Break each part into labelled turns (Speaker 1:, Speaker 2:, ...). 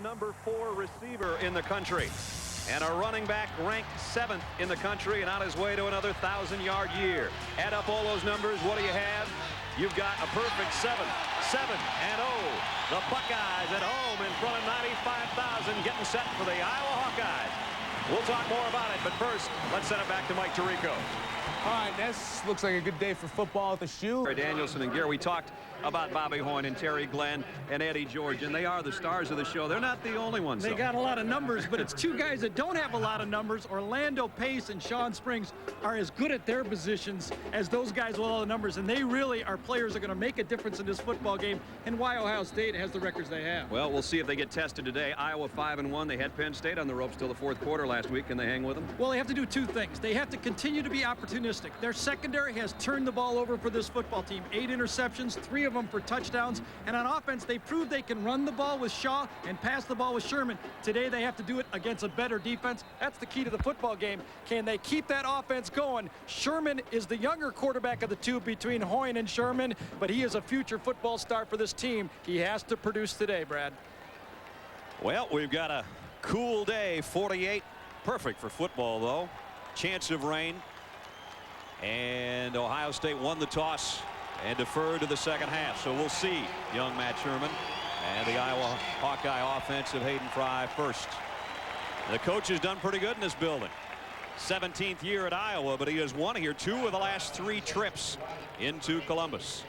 Speaker 1: number 4 receiver in the country. And a running back ranked 7th in the country and on his way to another 1,000-yard year. Add up all those numbers. What do you have? You've got a perfect 7-0. The Buckeyes at home in front of 95,000 getting set for the Iowa Hawkeyes. We'll talk more about it, but first, let's send it back to Mike Tirico.
Speaker 2: All right, this looks like a good day for football at the shoe.
Speaker 1: Danielson and Gary, we talked about Bobby Hoyne and Terry Glenn and Eddie George, and they are the stars of the show. They're not the only ones.
Speaker 3: They got a lot of numbers, but it's two guys that don't have a lot of numbers. Orlando Pace and Sean Springs are as good at their positions as those guys with all the numbers, and they really are players that are going to make a difference in this football game, and why Ohio State has the records they have.
Speaker 1: Well, we'll see if they get tested today. Iowa 5-1. They had Penn State on the ropes till the fourth quarter last week. Can they hang with them?
Speaker 3: Well, they have to do two things. They have to continue to be opportunistic. Their secondary has turned the ball over for this football team. 8 interceptions, 3 of them for touchdowns. And on offense, they proved they can run the ball with Shaw and pass the ball with Sherman. Today, they have to do it against a better defense. That's the key to the football game. Can they keep that offense going? Sherman is the younger quarterback of the two between Hoyne and Sherman, but he is a future football star for this team. He has to produce today, Brad.
Speaker 1: Well, we've got a cool day, 48. Perfect for football, though. Chance of rain. And Ohio State won the toss and deferred to the second half. So we'll see young Matt Sherman and the Iowa Hawkeye offense of Hayden Frye first. The coach has done pretty good in this building. 17th year at Iowa, but he has won here 2 of the last 3 trips into Columbus.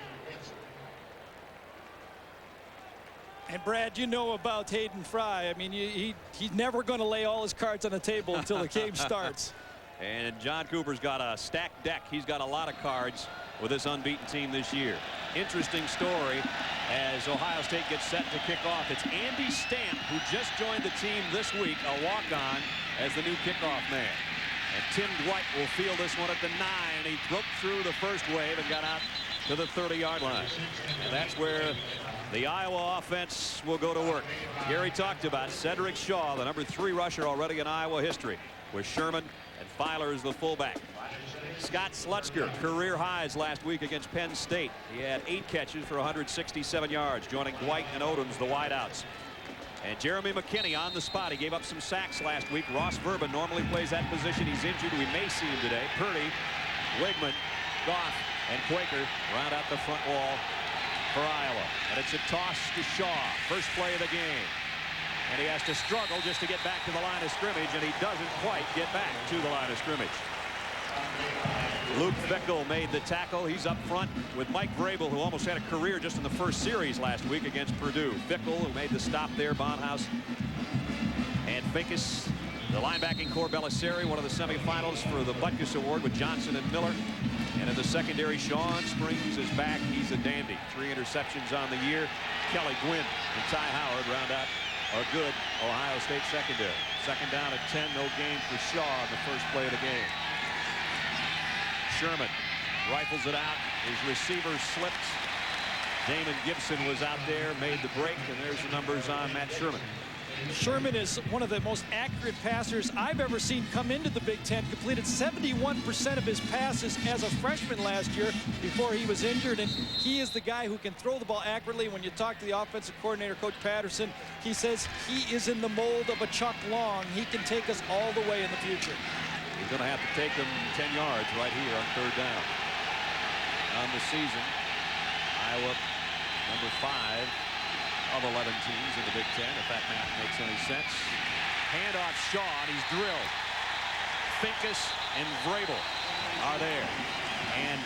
Speaker 3: And Brad, you know about Hayden Frye. I mean, he's never going to lay all his cards on the table until the game starts.
Speaker 1: And John Cooper's got a stacked deck. He's got a lot of cards with this unbeaten team this year. Interesting story as Ohio State gets set to kick off. It's Andy Stamp, who just joined the team this week, a walk-on, as the new kickoff man. And Tim Dwight will field this one at the 9. He broke through the first wave and got out to the 30-yard line. And that's where the Iowa offense will go to work. Gary talked about Cedric Shaw, the number 3 rusher already in Iowa history, with Sherman and Filer as the fullback. Scott Slutzker, career highs last week against Penn State. He had 8 catches for 167 yards, joining Dwight and Odoms, the wideouts. And Jeremy McKinney on the spot. He gave up some sacks last week. Ross Verban normally plays that position. He's injured. We may see him today. Purdy, Wigman, Goff, and Quaker round out the front wall for Iowa. And it's a toss to Shaw. First play of the game. And he has to struggle just to get back to the line of scrimmage, and he doesn't quite get back to the line of scrimmage. Luke Fickell made the tackle. He's up front with Mike Vrabel, who almost had a career just in the first series last week against Purdue. Fickell, who made the stop there, Bonhouse, and Finkus. The linebacking core, Belisari, one of the semifinals for the Buckeyes Award with Johnson and Miller. And in the secondary, Sean Springs is back. He's a dandy. 3 interceptions on the year. Kelly Gwynn and Ty Howard round out a good Ohio State secondary. Second down at 10, no gain for Shaw in the first play of the game. Sherman rifles it out. His receiver slipped. Damon Gibson was out there, made the break, and there's the numbers on Matt Sherman.
Speaker 3: Sherman is one of the most accurate passers I've ever seen come into the Big Ten. Completed 71% of his passes as a freshman last year before he was injured, and he is the guy who can throw the ball accurately. When you talk to the offensive coordinator, Coach Patterson, he says he is in the mold of a Chuck Long. He can take us all the way in the future.
Speaker 1: He's going to have to take them 10 yards right here on 3rd down. On the season, Iowa number 5 of 11 teams in the Big Ten, if that math makes any sense. Handoff Shaw, and he's drilled. Finkus and Vrabel are there. And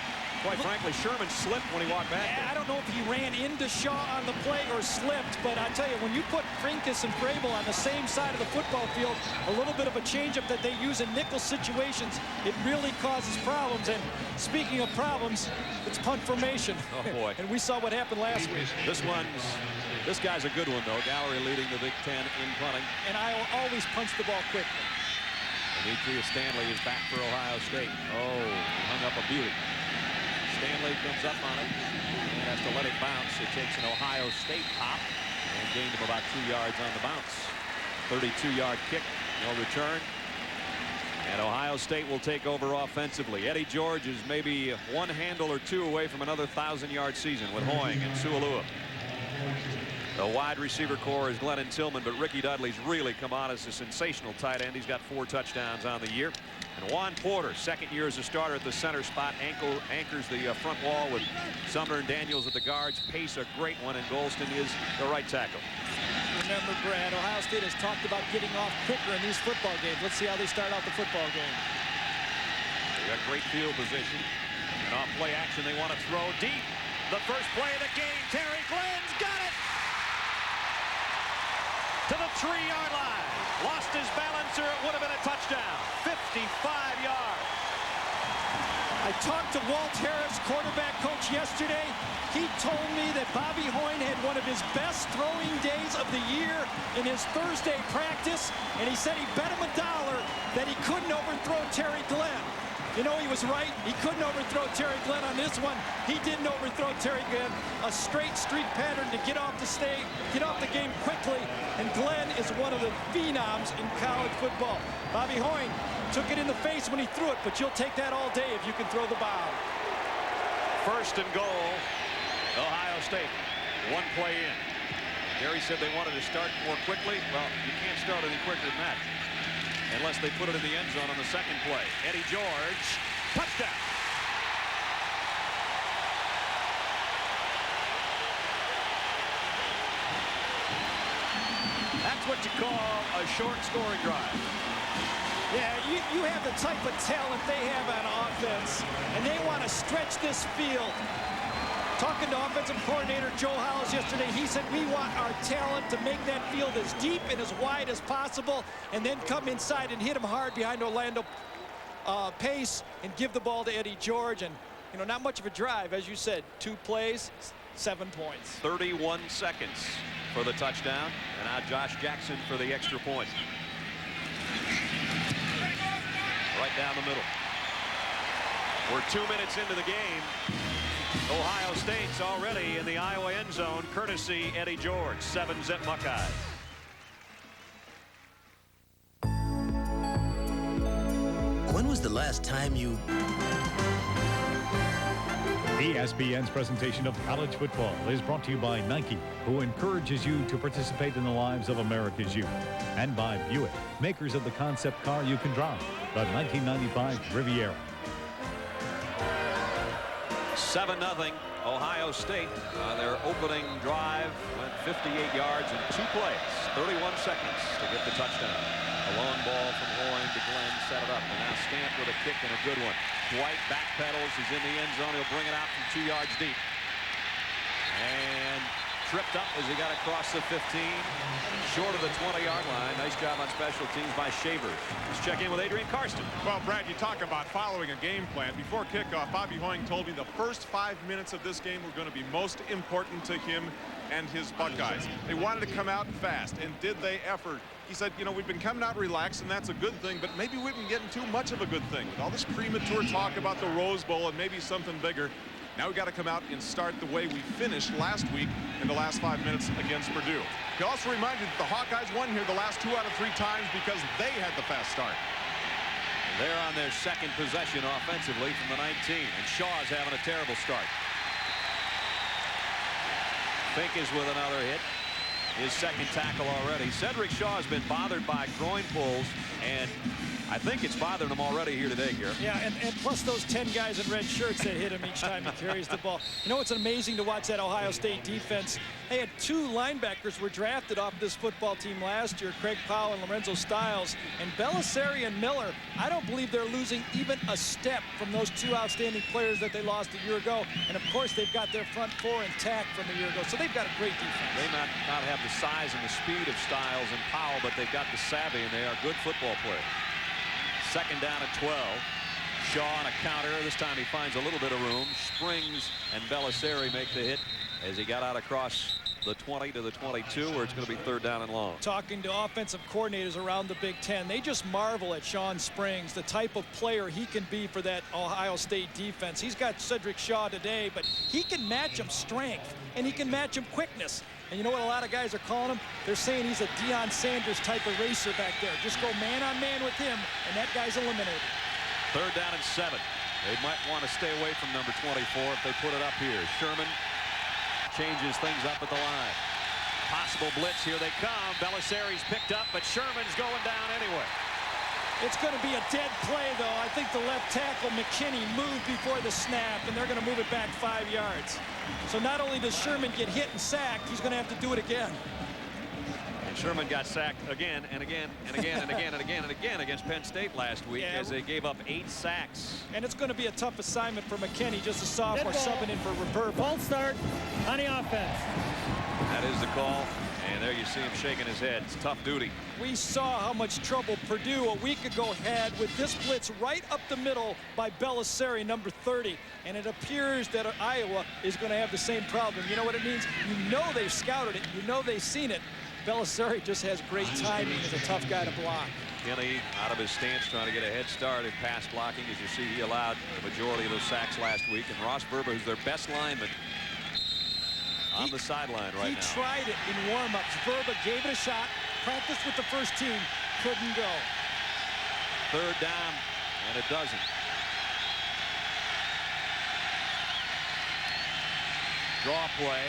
Speaker 1: quite frankly, Sherman slipped when he walked back there.
Speaker 3: I don't know if he ran into Shaw on the play or slipped, but I tell you, when you put Finkus and Vrabel on the same side of the football field, a little bit of a changeup that they use in nickel situations, it really causes problems. And speaking of problems, it's punt formation.
Speaker 1: Oh boy.
Speaker 3: And we saw what happened last week.
Speaker 1: This guy's a good one, though. Gallery leading the Big Ten in punting.
Speaker 3: And Iowa always punts the ball quickly.
Speaker 1: Demetrius Stanley is back for Ohio State. Oh, he hung up a beauty. Stanley comes up on it and has to let it bounce. It takes an Ohio State pop and gained him about 2 yards on the bounce. 32-yard kick, no return. And Ohio State will take over offensively. Eddie George is maybe 1 handle or 2 away from another 1,000-yard season with Hoying and Sualua. The wide receiver core is Glennon Tillman, but Ricky Dudley's really come on as a sensational tight end. He's got 4 touchdowns on the year. And Juan Porter, second year as a starter at the center spot, anchors the front wall with Sumner and Daniels at the guards. Pace a great one, and Golston is the right tackle.
Speaker 3: Remember, Brad, Ohio State has talked about getting off quicker in these football games. Let's see how they start out the football game.
Speaker 1: They got great field position. And off play action, they want to throw deep. The first play of the game, Terry Glenn's got it! To the 3-yard line. Lost his balancer. It would have been a touchdown. 55 yards.
Speaker 3: I talked to Walt Harris, quarterback coach, yesterday. He told me that Bobby Hoyne had one of his best throwing days of the year in his Thursday practice, and he said he bet him $1 that he couldn't overthrow Terry Glenn. You know, he was right. He couldn't overthrow Terry Glenn on this one. He didn't overthrow Terry Glenn. A straight street pattern to get off the game quickly. And Glenn is one of the phenoms in college football. Bobby Hoyne took it in the face when he threw it, but you'll take that all day if you can throw the ball.
Speaker 1: First and goal, Ohio State. 1 play in. Gary said they wanted to start more quickly. Well, you can't start any quicker than that, unless they put it in the end zone on the second play. Eddie George, touchdown. That's what you call a short scoring drive.
Speaker 3: Yeah, you have the type of talent they have on offense, and they want to stretch this field. Talking to offensive coordinator Joe Howells yesterday, he said we want our talent to make that field as deep and as wide as possible, and then come inside and hit them hard behind Orlando Pace and give the ball to Eddie George. And, you know, not much of a drive, as you said. 2 plays, 7 points.
Speaker 1: 31 seconds for the touchdown, and now Josh Jackson for the extra point. Right down the middle. We're 2 minutes into the game. Ohio State's already in the Iowa end zone, courtesy Eddie George. 7-zip Buckeyes.
Speaker 4: When was the last time you...
Speaker 5: ESPN's presentation of college football is brought to you by Nike, who encourages you to participate in the lives of America's youth, and by Buick, makers of the concept car you can drive, the 1995 Riviera.
Speaker 1: 7-0 Ohio State. Their opening drive went 58 yards in 2 plays. 31 seconds to get the touchdown. A long ball from Hoyne to Glenn, set it up, and now Stamp with a kick and a good one. Dwight backpedals, he's in the end zone. He'll bring it out from 2 yards deep. And tripped up as he got across the 15, short of the 20-yard line. Nice job on special teams by Shavers. Let's check in with Adrian Karsten.
Speaker 6: Well, Brad, you talk about following a game plan. Before kickoff, Bobby Hoyne told me the first 5 minutes of this game were going to be most important to him and his Buckeyes. They wanted to come out fast, and did they effort? He said, you know, we've been coming out relaxed, and that's a good thing, but maybe we've been getting too much of a good thing. With all this premature talk about the Rose Bowl and maybe something bigger, now we've got to come out and start the way we finished last week in the last 5 minutes against Purdue. He also reminded you that the Hawkeyes won here the last 2 out of 3 times because they had the fast start.
Speaker 1: They're on their second possession offensively from the 19, and Shaw's having a terrible start. Fink is with another hit. His second tackle already. Cedric Shaw has been bothered by groin pulls, and I think it's bothered him already here today, Garrett.
Speaker 3: Yeah, and plus those 10 guys in red shirts that hit him each time he carries the ball. You know, it's amazing to watch that Ohio State defense. They had 2 linebackers were drafted off this football team last year, Craig Powell and Lorenzo Styles. And Belisari and Miller, I don't believe they're losing even a step from those 2 outstanding players that they lost a year ago. And, of course, they've got their front 4 intact from a year ago. So they've got a great defense.
Speaker 1: They might not have the size and the speed of Styles and Powell, but they've got the savvy, and they are good football players. Second down at 12. Shaw on a counter. This time he finds a little bit of room. Springs and Belisari make the hit as he got out across the 20 to the 22, where it's going to be 3rd down and long.
Speaker 3: Talking to offensive coordinators around the Big Ten, they just marvel at Sean Springs, the type of player he can be for that Ohio State defense. He's got Cedric Shaw today, but he can match him strength, and he can match him quickness. And you know what a lot of guys are calling him? They're saying he's a Deion Sanders type of racer back there. Just go man-on-man with him, and that guy's eliminated.
Speaker 1: 3rd down and 7. They might want to stay away from number 24 if they put it up here. Sherman changes things up at the line. possible blitz. Here they come. Belisari's picked up, but Sherman's going down anyway.
Speaker 3: It's going to be a dead play, though. I think the left tackle, McKinney, moved before the snap, and they're going to move it back 5 yards. So not only does Sherman get hit and sacked, he's going to have to do it again.
Speaker 1: And Sherman got sacked again and again and again and again and again and again against Penn State last week as they gave up 8 sacks.
Speaker 3: And it's going to be a tough assignment for McKinney, just a sophomore subbing in for Reverb.
Speaker 7: False start on the offense.
Speaker 1: That is the call. And there you see him shaking his head. It's tough duty.
Speaker 3: We saw how much trouble Purdue a week ago had with this blitz right up the middle by Belisari, number 30. And it appears that Iowa is going to have the same problem. You know what it means? You know they've scouted it. You know they've seen it. Belisari just has great timing. He's a tough guy to block.
Speaker 1: Kelly out of his stance trying to get a head start in pass blocking. As you see, he allowed the majority of those sacks last week. And Ross Verba, who's their best lineman, on the sideline right now.
Speaker 3: He tried it in warm-ups. Verba gave it a shot, practiced with the first team, couldn't go.
Speaker 1: 3rd down, and it doesn't. Draw play.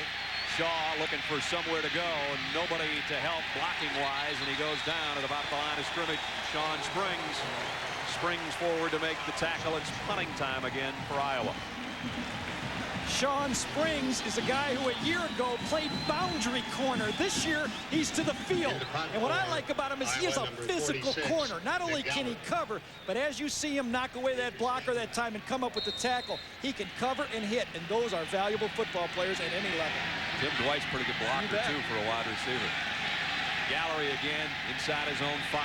Speaker 1: Shaw looking for somewhere to go, and nobody to help blocking-wise, and he goes down at about the line of scrimmage. Sean springs forward to make the tackle. It's punting time again for Iowa.
Speaker 3: Sean Springs is a guy who a year ago played boundary corner. This year, he's to the field. And what I like about him is he is a physical corner. Not only can he cover, but as you see him knock away that blocker that time and come up with the tackle, he can cover and hit, and those are valuable football players at any level.
Speaker 1: Tim Dwight's pretty good blocker, too, for a wide receiver. Gallery again inside his own 5.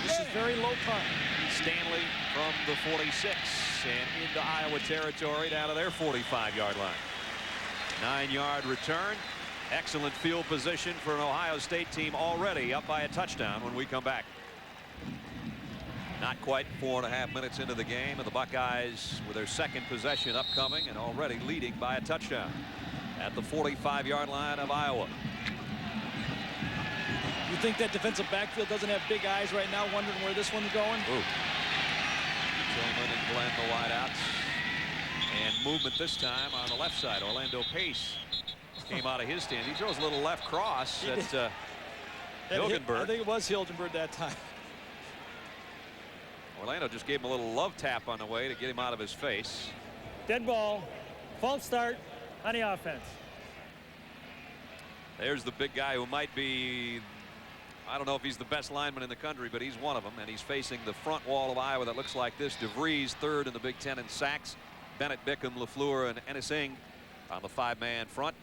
Speaker 3: This is very low punt.
Speaker 1: Stanley from the 46 and into Iowa territory down to their 45-yard line. 9-yard return. Excellent field position for an Ohio State team already up by a touchdown when we come back. Not quite 4.5 minutes into the game, and the Buckeyes with their second possession upcoming and already leading by a touchdown at the 45-yard line of Iowa.
Speaker 3: You think that defensive backfield doesn't have big eyes right now, wondering where this one's going?
Speaker 1: Ooh. Tillman and Glenn, the wideouts. And movement this time on the left side. Orlando Pace came out of his stand. He throws a little left cross at Hilgenberg.
Speaker 3: I think it was Hilgenberg that time.
Speaker 1: Orlando just gave him a little love tap on the way to get him out of his face.
Speaker 7: Dead ball. False start on the offense.
Speaker 1: There's the big guy who might be, I don't know if he's the best lineman in the country, but he's one of them, and he's facing the front wall of Iowa that looks like this. DeVries 3rd in the Big Ten in sacks. Bennett, Bickham, LaFleur, and Ennising on the 5-man front.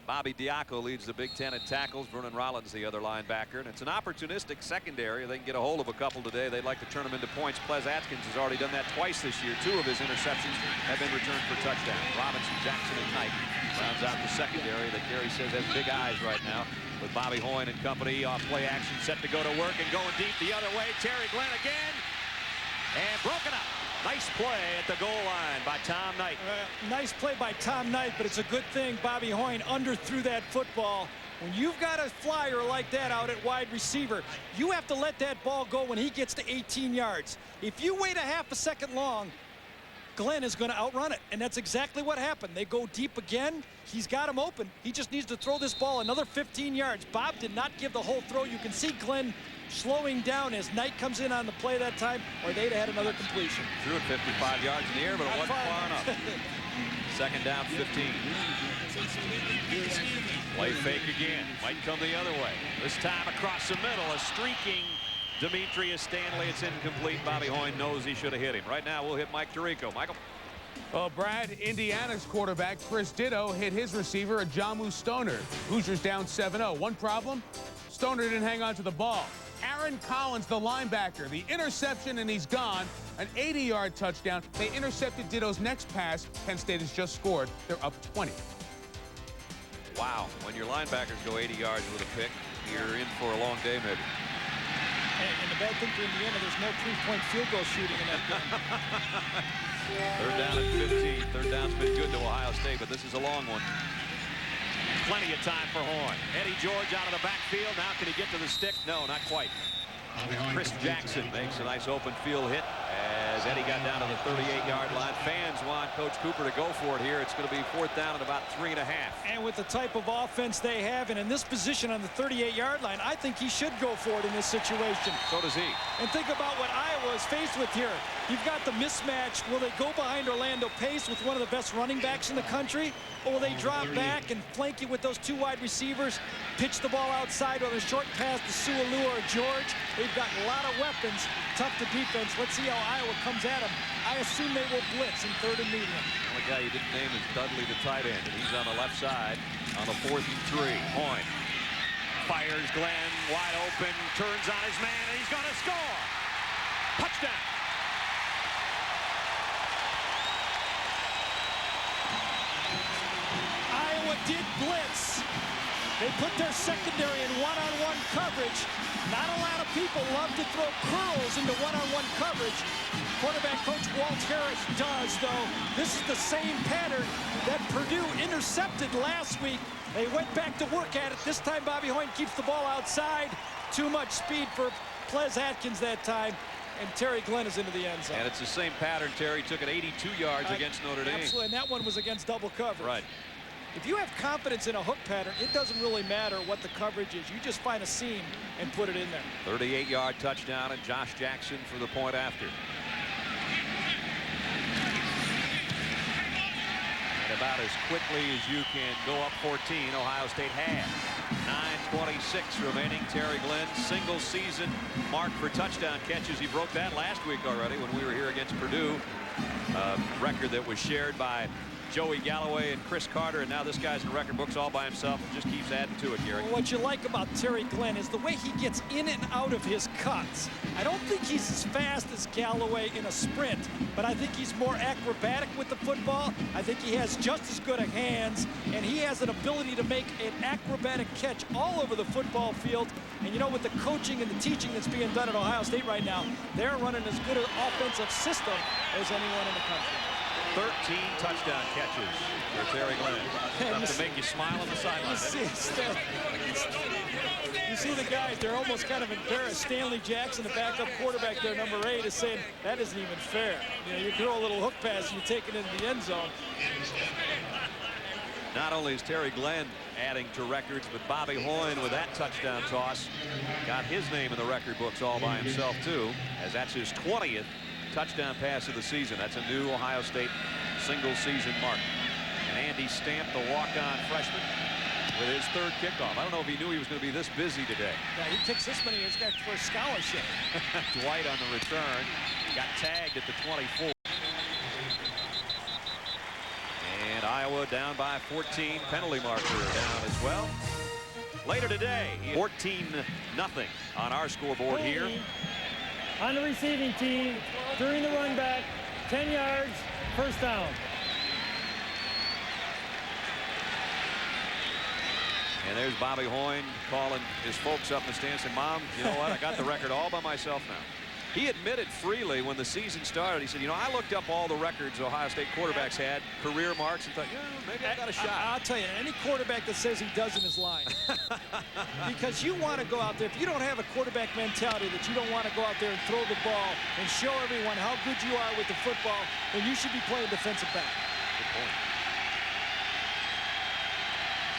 Speaker 1: Bobby Diaco leads the Big Ten in tackles. Vernon Rollins the other linebacker, and it's an opportunistic secondary. If they can get a hold of a couple today, they'd like to turn them into points. Ples Atkins has already done that twice this year. 2 of his interceptions have been returned for touchdowns. Robinson, Jackson, and Knight rounds out the secondary that Gary says has big eyes right now, with Bobby Hoyne and company off play action, set to go to work and going deep the other way. Terry Glenn again, and broken up. Nice play at the goal line by Tom Knight.
Speaker 3: Nice play by Tom Knight, but it's a good thing Bobby Hoyne underthrew that football. When you've got a flyer like that out at wide receiver, you have to let that ball go when he gets to 18 yards. If you wait a half a second long, Glenn is going to outrun it, and that's exactly what happened. They go deep again. He's got him open. He just needs to throw this ball another 15 yards. Bob did not give the whole throw. You can see Glenn slowing down as Knight comes in on the play that time, or they'd have had another completion.
Speaker 1: Threw it 55 yards in the air, but it wasn't far enough. 2nd down, 15. Play fake again. Might come the other way. This time across the middle, a streaking Demetrius Stanley. It's incomplete. Bobby Hoyne knows he should have hit him. Right now, we'll hit Mike Tirico. Michael.
Speaker 2: Well, Brad, Indiana's quarterback, Chris Ditto, hit his receiver, Ajamu Stoner. Hoosiers down 7-0. One problem, Stoner didn't hang on to the ball. Aaron Collins, the linebacker, the interception, and he's gone. An 80-yard touchdown. They intercepted Ditto's next pass. Penn State has just scored. They're up 20.
Speaker 1: Wow. When your linebackers go 80 yards with a pick, you're in for a long day, maybe.
Speaker 3: And the bad thing for Indiana, there's no 3-point field goal shooting in that game.
Speaker 1: 3rd down at 15. 3rd down's been good to Ohio State, but this is a long one. Plenty of time for Horn. Eddie George out of the backfield. Now can he get to the stick? No, not quite. Chris Jackson makes a nice open field hit. as Eddie got down to the 38-yard line. Fans want Coach Cooper to go for it here. It's going to be 4th down at about 3.5.
Speaker 3: And with the type of offense they have, and in this position on the 38-yard line, I think he should go for it in this situation.
Speaker 1: So does he.
Speaker 3: And think about what Iowa is faced with here. You've got the mismatch. Will they go behind Orlando Pace with one of the best running backs in the country? Or will they drop back and flank you with those 2 wide receivers, pitch the ball outside on a short pass to Su'Alua or George? They've got a lot of weapons, tough to defense. Let's see how Iowa comes at them. I assume they will blitz in 3rd and medium.
Speaker 1: The only guy you didn't name is Dudley, the tight end, and he's on the left side on the 4th and 3. Hoyne fires Glenn wide open, turns on his man, and he's going to score. Touchdown.
Speaker 3: Iowa did blitz. They put their secondary in one-on-one coverage. Not a lot of people love to throw curls into one-on-one coverage. Quarterback coach Walt Harris does, though. This is the same pattern that Purdue intercepted last week. They went back to work at it. This time Bobby Hoyne keeps the ball outside. Too much speed for Ples Atkins that time. And Terry Glenn is into the end zone.
Speaker 1: And it's the same pattern. Terry took it 82 yards against Notre Dame.
Speaker 3: Absolutely, and that one was against double coverage.
Speaker 1: Right.
Speaker 3: If you have confidence in a hook pattern, it doesn't really matter what the coverage is. You just find a seam and put it in there.
Speaker 1: 38-yard touchdown, and Josh Jackson for the point after. And about as quickly as you can go up 14, Ohio State has. 9:26 remaining. Terry Glenn, single season mark for touchdown catches. He broke that last week already when we were here against Purdue. A record that was shared by Joey Galloway and Chris Carter, and now this guy's in record books all by himself and just keeps adding to it, Gary.
Speaker 3: What you like about Terry Glenn is the way he gets in and out of his cuts. I don't think he's as fast as Galloway in a sprint, but I think he's more acrobatic with the football. I think he has just as good a hands, and he has an ability to make an acrobatic catch all over the football field. And you know, with the coaching and the teaching that's being done at Ohio State right now, they're running as good an offensive system as anyone in the country.
Speaker 1: 13 touchdown catches for Terry Glenn. Enough to make you smile on the sideline.
Speaker 3: You see the guys, they're almost kind of embarrassed. Stanley Jackson, the backup quarterback there, number 8, is saying, that isn't even fair. You know, you throw a little hook pass and you take it into the end zone.
Speaker 1: Not only is Terry Glenn adding to records, but Bobby Hoyne with that touchdown toss got his name in the record books all by himself, too, as that's his 20th touchdown pass of the season. That's a new Ohio State single season mark. And Andy Stamp, the walk-on freshman, with his 3rd kickoff. I don't know if he knew he was going to be this busy today.
Speaker 3: Yeah, he kicks this many, he's got for a scholarship.
Speaker 1: Dwight on the return got tagged at the 24. And Iowa down by 14. Penalty marker down as well. Later today, 14-0 on our scoreboard here.
Speaker 7: On the receiving team, during the run back, 10 yards, 1st down.
Speaker 1: And there's Bobby Hoyne calling his folks up in the stands saying, Mom, you know what? I got the record all by myself now. He admitted freely when the season started, he said, you know, I looked up all the records Ohio State quarterbacks had, career marks, and thought, yeah, maybe I got a shot.
Speaker 3: I'll tell you, any quarterback that says he doesn't is lying. Because you want to go out there, if you don't have a quarterback mentality that you don't want to go out there and throw the ball and show everyone how good you are with the football, then you should be playing defensive back.
Speaker 1: Good point.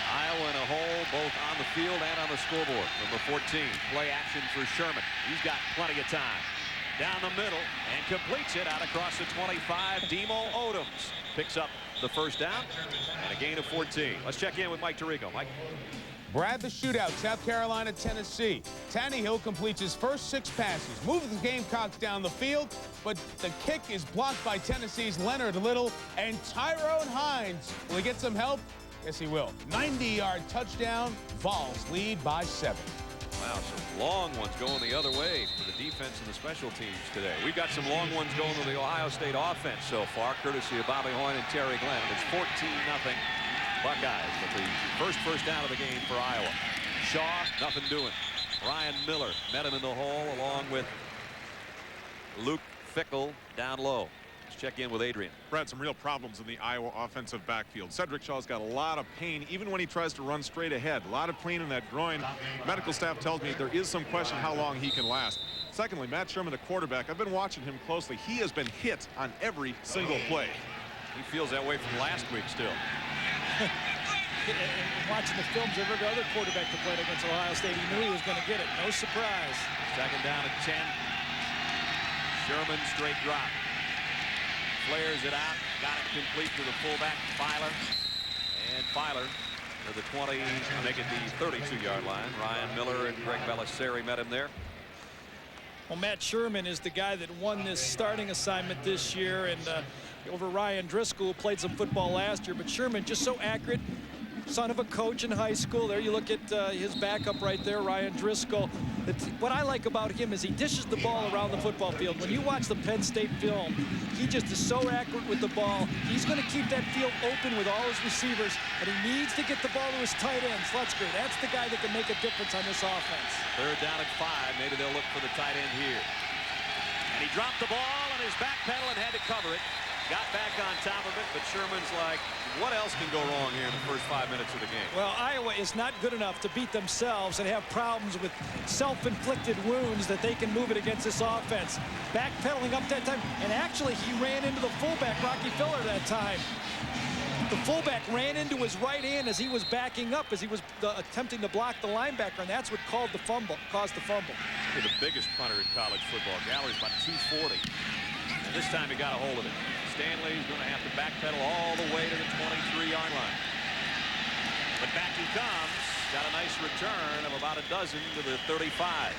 Speaker 1: Iowa in a hole both on the field and on the scoreboard. Number 14, play action for Sherman. He's got plenty of time. Down the middle and completes it out across the 25. Demo Odoms picks up the 1st down and a gain of 14. Let's check in with Mike Tirico. Mike.
Speaker 2: Brad, the shootout, South Carolina, Tennessee. Tannehill completes his first 6 passes, moves the Gamecocks down the field, but the kick is blocked by Tennessee's Leonard Little and Tyrone Hines. Will he get some help? Yes, he will. 90-yard touchdown. Vols lead by 7.
Speaker 1: Wow, some long ones going the other way for the defense and the special teams today. We've got some long ones going to the Ohio State offense so far, courtesy of Bobby Hoyne and Terry Glenn. It's 14-0 Buckeyes, but the first down of the game for Iowa. Shaw, nothing doing. Ryan Miller met him in the hole along with Luke Fickell down low. Let's check in with Adrian.
Speaker 6: Brad, some real problems in the Iowa offensive backfield. Cedric Shaw's got a lot of pain even when he tries to run straight ahead. A lot of pain in that groin. Medical staff tells me there is some question how long he can last. secondly, Matt Sherman, the quarterback, I've been watching him closely. He has been hit on every single play.
Speaker 1: He feels that way from last week still.
Speaker 3: And watching the films of every other quarterback that played against Ohio State, he knew he was going to get it. No surprise.
Speaker 1: Second down at 10. Sherman straight drop. Flares it out. Got it complete to the fullback, Filer. And Filer to the 20, make it the 32-yard line. Ryan Miller and Greg Belisari met him there.
Speaker 3: Well, Matt Sherman is the guy that won this starting assignment this year, and over Ryan Driscoll, who played some football last year. But Sherman just so accurate, son of a coach in high school. There you look at his backup right there, Ryan Driscoll. What I like about him is he dishes the ball around the football field. When you watch the Penn State film, he just is so accurate with the ball. He's going to keep that field open with all his receivers, and he needs to get the ball to his tight end, Slutsky. That's the guy that can make a difference on this offense.
Speaker 1: Third down at 5. Maybe they'll look for the tight end here. And he dropped the ball on his back pedal and had to cover it. Got back on top of it, but Sherman's like, what else can go wrong here in the first 5 minutes of the game?
Speaker 3: Well, Iowa is not good enough to beat themselves and have problems with self-inflicted wounds that they can move it against this offense. Backpedaling up that time, and actually he ran into the fullback, Rocky Filler, that time. The fullback ran into his right hand as he was backing up, as he was attempting to block the linebacker, and that's what caused the fumble.
Speaker 1: He's the biggest punter in college football. Gallery's about 240. And this time he got a hold of it. Stanley's going to have to backpedal all the way to the 23-yard line. But back he comes. Got a nice return of about a dozen to the 35.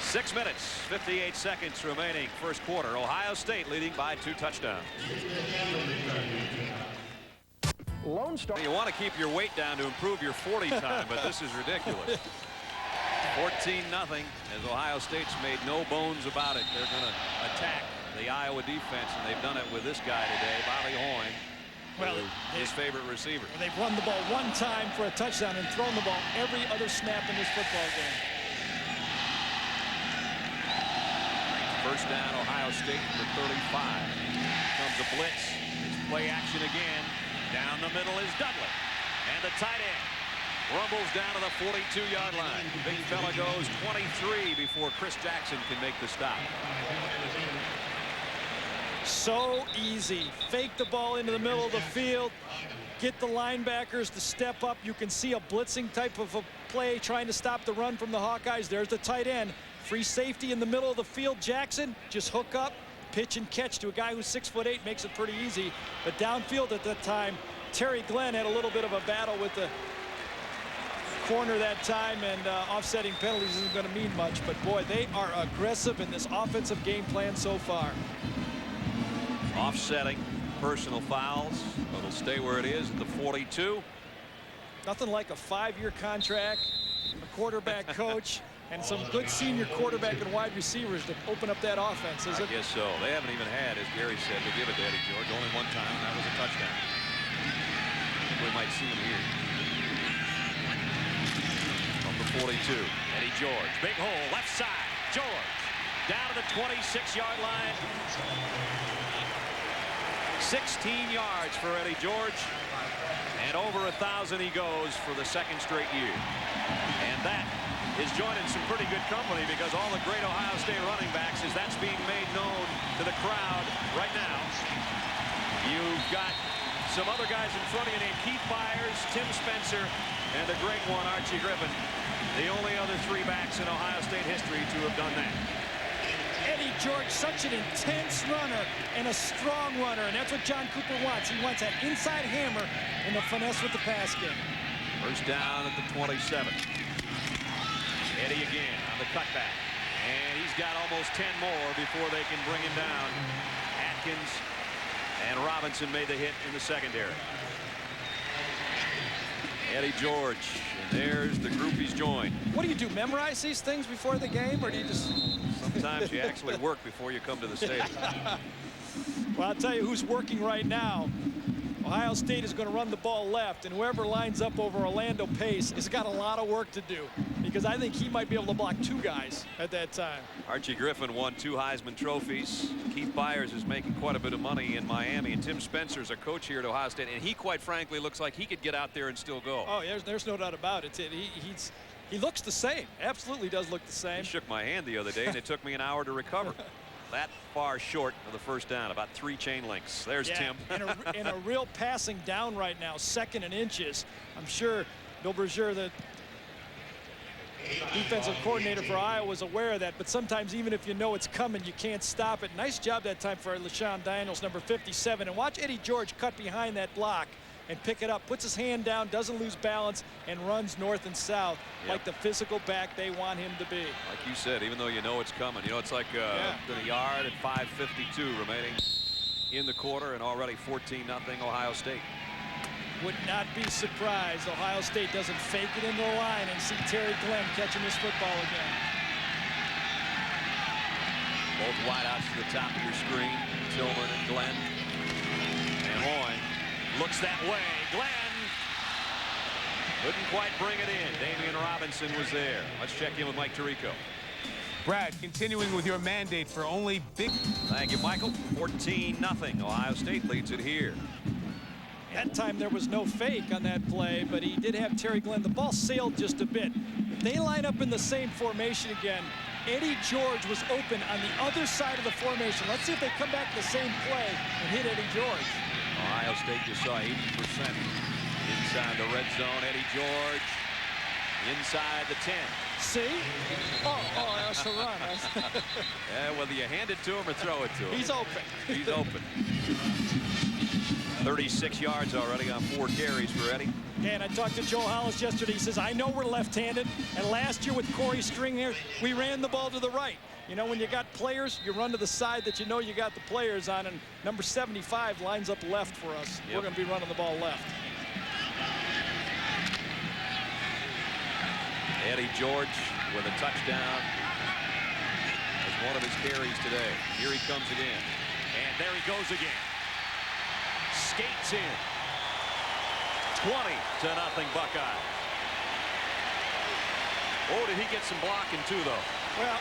Speaker 1: 6 minutes, 58 seconds remaining. First quarter. Ohio State leading by 2 touchdowns.
Speaker 8: Lone Star.
Speaker 1: You want to keep your weight down to improve your 40 time, but this is ridiculous. 14-0 as Ohio State's made no bones about it. They're going to attack the Iowa defense, and they've done it with this guy today, Bobby Hoyne, his favorite receiver.
Speaker 3: They've run the ball one time for a touchdown and thrown the ball every other snap in this football game.
Speaker 1: First down, Ohio State for 35. Comes a blitz. It's play action again. Down the middle is Dudley. And the tight end rumbles down to the 42-yard line. Big fella goes 23 before Chris Jackson can make the stop.
Speaker 3: So easy. Fake the ball into the middle of the field. Get the linebackers to step up. You can see a blitzing type of a play trying to stop the run from the Hawkeyes. There's the tight end. Free safety in the middle of the field. Jackson just hook up, pitch and catch to a guy who's 6'8", makes it pretty easy. But downfield at that time, Terry Glenn had a little bit of a battle with the corner that time, and offsetting penalties isn't going to mean much. But boy, they are aggressive in this offensive game plan so far.
Speaker 1: Offsetting personal fouls. It'll stay where it is at the 42.
Speaker 3: Nothing like a 5-year contract, a quarterback coach, and some good senior quarterback and wide receivers to open up that offense, is it?
Speaker 1: I guess so. They haven't even had, as Gary said, to give it to Eddie George. Only one time, and that was a touchdown. We might see him here. From the 42, Eddie George. Big hole, left side. George down to the 26-yard line. 16 yards for Eddie George, and over 1,000 he goes for the second straight year. And that is joining some pretty good company, because all the great Ohio State running backs, as that's being made known to the crowd right now. You've got some other guys in front of you named Keith Byers, Tim Spencer, and the great one, Archie Griffin. The only other 3 backs in Ohio State history to have done that.
Speaker 3: Eddie George, such an intense runner and a strong runner, and that's what John Cooper wants. He wants that inside hammer and the finesse with the pass game.
Speaker 1: First down at the 27. Eddie again on the cutback, and he's got almost 10 more before they can bring him down. Atkins and Robinson made the hit in the secondary. Eddie George, and there's the group he's joined.
Speaker 3: What do you do, memorize these things before the game, or do you just...
Speaker 1: Sometimes you actually work before you come to the stadium.
Speaker 3: Well, I'll tell you who's working right now. Ohio State is going to run the ball left, and whoever lines up over Orlando Pace has got a lot of work to do, because I think he might be able to block 2 guys at that time.
Speaker 1: Archie Griffin won 2 Heisman trophies. Keith Byers is making quite a bit of money in Miami, and Tim Spencer's a coach here at Ohio State, and he quite frankly looks like he could get out there and still go.
Speaker 3: Oh, there's no doubt about it. He looks the same. Absolutely does look the same.
Speaker 1: He shook my hand the other day, and it took me an hour to recover. That far short of the first down, about 3 chain links. There's Tim.
Speaker 3: in a real passing down right now, 2nd and inches. I'm sure Bill Berger, the defensive coordinator for Iowa, is aware of that, but sometimes even if you know it's coming, you can't stop it. Nice job that time for LaShawn Daniels, number 57. And watch Eddie George cut behind that block and pick it up, puts his hand down, doesn't lose balance, and runs north and south like the physical back they want him to be.
Speaker 1: Like you said, even though you know it's coming. You know, it's like been a yard at 5:52 remaining in the quarter, and already 14-0 Ohio State.
Speaker 3: Would not be surprised Ohio State doesn't fake it into the line and see Terry Glenn catching this football again.
Speaker 1: Both wideouts to the top of your screen, Tillman and Glenn. And Hoyne looks that way. Glenn couldn't quite bring it in. Damian Robinson was there. Let's check in with Mike Tirico.
Speaker 2: Brad, continuing with your mandate for only big.
Speaker 1: Thank you, Michael. 14-0. Ohio State leads it here.
Speaker 3: That time there was no fake on that play, but he did have Terry Glenn. The ball sailed just a bit. If they line up in the same formation again, Eddie George was open on the other side of the formation. Let's see if they come back to the same play and hit Eddie George.
Speaker 1: Ohio State just saw 80% inside the red zone. Eddie George inside the 10.
Speaker 3: See? Oh, that's the run.
Speaker 1: Yeah, whether you hand it to him or throw it to him.
Speaker 3: He's open.
Speaker 1: He's open. 36 yards already on 4 carries for Eddie.
Speaker 3: And I talked to Joe Hollis yesterday. He says, I know we're left-handed, and last year with Corey Stringer, we ran the ball to the right. You know, when you got players, you run to the side that you know you got the players on, and number 75 lines up left for us. We're going to be running the ball left.
Speaker 1: Eddie George with a touchdown as one of his carries today. Here he comes again. And there he goes again. Skates in. 20-0 Buckeye. Oh, did he get some blocking too, though?
Speaker 3: Well,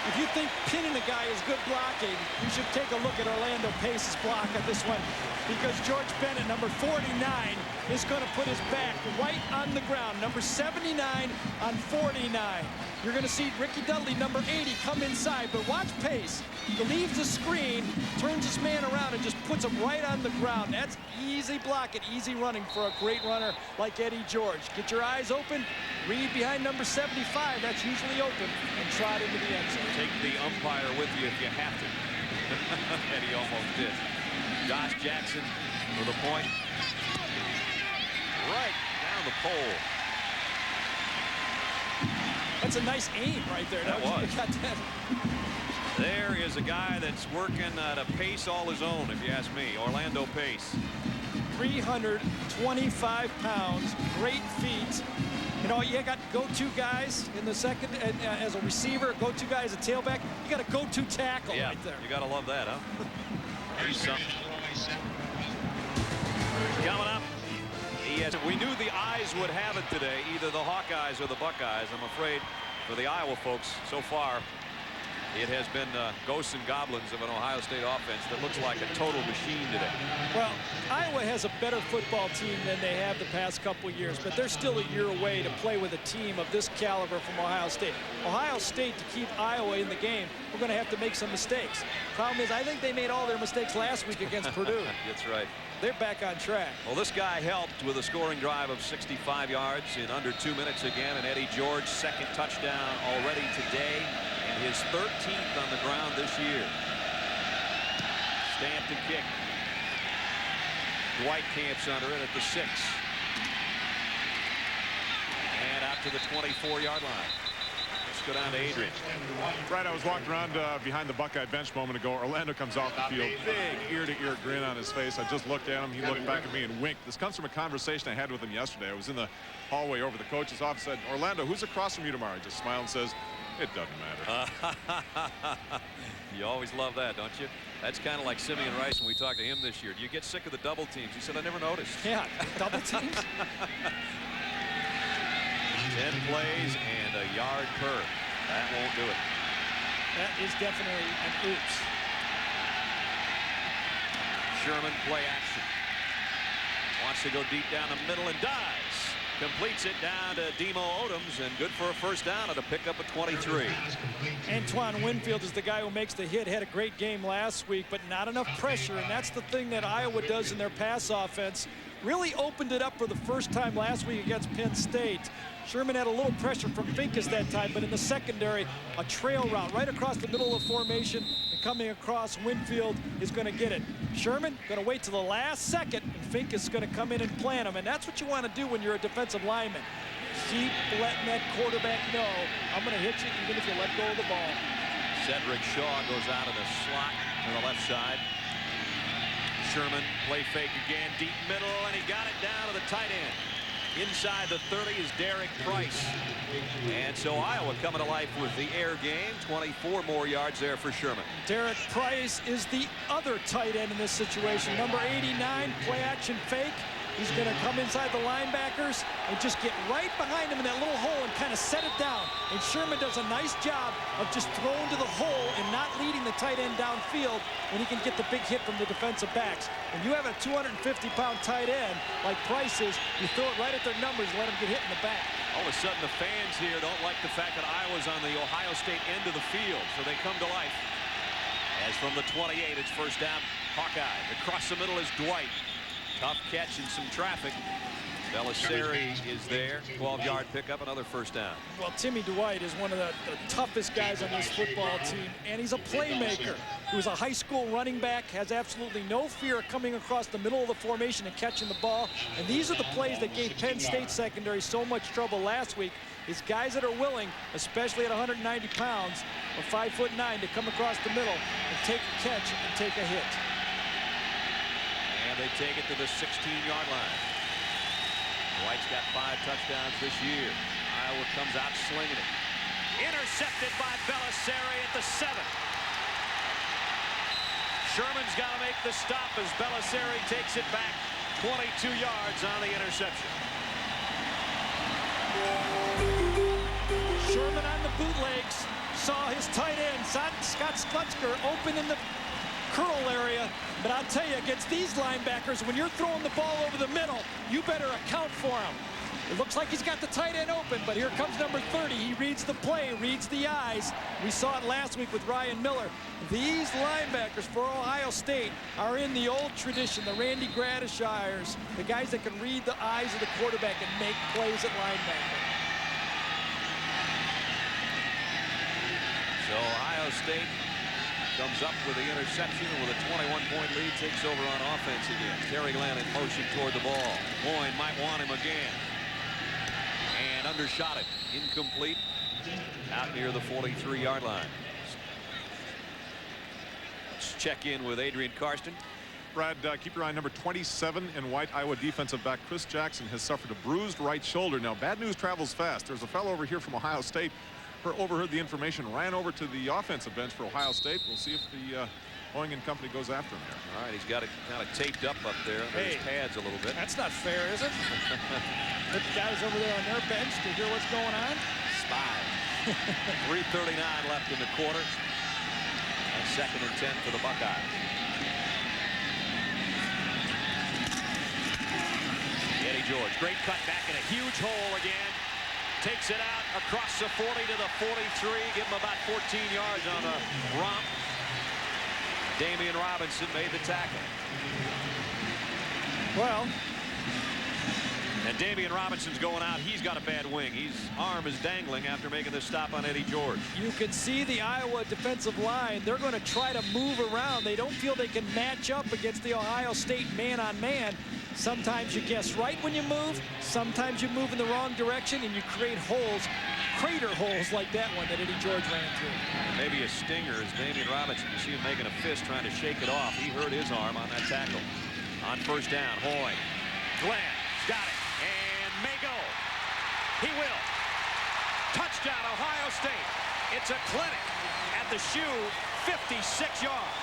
Speaker 3: if you think pinning a guy is good blocking, you should take a look at Orlando Pace's block on this one, because George Bennett, number 49, is going to put his back right on the ground. Number 79 on 49. You're going to see Ricky Dudley, number 80, come inside, but watch Pace. He leaves the screen, turns his man around, and just puts him right on the ground. That's easy blocking, easy running for a great runner like Eddie George. Get your eyes open, read behind number 75, that's usually open, and trot into the end zone.
Speaker 1: Take the umpire with you if you have to. Eddie almost did. Josh Jackson with a point. Right down the pole.
Speaker 3: That's a nice aim right there.
Speaker 1: That was.
Speaker 3: Got that.
Speaker 1: There is a guy that's working at a pace all his own, if you ask me. Orlando Pace.
Speaker 3: 325 pounds, great feet. You know, you got go-to guys in the second as a receiver, go-to guy as a tailback. You got a go-to tackle right there.
Speaker 1: You got to love that, huh? Here's something. Coming up. We knew the eyes would have it today, either the Hawkeyes or the Buckeyes. I'm afraid for the Iowa folks, so far, it has been ghosts and goblins of an Ohio State offense that looks like a total machine today.
Speaker 3: Well, Iowa has a better football team than they have the past couple years, but they're still a year away to play with a team of this caliber from Ohio State. Ohio State, to keep Iowa in the game, we're going to have to make some mistakes. Problem is, I think they made all their mistakes last week against Purdue.
Speaker 1: That's right.
Speaker 3: They're back on track.
Speaker 1: Well, this guy helped with a scoring drive of 65 yards in under 2 minutes again, and Eddie George, second touchdown already today, and his 13th on the ground this year. Stamped and kicked. Dwight camps under it at the 6. And out to the 24-yard line. Let's go down to Adrian.
Speaker 6: Right, I was walking around behind the Buckeye bench a moment ago. Orlando comes off the field, big ear-to-ear grin on his face. I just looked at him. He looked back at me and winked. This comes from a conversation I had with him yesterday. I was in the hallway over the coach's office. Said, Orlando, who's across from you tomorrow? He just smiled and says, it doesn't matter.
Speaker 1: You always love that, don't you? That's kind of like Simeon Rice when we talked to him this year. Do you get sick of the double teams? He said, I never noticed.
Speaker 3: Yeah, double teams.
Speaker 1: 10 plays and a yard per. That won't do it.
Speaker 3: That is definitely an oops.
Speaker 1: Sherman play action. Wants to go deep down the middle and dives. completes it down to Demo Odoms, and good for a first down and a pickup of 23.
Speaker 3: Antoine Winfield is the guy who makes the hit. Had a great game last week, but not enough pressure, and that's the thing that Iowa does in their pass offense. Really opened it up for the first time last week against Penn State. Sherman had a little pressure from Finkus that time, but in the secondary, a trail route right across the middle of the formation, and coming across, Winfield is going to get it. Sherman going to wait till the last second, and Finkus is going to come in and plant him, and that's what you want to do when you're a defensive lineman. Keep letting that quarterback know, I'm going to hit you even if you let go of the ball.
Speaker 1: Cedric Shaw goes out of the slot to the left side. Sherman, play fake again, deep middle, and he got it down to the tight end. Inside the 30 is Derek Price. And so Iowa coming to life with the air game. 24 more yards there for Sherman.
Speaker 3: Derek Price is the other tight end in this situation. Number 89, play action fake. He's going to come inside the linebackers and just get right behind him in that little hole and kind of set it down. And Sherman does a nice job of just throwing to the hole and not leading the tight end downfield when he can get the big hit from the defensive backs. When you have a 250-pound tight end like Price is, you throw it right at their numbers and let them get hit in the back.
Speaker 1: All of a sudden, the fans here don't like the fact that Iowa's on the Ohio State end of the field, so they come to life. As from the 28, it's first down, Hawkeye. Across the middle is Dwight. Tough catch and some traffic. Belisari is there. 12-yard pickup, another first down.
Speaker 3: Well, Timmy Dwight is one of the toughest guys on this football team, and he's a playmaker. He was a high school running back, has absolutely no fear of coming across the middle of the formation and catching the ball. And these are the plays that gave Penn State secondary so much trouble last week, is guys that are willing, especially at 190 pounds or 5'9", to come across the middle and take a catch and take a hit.
Speaker 1: And they take it to the 16-yard line. White's got 5 touchdowns this year. Iowa comes out slinging it. Intercepted by Belisari at the 7. Sherman's got to make the stop as Belisari takes it back 22 yards on the interception.
Speaker 3: Sherman on the bootlegs saw his tight end, Scott Slutzker, open in the curl area. But I'll tell you, against these linebackers, when you're throwing the ball over the middle, you better account for him. It looks like he's got the tight end open, but here comes number 30. He reads the play, reads the eyes. We saw it last week with Ryan Miller. These linebackers for Ohio State are in the old tradition, the Randy Gradishires, the guys that can read the eyes of the quarterback and make plays at linebacker.
Speaker 1: So Ohio State comes up with the interception and with a 21-point lead, takes over on offense again. Terry Glenn in motion toward the ball. Boyne might want him again. And undershot it. Incomplete. Out near the 43-yard line. Let's check in with Adrian Karsten.
Speaker 6: Brad, keep your eye on number 27 in white. Iowa defensive back Chris Jackson has suffered a bruised right shoulder. Now, bad news travels fast. There's a fellow over here from Ohio State who overheard the information, ran over to the offensive bench for Ohio State. We'll see if the Boeing and company goes after him there.
Speaker 1: All right, he's got it kind of taped up there under his pads a little bit.
Speaker 3: That's not fair, is it? Put the guys over there on their bench to hear what's going on.
Speaker 1: Spy. 3:39 left in the quarter. And 2nd and 10 for the Buckeyes. Eddie George, great cut back in a huge hole again. Takes it out across the 40 to the 43. Give him about 14 yards on a romp. Damian Robinson made the tackle.
Speaker 3: Well,
Speaker 1: and Damian Robinson's going out. He's got a bad wing. His arm is dangling after making the stop on Eddie George.
Speaker 3: You can see the Iowa defensive line. They're going to try to move around. They don't feel they can match up against the Ohio State man-on-man. Sometimes you guess right when you move. Sometimes you move in the wrong direction and you create holes, crater holes like that one that Eddie George ran through.
Speaker 1: Maybe a stinger is Damian Robinson. You see him making a fist trying to shake it off. He hurt his arm on that tackle. On first down, Hoy. Glenn's got it and may go. He will. Touchdown, Ohio State. It's a clinic at the shoe, 56 yards.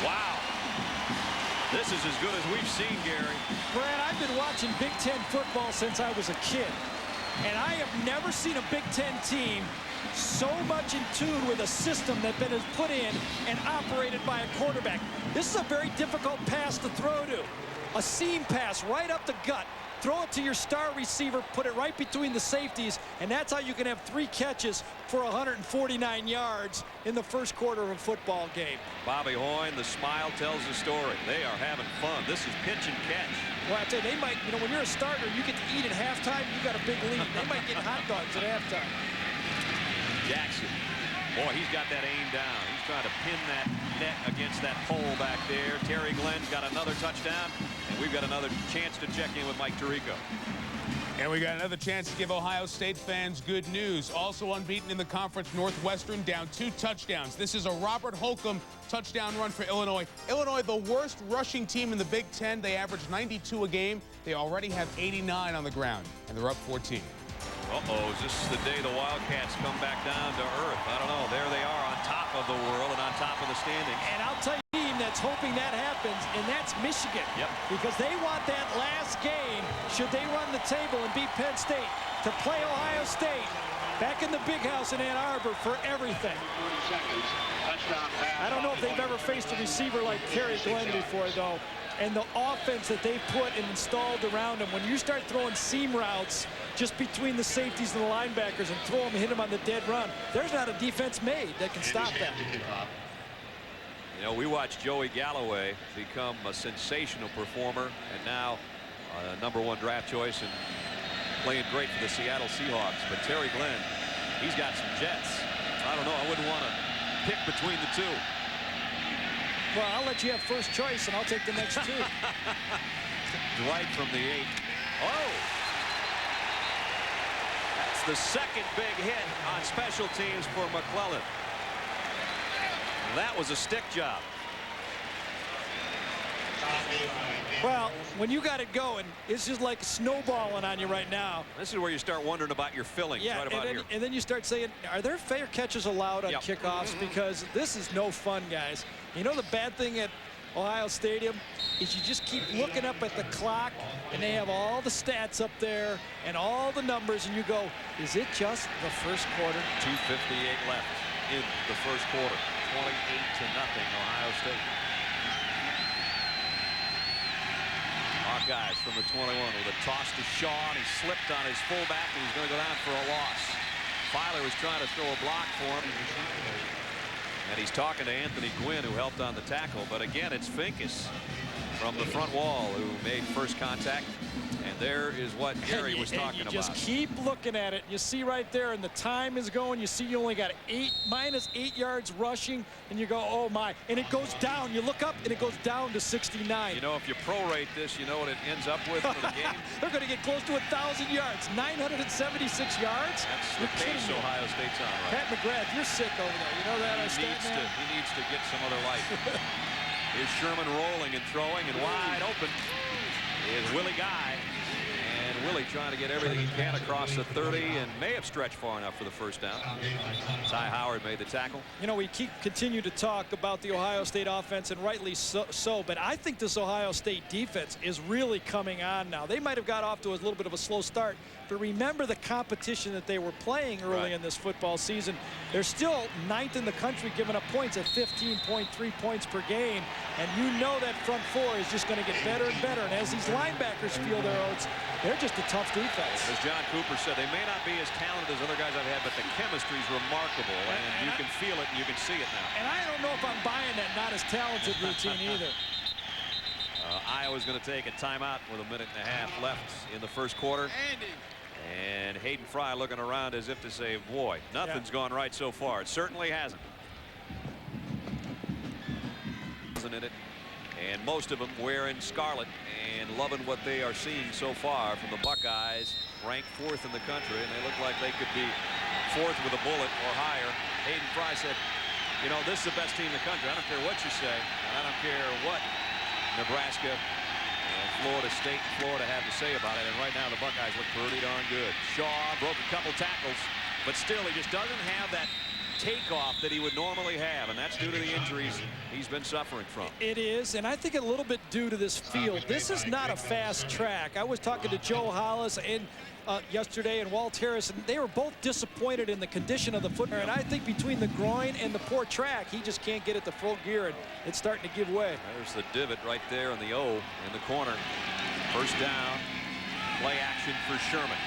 Speaker 1: Wow. This is as good as we've seen, Gary.
Speaker 3: Brad, I've been watching Big Ten football since I was a kid. And I have never seen a Big Ten team so much in tune with a system that has been put in and operated by a quarterback. This is a very difficult pass to throw to. A seam pass right up the gut. Throw it to your star receiver, put it right between the safeties, and that's how you can have 3 catches for 149 yards in the first quarter of a football game.
Speaker 1: Bobby Hoyne, the smile tells the story. They are having fun. This is pitch and catch.
Speaker 3: Well, I tell you, they might, you know, when you're a starter, you get to eat at halftime, you got a big lead. They might get hot dogs at halftime.
Speaker 1: Jackson. Boy, he's got that aim down. He's trying to pin that net against that pole back there. Terry Glenn's got another touchdown, and we've got another chance to check in with Mike Tirico.
Speaker 2: And we got another chance to give Ohio State fans good news. Also unbeaten in the conference, Northwestern down 2 touchdowns. This is a Robert Holcomb touchdown run for Illinois. Illinois, the worst rushing team in the Big Ten. They average 92 a game. They already have 89 on the ground, and they're up 14.
Speaker 1: Uh-oh, is this the day the Wildcats come back down to earth? I don't know. There they are on top of the world and on top of the standings.
Speaker 3: And I'll tell you a team that's hoping that happens, and that's Michigan.
Speaker 1: Yep.
Speaker 3: Because they want that last game, should they run the table and beat Penn State, to play Ohio State back in the big house in Ann Arbor for everything. I don't know if they've ever faced a receiver like Terry Glenn before, though. And the offense that they put and installed around him, when you start throwing seam routes just between the safeties and the linebackers and throw them and hit them on the dead run, there's not a defense made that can stop that.
Speaker 1: You know, we watched Joey Galloway become a sensational performer, and now a #1 draft choice and playing great for the Seattle Seahawks. But Terry Glenn, he's got some jets. I don't know. I wouldn't want to pick between the two.
Speaker 3: Well, I'll let you have first choice, and I'll take the next 2.
Speaker 1: Dwight from the 8. Oh! That's the second big hit on special teams for McClellan. That was a stick job.
Speaker 3: Well, when you got it going, it's just like snowballing on you right now.
Speaker 1: This is where you start wondering about your fillings.
Speaker 3: Yeah,
Speaker 1: right about here.
Speaker 3: And then you start saying, are there fair catches allowed on kickoffs? Because this is no fun, guys. You know the bad thing at Ohio Stadium is you just keep looking up at the clock, and they have all the stats up there and all the numbers, and you go, is it just the first quarter?
Speaker 1: 2:58 left in the first quarter. 28-0, Ohio State. Buckeyes from the 21 with a toss to Shaw, and he slipped on his fullback, and he's going to go down for a loss. Filer was trying to throw a block for him. And he's talking to Anthony Gwynn, who helped on the tackle. But again, it's Finkus from the front wall who made first contact. And there is what Gary was talking about.
Speaker 3: You just keep looking at it. You see right there, and the time is going. You see you only got -8 yards rushing, and you go, oh my. And it goes down. You look up, and it goes down to 69.
Speaker 1: You know, if you prorate this, you know what it ends up with for the game?
Speaker 3: They're going to get close to 1,000 yards. 976 yards?
Speaker 1: That's the pace Ohio State's on right.
Speaker 3: Pat McGrath, you're sick over there. You know that?
Speaker 1: He needs to get some other life. Here's Sherman rolling and throwing, and wide open is Willie Guy. And Willie trying to get everything he can across the 30 and may have stretched far enough for the first down. Ty Howard made the tackle.
Speaker 3: You know, we continue to talk about the Ohio State offense, and rightly so, but I think this Ohio State defense is really coming on now. They might have got off to a little bit of a slow start, but remember the competition that they were playing early in this football season. They're still 9th in the country giving up points at 15.3 points per game, and you know that front 4 is just going to get better and better. And as these linebackers feel their oats, they're just a tough defense.
Speaker 1: As John Cooper said, they may not be as talented as other guys I've had, but the chemistry is remarkable, and you can feel it and you can see it now.
Speaker 3: And I don't know if I'm buying that not as talented routine either.
Speaker 1: Iowa's going to take a timeout with 1.5 minutes left in the first quarter. And Hayden Frye looking around as if to say, boy, nothing's gone right so far. It certainly hasn't. Isn't it? And most of them wearing scarlet and loving what they are seeing so far from the Buckeyes, ranked 4th in the country, and they look like they could be 4th with a bullet or higher. Hayden Frye said, you know, this is the best team in the country. I don't care what you say, and I don't care what Nebraska and Florida State and Florida have to say about it. And right now the Buckeyes look pretty darn good. Shaw broke a couple tackles, but still he just doesn't have that takeoff that he would normally have, and that's due to the injuries he's been suffering from.
Speaker 3: It is, and I think a little bit due to this field. This is not a fast track. I was talking to Joe Hollis and yesterday and Walt Harris, and they were both disappointed in the condition of the foot. And I think between the groin and the poor track, he just can't get it to full gear, and it's starting to give way.
Speaker 1: There's the divot right there in the O in the corner. First down, play action for Sherman.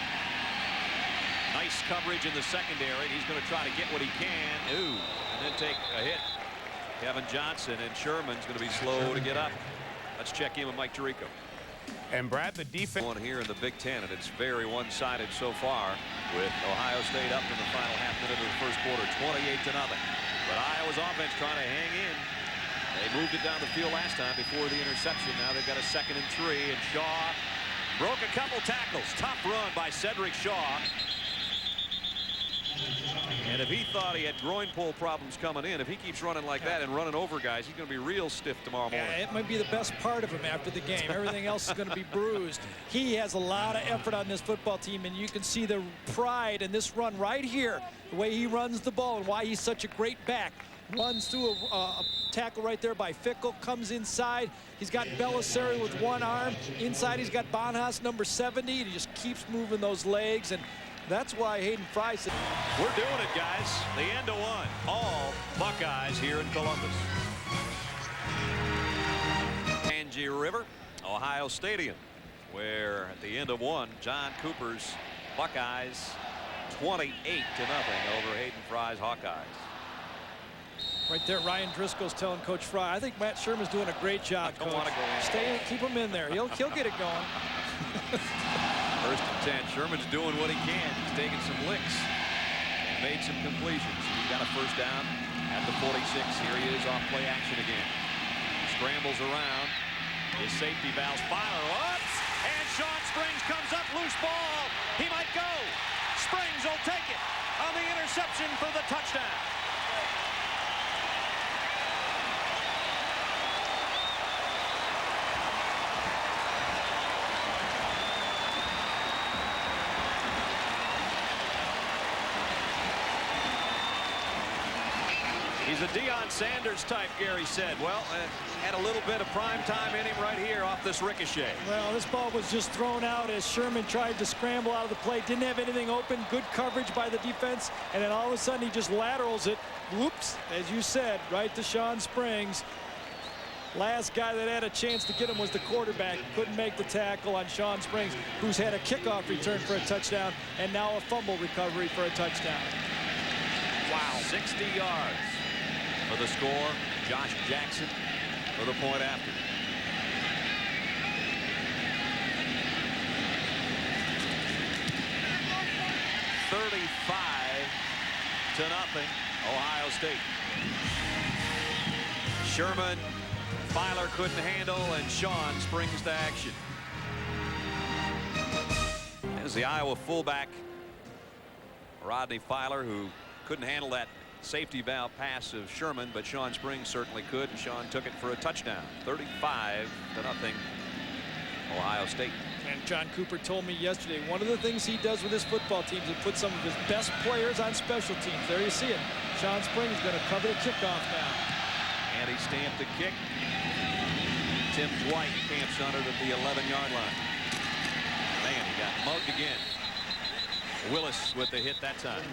Speaker 1: Nice coverage in the secondary. He's going to try to get what he can. Ooh, and then take a hit. Kevin Johnson, and Sherman's going to be slow to get up. Let's check in with Mike Tirico.
Speaker 2: And Brad, the defense
Speaker 1: One here in the Big Ten, and it's very one-sided so far, with Ohio State up in the final half minute of the first quarter, 28-0. But Iowa's offense trying to hang in. They moved it down the field last time before the interception. Now they've got a 2nd and 3, and Shaw broke a couple tackles. Tough run by Cedric Shaw. And if he thought he had groin pull problems coming in, if he keeps running like that and running over guys, he's going to be real stiff tomorrow morning.
Speaker 3: Yeah, it might be the best part of him after the game. Everything else is going to be bruised. He has a lot of effort on this football team, and you can see the pride in this run right here, the way he runs the ball and why he's such a great back. Runs through a tackle right there by Fickle, comes inside. He's got Belisari with one arm. Inside he's got Bonhas, number 70, and he just keeps moving those legs. And that's why Hayden Frye said,
Speaker 1: we're doing it, guys. The end of one. All Buckeyes here in Columbus. Angie River, Ohio Stadium, where at the end of one, John Cooper's Buckeyes 28-0 over Hayden Frye's Hawkeyes.
Speaker 3: right there, Ryan Driscoll's telling Coach Frye, I think Matt Sherman's doing a great job,
Speaker 1: I don't want to go in.
Speaker 3: Stay, keep him in there. He'll get it going.
Speaker 1: 1st and 10. Sherman's doing what he can. He's taking some licks and made some completions. He got a 1st down at the 46. Here he is off play action again. Scrambles around. His safety valves. Filer ups, and Sean Springs comes up. Loose ball. He might go. Springs will take it on the interception for the touchdown. He's a Deion Sanders type, Gary said. Well, had a little bit of prime time in him right here off this ricochet.
Speaker 3: Well, this ball was just thrown out as Sherman tried to scramble out of the play. Didn't have anything open. Good coverage by the defense. And then all of a sudden he just laterals it. Whoops, as you said, right to Sean Springs. Last guy that had a chance to get him was the quarterback. Couldn't make the tackle on Sean Springs, who's had a kickoff return for a touchdown and now a fumble recovery for a touchdown.
Speaker 1: Wow. 60 yards. For the score, Josh Jackson for the point after. $35-0, Ohio State. Sherman, Filer couldn't handle, and Sean springs to action. There's the Iowa fullback, Rodney Filer, who couldn't handle that safety valve pass of Sherman, but Sean Springs certainly could, and Sean took it for a touchdown. 35-0, Ohio State.
Speaker 3: And John Cooper told me yesterday, one of the things he does with his football teams is put some of his best players on special teams. There you see it. Sean Springs is going to cover the kickoff now.
Speaker 1: And he stamped the kick. Tim Dwight camps on it at the 11-yard line. Man, he got mugged again. Willis with the hit that time.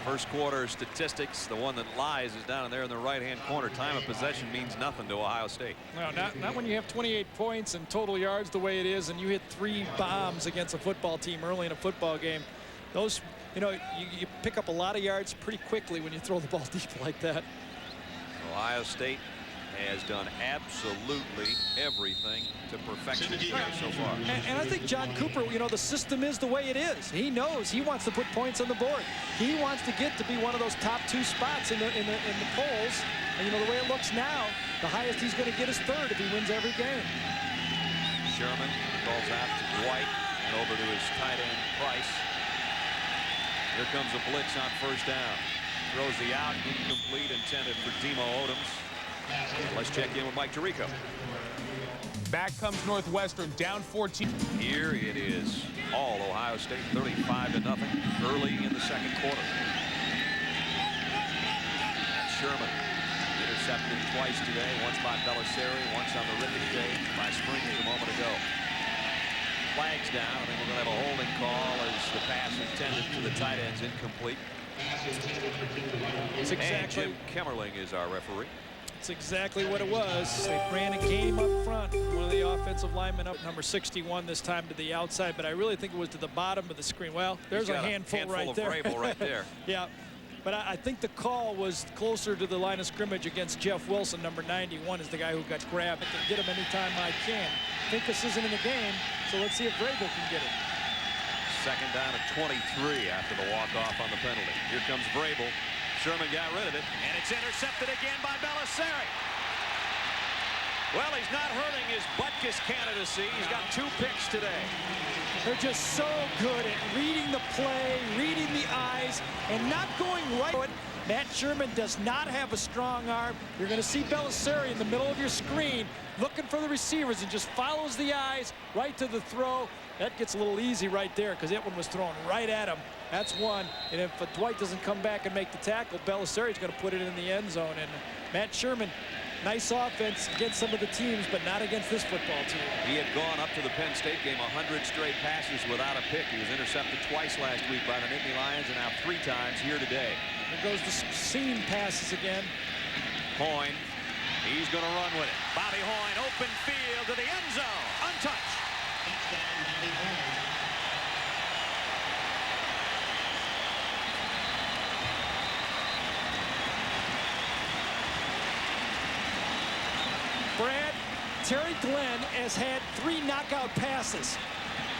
Speaker 1: First quarter statistics, the one that lies is down there in the right-hand corner. Time of possession means nothing to Ohio State.
Speaker 3: No, not when you have 28 points and total yards the way it is, and you hit 3 bombs against a football team early in a football game. Those, you know, you pick up a lot of yards pretty quickly when you throw the ball deep like that.
Speaker 1: Ohio State has done absolutely everything to perfection here so far.
Speaker 3: And I think John Cooper, you know, the system is the way it is. He knows he wants to put points on the board. He wants to get to be one of those top 2 spots in the polls. And you know, the way it looks now, the highest he's going to get is 3rd if he wins every game.
Speaker 1: Sherman calls out to Dwight and over to his tight end Price. Here comes a blitz on 1st down. Throws the out, incomplete, intended for Demo Odoms. Let's check in with Mike Tirico.
Speaker 2: back comes Northwestern, down 14.
Speaker 1: Here it is, all Ohio State, 35-0, early in the 2nd quarter. Sherman. Intercepted twice today, once by Belisari, once on the ricochet by Springs a moment ago. Flags down. I think we're going to have a holding call as the pass intended to the tight ends incomplete.
Speaker 3: It's exactly,
Speaker 1: and Jim Kemmerling is our referee.
Speaker 3: it's exactly what it was. They ran a game up front. One of the offensive linemen up, number 61, this time to the outside, but I really think it was to the bottom of the screen. Well, there's a handful right there.
Speaker 1: Vrabel right there.
Speaker 3: Yeah. But I think the call was closer to the line of scrimmage against Jeff Wilson, number 91, is the guy who got grabbed. I can get him anytime I can. Pincus isn't in the game, so let's see if Vrabel can get it.
Speaker 1: Second down at 23 after the walk-off on the penalty. Here comes Vrabel. Sherman got rid of it, and it's intercepted again by Belisari. Well, he's not hurting his Buckeyes candidacy. He's got 2 picks today.
Speaker 3: They're just so good at reading the play, reading the eyes, and not going right. Matt Sherman does not have a strong arm. You're going to see Belisari in the middle of your screen looking for the receivers and just follows the eyes right to the throw. That gets a little easy right there because that one was thrown right at him. That's one. And if Dwight doesn't come back and make the tackle, Belisari's going to put it in the end zone. And Matt Sherman, nice offense against some of the teams, but not against this football team.
Speaker 1: He had gone up to the Penn State game 100 straight passes without a pick. He was intercepted twice last week by the Nittany Lions and now 3 times here today.
Speaker 3: There goes the seam passes again.
Speaker 1: Hoyne, he's going to run with it. Bobby Hoyne, open field to the end zone, untouched.
Speaker 3: Brad, Terry Glenn has had 3 knockout passes.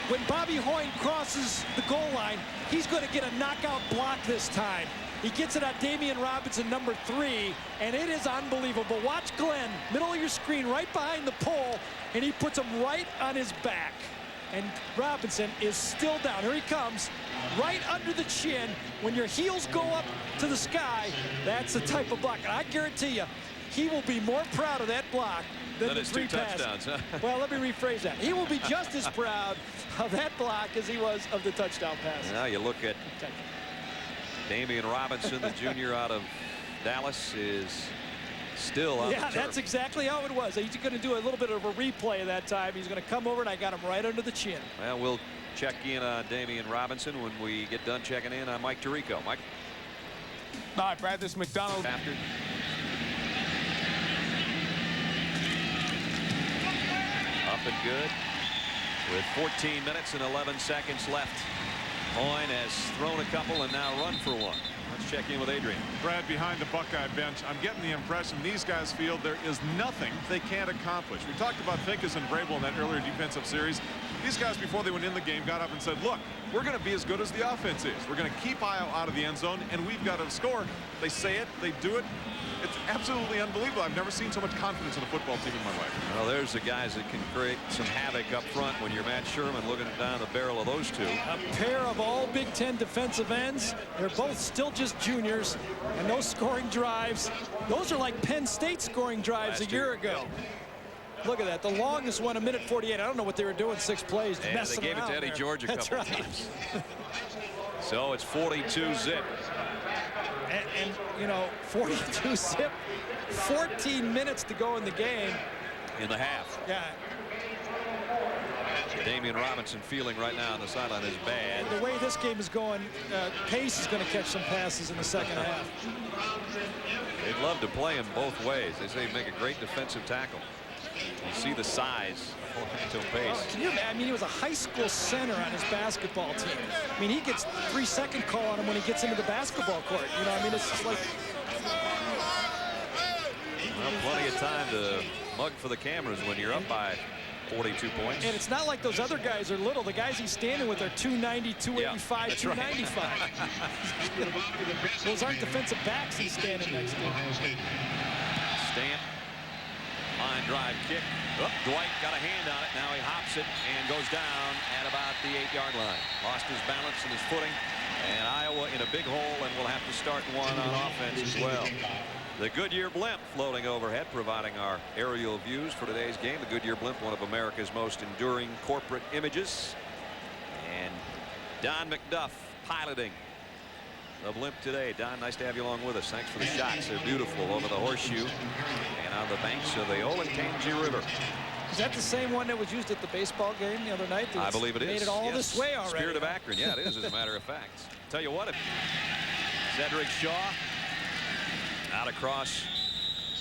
Speaker 3: When Bobby Hoyne crosses the goal line, he's going to get a knockout block this time. He gets it on Damian Robinson, number 3, and it is unbelievable. Watch Glenn, middle of your screen, right behind the pole, and he puts him right on his back. And Robinson is still down. Here he comes, right under the chin. When your heels go up to the sky, that's the type of block. And I guarantee you, he will be more proud of that block than the 3 passes.
Speaker 1: Touchdowns, huh?
Speaker 3: Well, let me rephrase that. He will be just as proud of that block as he was of the touchdown pass.
Speaker 1: Now you look at Damian Robinson, the junior out of Dallas, is still on the turf.
Speaker 3: That's exactly how it was. He's going to do a little bit of a replay that time. He's going to come over, and I got him right under the chin.
Speaker 1: Well, we'll check in on Damian Robinson when we get done checking in on Mike Tirico. Mike?
Speaker 2: All right, Brad, this McDonald.
Speaker 1: After. Up and good with 14 minutes and 11 seconds left. Hoyne has thrown a couple and now run for one. Let's check in with Adrian.
Speaker 6: Brad, behind the Buckeye bench, I'm getting the impression these guys feel there is nothing they can't accomplish. We talked about Pincus and Vrabel in that earlier defensive series. These guys, before they went in the game, got up and said, look, we're going to be as good as the offense is. We're going to keep Iowa out of the end zone, and we've got to score. They say it, they do it. It's absolutely unbelievable. I've never seen so much confidence in a football team in my life.
Speaker 1: Well, there's the guys that can create some havoc up front when you're Matt Sherman looking down the barrel of those 2.
Speaker 3: A pair of all Big Ten defensive ends. They're both still just juniors, and those scoring drives, those are like Penn State scoring drives a year ago. Look at that. The longest one, 1:48. I don't know what they were doing 6 plays.
Speaker 1: Yeah, they gave it to Eddie George a couple of times. So it's 42-zip.
Speaker 3: And, you know, 42-zip, 14 minutes to go in the game.
Speaker 1: In the half.
Speaker 3: Yeah.
Speaker 1: Damian Robinson feeling right now on the sideline is bad.
Speaker 3: The way this game is going, Pace is going to catch some passes in the second half.
Speaker 1: They'd love to play him both ways. They say he'd make a great defensive tackle. You see the size of Orlando Pace.
Speaker 3: Can you imagine? I mean, he was a high school center on his basketball team. I mean, he gets 3-second call on him when he gets into the basketball court. You know, I mean, it's just like...
Speaker 1: Well, plenty of time to mug for the cameras when you're up by 42 points.
Speaker 3: And it's not like those other guys are little. The guys he's standing with are 290, 285,
Speaker 1: yeah,
Speaker 3: 295.
Speaker 1: Right.
Speaker 3: Those aren't defensive backs he's standing next to.
Speaker 1: Stamp. Line drive kick. Oh, Dwight got a hand on it. Now he hops it and goes down at about the 8-yard line. Lost his balance and his footing. And Iowa in a big hole, and will have to start one on offense as well. The Goodyear blimp floating overhead, providing our aerial views for today's game. The Goodyear blimp, one of America's most enduring corporate images. And Don McDuff piloting the blimp today. Don, nice to have you along with us. Thanks for the shots. They're beautiful over the horseshoe and on the banks of the Olentangy River.
Speaker 3: Is that the same one that was used at the baseball game the other night?
Speaker 1: I believe it is.
Speaker 3: Made it all this way already.
Speaker 1: Spirit of Akron. Yeah, it is, as a matter of fact. Tell you what, Cedric Shaw out across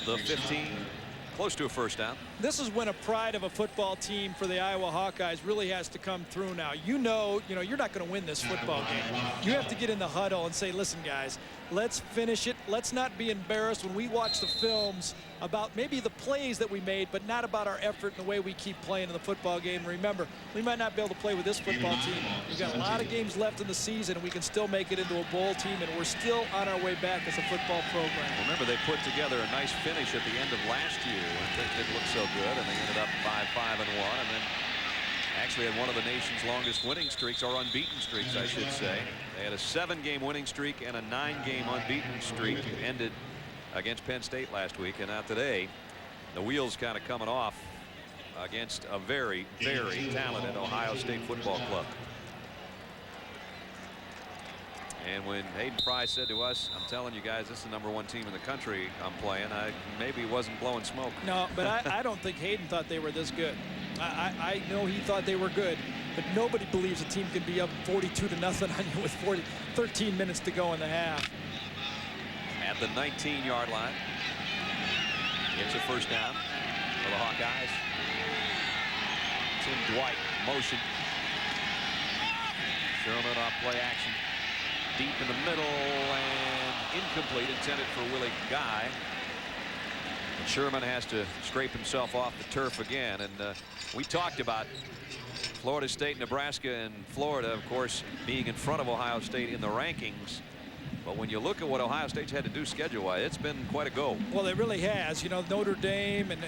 Speaker 1: the 15, close to a first down.
Speaker 3: This is when a pride of a football team for the Iowa Hawkeyes really has to come through now. You know you're not going to win this football game. You have to get in the huddle and say, listen, guys, let's finish it. Let's not be embarrassed when we watch the films about maybe the plays that we made, but not about our effort and the way we keep playing in the football game. Remember, we might not be able to play with this football team. We've got a lot of games left in the season, and we can still make it into a bowl team, and we're still on our way back as a football program.
Speaker 1: Remember, they put together a nice finish at the end of last year when things didn't look so good, and they ended up 5-5-1, and then actually had one of the nation's longest winning streaks, or unbeaten streaks, I should say. They had a 7-game winning streak and a 9-game unbeaten streak ended against Penn State last week, and now today the wheels kind of coming off against a very, very talented Ohio State football club. And when Hayden Frye said to us, I'm telling you guys, this is the #1 team in the country I'm playing, I maybe wasn't blowing smoke.
Speaker 3: No, but I don't think Hayden thought they were this good. I know he thought they were good, but nobody believes a team can be up 42-0 on you with 13 minutes to go in the half.
Speaker 1: At the 19-yard line, it's a first down for the Hawkeyes. Tim Dwight motion. Sherman off play action. Deep in the middle and incomplete, intended for Willie Guy. And Sherman has to scrape himself off the turf again. And we talked about Florida State, Nebraska, and Florida, of course, being in front of Ohio State in the rankings. But when you look at what Ohio State's had to do schedule-wise, it's been quite a go.
Speaker 3: Well, it really has. You know, Notre Dame and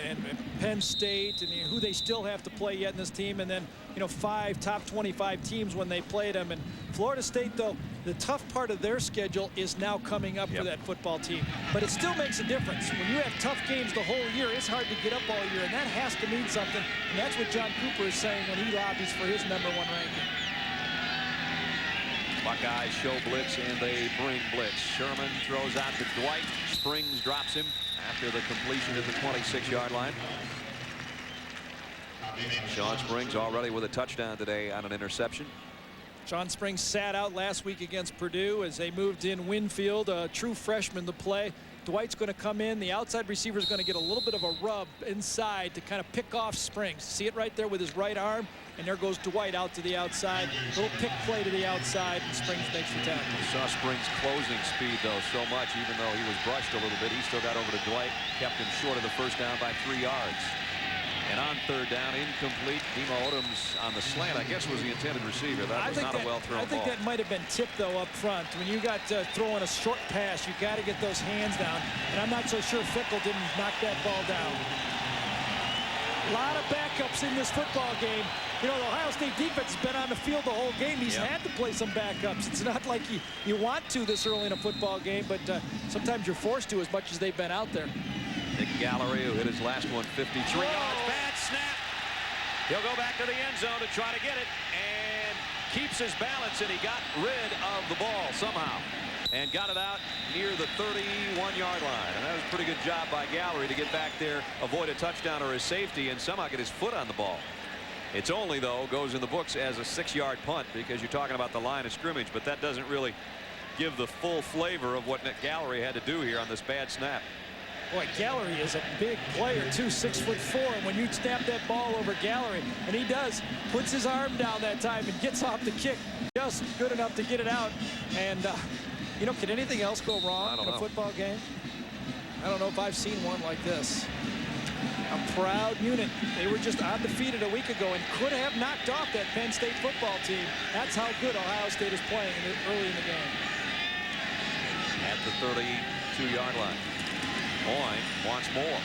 Speaker 3: Penn State and who they still have to play yet in this team. And then, 5 top 25 teams when they played them. And Florida State, though, the tough part of their schedule is now coming up for that football team. But it still makes a difference. When you have tough games the whole year, it's hard to get up all year. And that has to mean something. And that's what John Cooper is saying when he lobbies for his #1 ranking.
Speaker 1: Buckeyes show blitz, and they bring blitz. Sherman throws out to Dwight. Springs drops him after the completion at the 26-yard line. Sean Springs already with a touchdown today on an interception.
Speaker 3: Sean Springs sat out last week against Purdue as they moved in Winfield, a true freshman, to play. Dwight's going to come in. The outside receiver is going to get a little bit of a rub inside to kind of pick off Springs. See it right there with his right arm, and there goes Dwight out to the outside. Little pick play to the outside, and Springs makes the tackle.
Speaker 1: You saw Springs' closing speed, though, so much. Even though he was brushed a little bit, he still got over to Dwight, kept him short of the first down by 3 yards. And on third down, incomplete. Demo Odoms on the slant, I guess, was the intended receiver. That was not a well-thrown ball.
Speaker 3: I think that might have been tipped, though, up front. When you got throwing a short pass, you got to get those hands down. And I'm not so sure Fickle didn't knock that ball down. A lot of backups in this football game. The Ohio State defense has been on the field the whole game. He's had to play some backups. It's not like you want to this early in a football game, but sometimes you're forced to, as much as they've been out there.
Speaker 1: Nick Gallery, who hit his last one 53 yards. Bad snap. He'll go back to the end zone to try to get it, and keeps his balance, and he got rid of the ball somehow and got it out near the 31-yard line. And that was a pretty good job by Gallery to get back there, avoid a touchdown or a safety, and somehow get his foot on the ball. It's only, though, goes in the books as a 6-yard punt, because you're talking about the line of scrimmage, but that doesn't really give the full flavor of what Nick Gallery had to do here on this bad snap.
Speaker 3: Boy, Gallery is a big player, too, 6'4", and when you snap that ball over Gallery, and he does, puts his arm down that time and gets off the kick just good enough to get it out. And, can anything else go wrong in a football game? I don't know if I've seen one like this. A proud unit. They were just undefeated a week ago and could have knocked off that Penn State football team. That's how good Ohio State is playing early in the game.
Speaker 1: At the 32-yard line. Boyne wants more.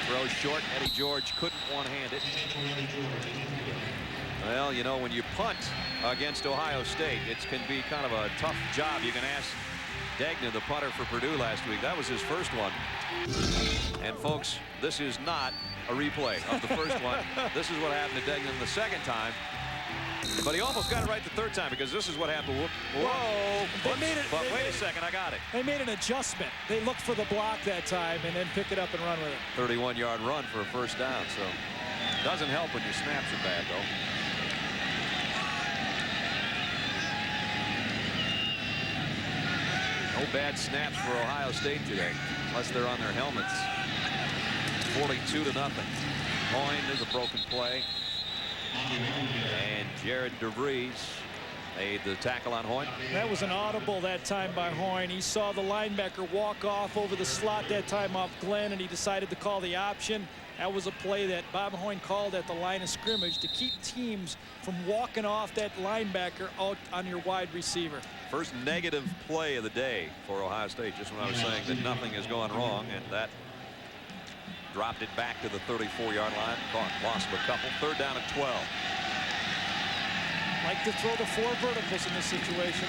Speaker 1: Throws short. Eddie George couldn't one-hand it. Well, when you punt against Ohio State, it can be kind of a tough job. You can ask Degnan, the punter for Purdue last week. That was his first one. And, folks, this is not a replay of the first one. This is what happened to Degnan the second time. But he almost got it right the third time, because this is what happened. Whoa.
Speaker 9: They made it,
Speaker 1: but wait a second, I got it.
Speaker 9: They made an adjustment. They looked for the block that time and then pick it up and run with it.
Speaker 1: 31-yard run for a first down. So doesn't help when your snaps are bad, though. No bad snaps for Ohio State today, unless they're on their helmets. 42-0. Hoyne is a broken play. And Jared DeVries made the tackle on Hoyne.
Speaker 9: That was an audible that time by Hoyne. He saw the linebacker walk off over the slot that time off Glenn, and he decided to call the option. That was a play that Bob Hoyne called at the line of scrimmage to keep teams from walking off that linebacker out on your wide receiver.
Speaker 1: First negative play of the day for Ohio State, just when I was saying that nothing has gone wrong, and that dropped it back to the 34-yard line. Lost a couple. Third down and 12.
Speaker 9: Like to throw the 4 verticals in this situation.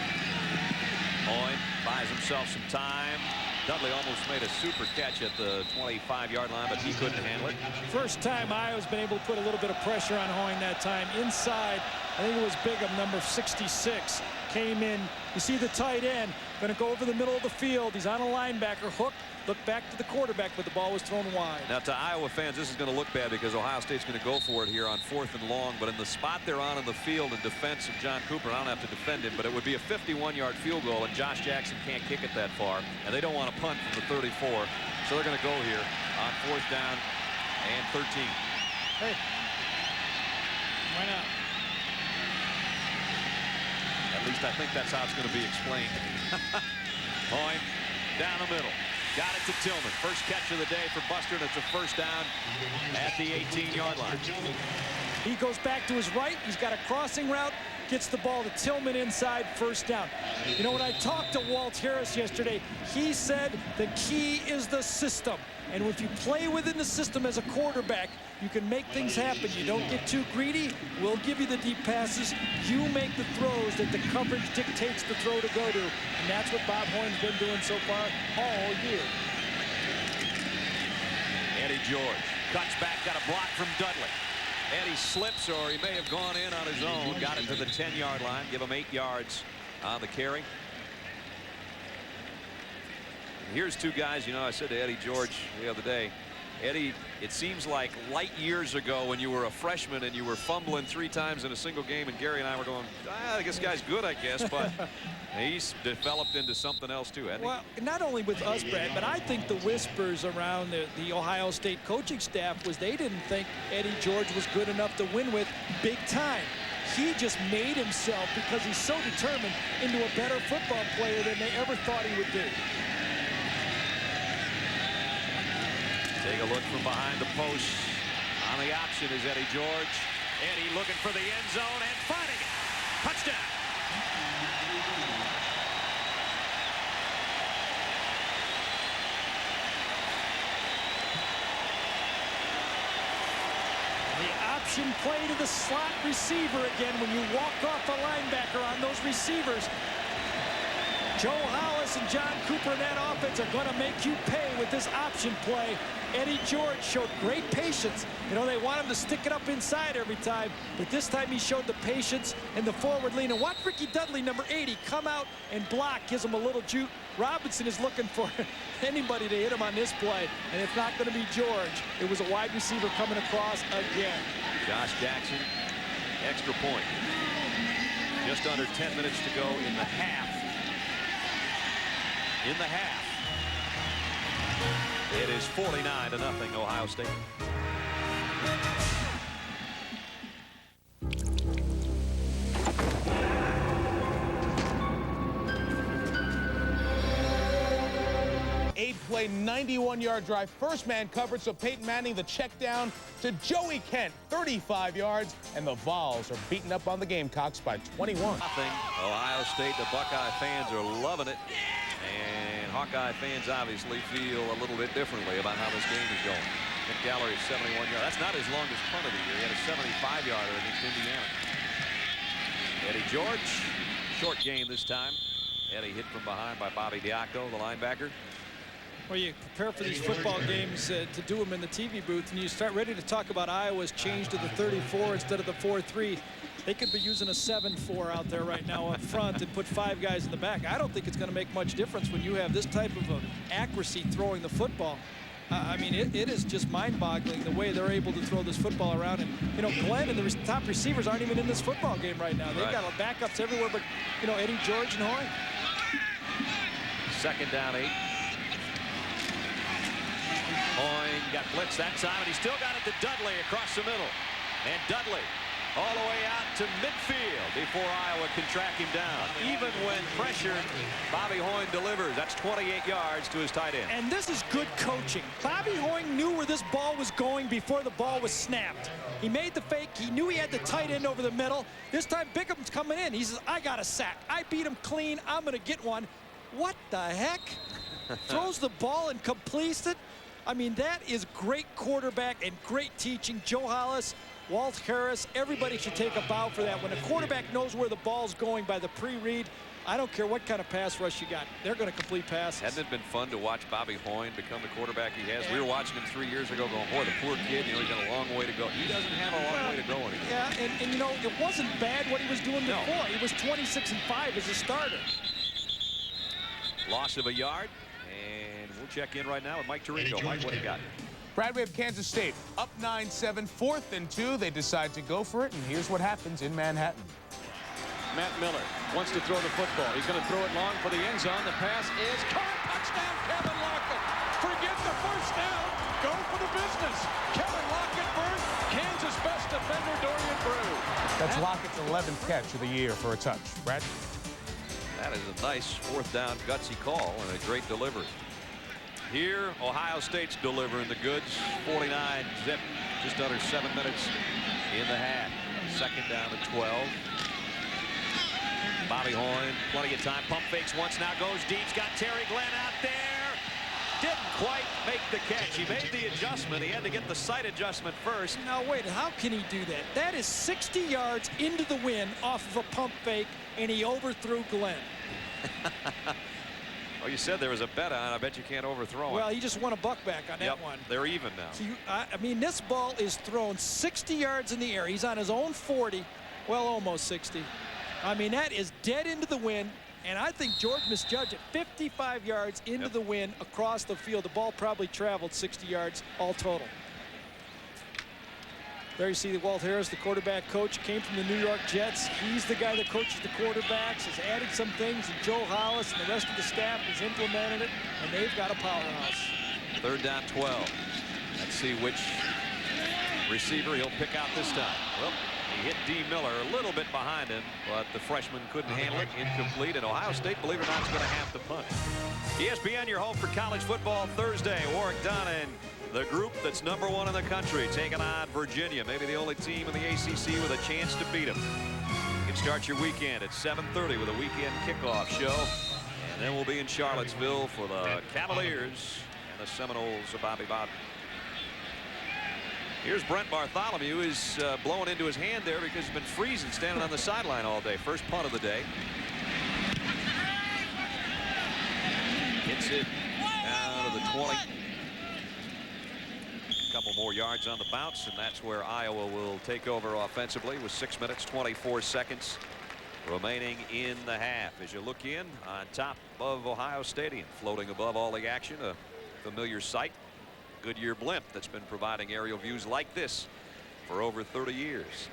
Speaker 1: Hoyne buys himself some time. Dudley almost made a super catch at the 25-yard line, but he couldn't handle it.
Speaker 9: First time Iowa's been able to put a little bit of pressure on Hoyne that time. Inside, I think it was Bigham, number 66, came in. You see the tight end, going to go over the middle of the field. He's on a linebacker, hook, look back to the quarterback, but the ball was thrown wide.
Speaker 1: Now, to Iowa fans, this is going to look bad because Ohio State's going to go for it here on 4th and long, but in the spot they're on in the field in defense of John Cooper, I don't have to defend him, but it would be a 51-yard field goal, and Josh Jackson can't kick it that far, and they don't want to punt from the 34, so they're going to go here on 4th down and 13.
Speaker 9: Hey, why not?
Speaker 1: At least I think that's how it's going to be explained. Hoyne down the middle. Got it to Tillman. First catch of the day for Buster, and it's a first down at the 18-yard line.
Speaker 9: He goes back to his right. He's got a crossing route. Gets the ball to Tillman inside, first down. You know, when I talked to Walt Harris yesterday, he said the key is the system. And if you play within the system as a quarterback, you can make things happen. You don't get too greedy. We'll give you the deep passes. You make the throws that the coverage dictates the throw to go to. And that's what Bob Hoyne's been doing so far all year.
Speaker 1: Eddie George cuts back, got a block from Dudley. Eddie slips, or he may have gone in on his own. Got it to the 10-yard line. Give him 8 yards on the carry. And here's 2 guys. You know, I said to Eddie George the other day, Eddie, it seems like light years ago when you were a freshman and you were fumbling 3 times in a single game, and Gary and I were going, this guy's good, I guess, but he's developed into something else too, hasn't he?
Speaker 9: Well, not only with us, Brad, but I think the whispers around the Ohio State coaching staff was they didn't think Eddie George was good enough to win with big time. He just made himself, because he's so determined, into a better football player than they ever thought he would be.
Speaker 1: Take a look from behind the post. On the option is Eddie George. Eddie looking for the end zone and finding it. Touchdown.
Speaker 9: The option play to the slot receiver again when you walk off a linebacker on those receivers. Joe Hollis and John Cooper in that offense are going to make you pay with this option play. Eddie George showed great patience. You know, they want him to stick it up inside every time, but this time he showed the patience and the forward lean. And watch Ricky Dudley, number 80, come out and block, gives him a little juke. Robinson is looking for anybody to hit him on this play, and it's not going to be George. It was a wide receiver coming across again.
Speaker 1: Josh Jackson, extra point. Just under 10 minutes to go in the half. In the half. It is 49-0 Ohio State.
Speaker 2: Eight-play, 91-yard drive. First man covered, so Peyton Manning the check down to Joey Kent, 35 yards, and the Vols are beaten up on the Gamecocks by 21.
Speaker 1: Ohio State, the Buckeye fans are loving it. And Hawkeye fans obviously feel a little bit differently about how this game is going. Nick Gallery, 71 yards. That's not his longest punt of the year. He had a 75-yarder against Indiana. Eddie George, short game this time. Eddie hit from behind by Bobby Diaco, the linebacker.
Speaker 3: Well, you prepare for these football games to do them in the TV booth, and you start ready to talk about Iowa's change to the 34 instead of the 4-3. They could be using a 7-4 out there right now up front and put 5 guys in the back. I don't think it's going to make much difference when you have this type of accuracy throwing the football. I mean, it is just mind-boggling the way they're able to throw this football around. And, you know, Glenn and the top receivers aren't even in this football game right now. They've got backups everywhere but, you know, Eddie George and Hoy.
Speaker 1: 2nd down 8. Hoy got blitzed that time, and he still got it to Dudley across the middle. And Dudley all the way out to midfield before Iowa can track him down. Even when pressured, Bobby Hoyne delivers. That's 28 yards to his tight end.
Speaker 3: And this is good coaching. Bobby Hoyne knew where this ball was going before the ball was snapped. He made the fake. He knew he had the tight end over the middle. This time Bickham's coming in. He says, I got a sack. I beat him clean. I'm going to get one. What the heck? Throws the ball and completes it. I mean, that is great quarterback and great teaching. Joe Hollis, Walt Harris, everybody should take a bow for that. When a quarterback knows where the ball's going by the pre-read, I don't care what kind of pass rush you got. They're going to complete passes.
Speaker 1: Hasn't it been fun to watch Bobby Hoyne become the quarterback he has? We were watching him 3 years ago going, boy, the poor kid, you know, he's got a long way to go. He doesn't have a long way to go anymore.
Speaker 3: Yeah, and you know, it wasn't bad what he was doing before. He was 26-5 as a starter.
Speaker 1: Loss of a yard, and we'll check in right now with Mike Tirico. Mike, what do you got?
Speaker 2: Brad, we have Kansas State up 9-7, 4th and 2. They decide to go for it, and here's what happens in Manhattan.
Speaker 9: Matt Miller wants to throw the football. He's going to throw it long for the end zone. The pass is caught. Touchdown, Kevin Lockett. Forget the first down. Go for the business. Kevin Lockett first. Kansas best defender, Dorian Brew.
Speaker 2: That's Lockett's 11th catch of the year for a touch. Brad?
Speaker 1: That is a nice 4th down gutsy call and a great delivery. Here, Ohio State's delivering the goods. 49 zip, just under 7 minutes in the half. 2nd down to 12. Bobby Hoyne, plenty of time. Pump fakes once, now goes deep. He's got Terry Glenn out there. Didn't quite make the catch. He made the adjustment. He had to get the sight adjustment first.
Speaker 3: Now, wait, how can he do that? That is 60 yards into the wind off of a pump fake, and he overthrew Glenn.
Speaker 1: Oh, you said there was a bet on. I bet you can't overthrow him.
Speaker 3: Well, he just won a buck back on that one.
Speaker 1: They're even now.
Speaker 3: So I mean, this ball is thrown 60 yards in the air. He's on his own 40. Well, almost 60. I mean, that is dead into the wind. And I think George misjudged it. 55 yards into the wind across the field. The ball probably traveled 60 yards all total. There you see that Walt Harris, the quarterback coach, came from the New York Jets. He's the guy that coaches the quarterbacks, has added some things, and Joe Hollis and the rest of the staff has implemented it, and they've got a powerhouse.
Speaker 1: 3rd down 12. Let's see which receiver he'll pick out this time. Well, he hit D. Miller a little bit behind him, but the freshman couldn't handle it. Incomplete, and Ohio State, believe it or not, is going to have to punt. ESPN, your home for college football Thursday. Warwick Dunn and the group that's #1 in the country taking on Virginia, maybe the only team in the ACC with a chance to beat them. You can start your weekend at 7:30 with a weekend kickoff show, and then we'll be in Charlottesville for the Cavaliers and the Seminoles of Bobby Bowden. Here's Brent Bartholomew, who's blowing into his hand there because he's been freezing standing on the sideline all day. First punt of the day. Hits it down to the 20. Couple more yards on the bounce, and that's where Iowa will take over offensively with 6 minutes 24 seconds remaining in the half. As you look in on top of Ohio Stadium, floating above all the action, a familiar sight, Goodyear blimp that's been providing aerial views like this for over 30 years.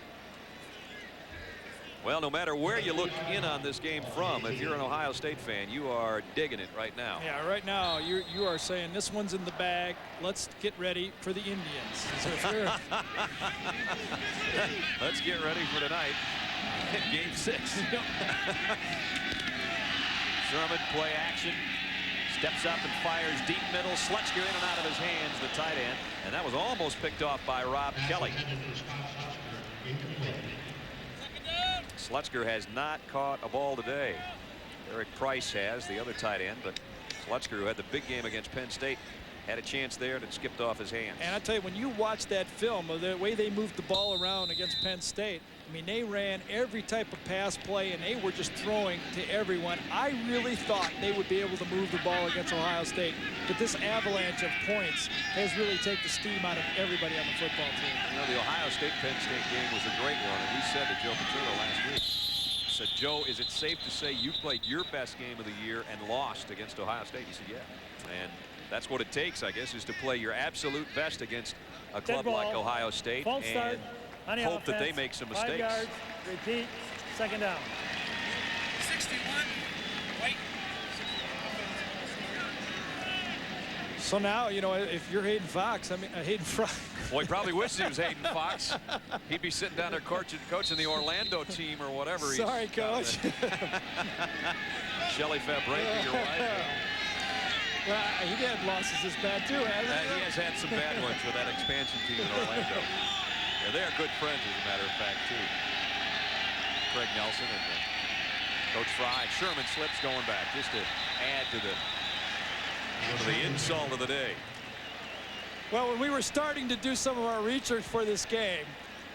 Speaker 1: Well, no matter where you look in on this game from, if you're an Ohio State fan, you are digging it right now.
Speaker 3: Yeah, right now you are saying this one's in the bag. Let's get ready for the Indians. So if you're
Speaker 1: let's get ready for tonight. Game 6. Sherman play action. Steps up and fires deep middle. Slutzker in and out of his hands, the tight end. And that was almost picked off by Rob Kelly. Slutzker has not caught a ball today. Eric Price has, the other tight end, but Slutzker, who had the big game against Penn State, had a chance there and it skipped off his hands.
Speaker 3: And I tell you, when you watch that film, the way they moved the ball around against Penn State, I mean, they ran every type of pass play, and they were just throwing to everyone. I really thought they would be able to move the ball against Ohio State, but this avalanche of points has really taken the steam out of everybody on the football team.
Speaker 1: You know, the Ohio State-Penn State game was a great one, and we said to Joe Paterno last week, said, Joe, is it safe to say you played your best game of the year and lost against Ohio State? He said, yeah. And that's what it takes, I guess, is to play your absolute best against a club like Ohio State and hope that they make some mistakes.
Speaker 7: 5 yards, repeat, second down.
Speaker 3: 61, wait. So now, you know, if you're Hayden Fox, I mean, Hayden Frye.
Speaker 1: Well, he probably wishes he was Hayden Fox. He'd be sitting down there coaching the Orlando team or whatever.
Speaker 3: Sorry, Coach.
Speaker 1: Shelley Fabrega, your wife.
Speaker 3: Well, he had losses this bad, too, hasn't he?
Speaker 1: He has had some bad ones with that expansion team in Orlando. Yeah, they're good friends, as a matter of fact, too. Craig Nelson and Coach Frye. Sherman slips going back just to add to the insult of the day.
Speaker 3: Well, when we were starting to do some of our research for this game,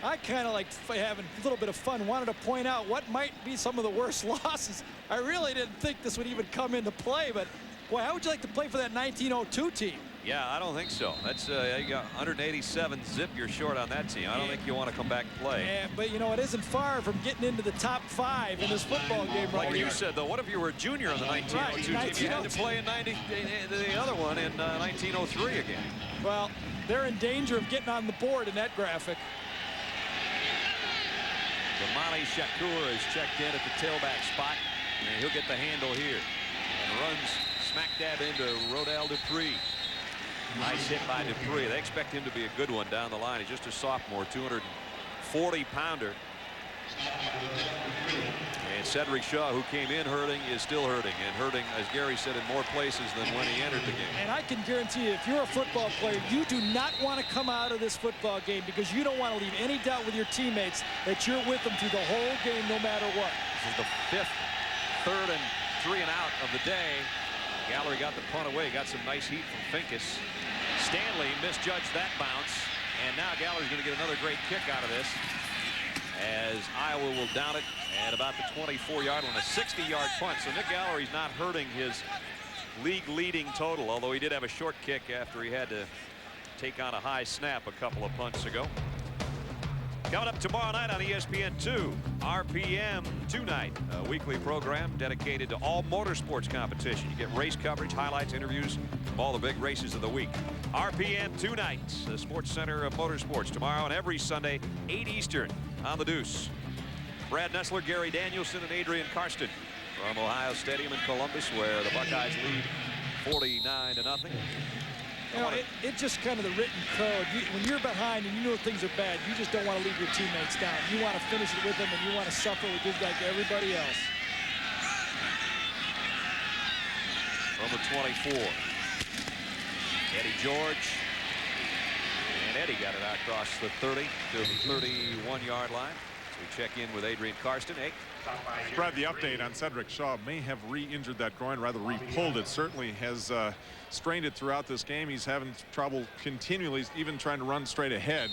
Speaker 3: I kind of like having a little bit of fun, wanted to point out what might be some of the worst losses. I really didn't think this would even come into play, but boy, how would you like to play for that 1902 team?
Speaker 1: Yeah, I don't think so. That's you got 187 zip. You're short on that team. I don't think you want to come back and play.
Speaker 3: But you know, it isn't far from getting into the top 5 in this football game right
Speaker 1: like
Speaker 3: here.
Speaker 1: You said, though, what if you were a junior on the 1902 team? You had to play in the other one in 1903 again.
Speaker 3: Well, they're in danger of getting on the board in that graphic.
Speaker 1: Damani Shakur is checked in at the tailback spot, and he'll get the handle here and runs smack dab into Rodell Dupree. Nice hit by Dupree. They expect him to be a good one down the line. He's just a sophomore, 240-pounder. And Cedric Shaw, who came in hurting, is still hurting, and hurting, as Gary said, in more places than when he entered the game.
Speaker 3: And I can guarantee you, if you're a football player, you do not want to come out of this football game because you don't want to leave any doubt with your teammates that you're with them through the whole game no matter what.
Speaker 1: This is the 5th, 3rd and 3 and out of the day. Gallery got the punt away, got some nice heat from Finkus. Stanley misjudged that bounce, and now Gallery's going to get another great kick out of this as Iowa will down it at about the 24-yard line, a 60-yard punt. So Nick Gallery's not hurting his league-leading total, although he did have a short kick after he had to take on a high snap a couple of punts ago. Coming up tomorrow night on ESPN2, RPM 2 Night, a weekly program dedicated to all motorsports competition. You get race coverage, highlights, interviews from all the big races of the week. RPM 2 Night, the sports center of motorsports, tomorrow and every Sunday, 8 Eastern on the Deuce. Brad Nessler, Gary Danielson, and Adrian Karsten from Ohio Stadium in Columbus, where the Buckeyes lead 49-0.
Speaker 3: You know, it's just kind of the written code. When you're behind and you know things are bad, you just don't want to leave your teammates down. You want to finish it with them, and you want to suffer with just like everybody else.
Speaker 1: From the 24, Eddie George. And Eddie got it out across the 30 to the 31-yard line. So we check in with Adrian Karsten. Hey.
Speaker 6: Brad, the update on Cedric Shaw may have re-injured that groin, rather re-pulled it. Certainly has strained it throughout this game. He's having trouble continually, even trying to run straight ahead.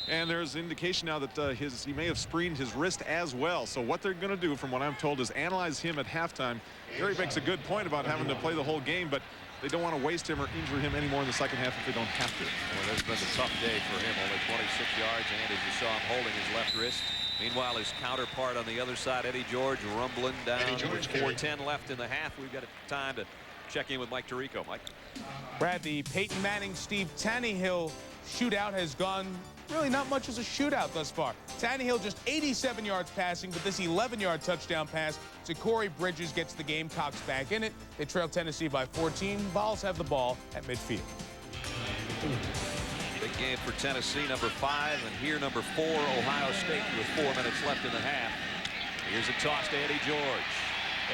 Speaker 6: And there's indication now that he may have sprained his wrist as well. So what they're going to do, from what I'm told, is analyze him at halftime. Gary makes a good point about having to play the whole game, but they don't want to waste him or injure him anymore in the second half if they don't have to.
Speaker 1: Well, this has been a tough day for him. Only 26 yards, and as you saw him holding his left wrist. Meanwhile, his counterpart on the other side, Eddie George, rumbling down with 4:10 left in the half. We've got time to check in with Mike Tirico. Mike.
Speaker 2: Brad, the Peyton Manning, Steve Tannehill shootout has gone really not much as a shootout thus far. Tannehill just 87 yards passing, but this 11-yard touchdown pass to Corey Bridges gets the Gamecocks back in it. They trail Tennessee by 14. Vols have the ball at midfield.
Speaker 1: Big game for Tennessee, number 5, and here number 4, Ohio State, with 4 minutes left in the half. Here's a toss to Eddie George.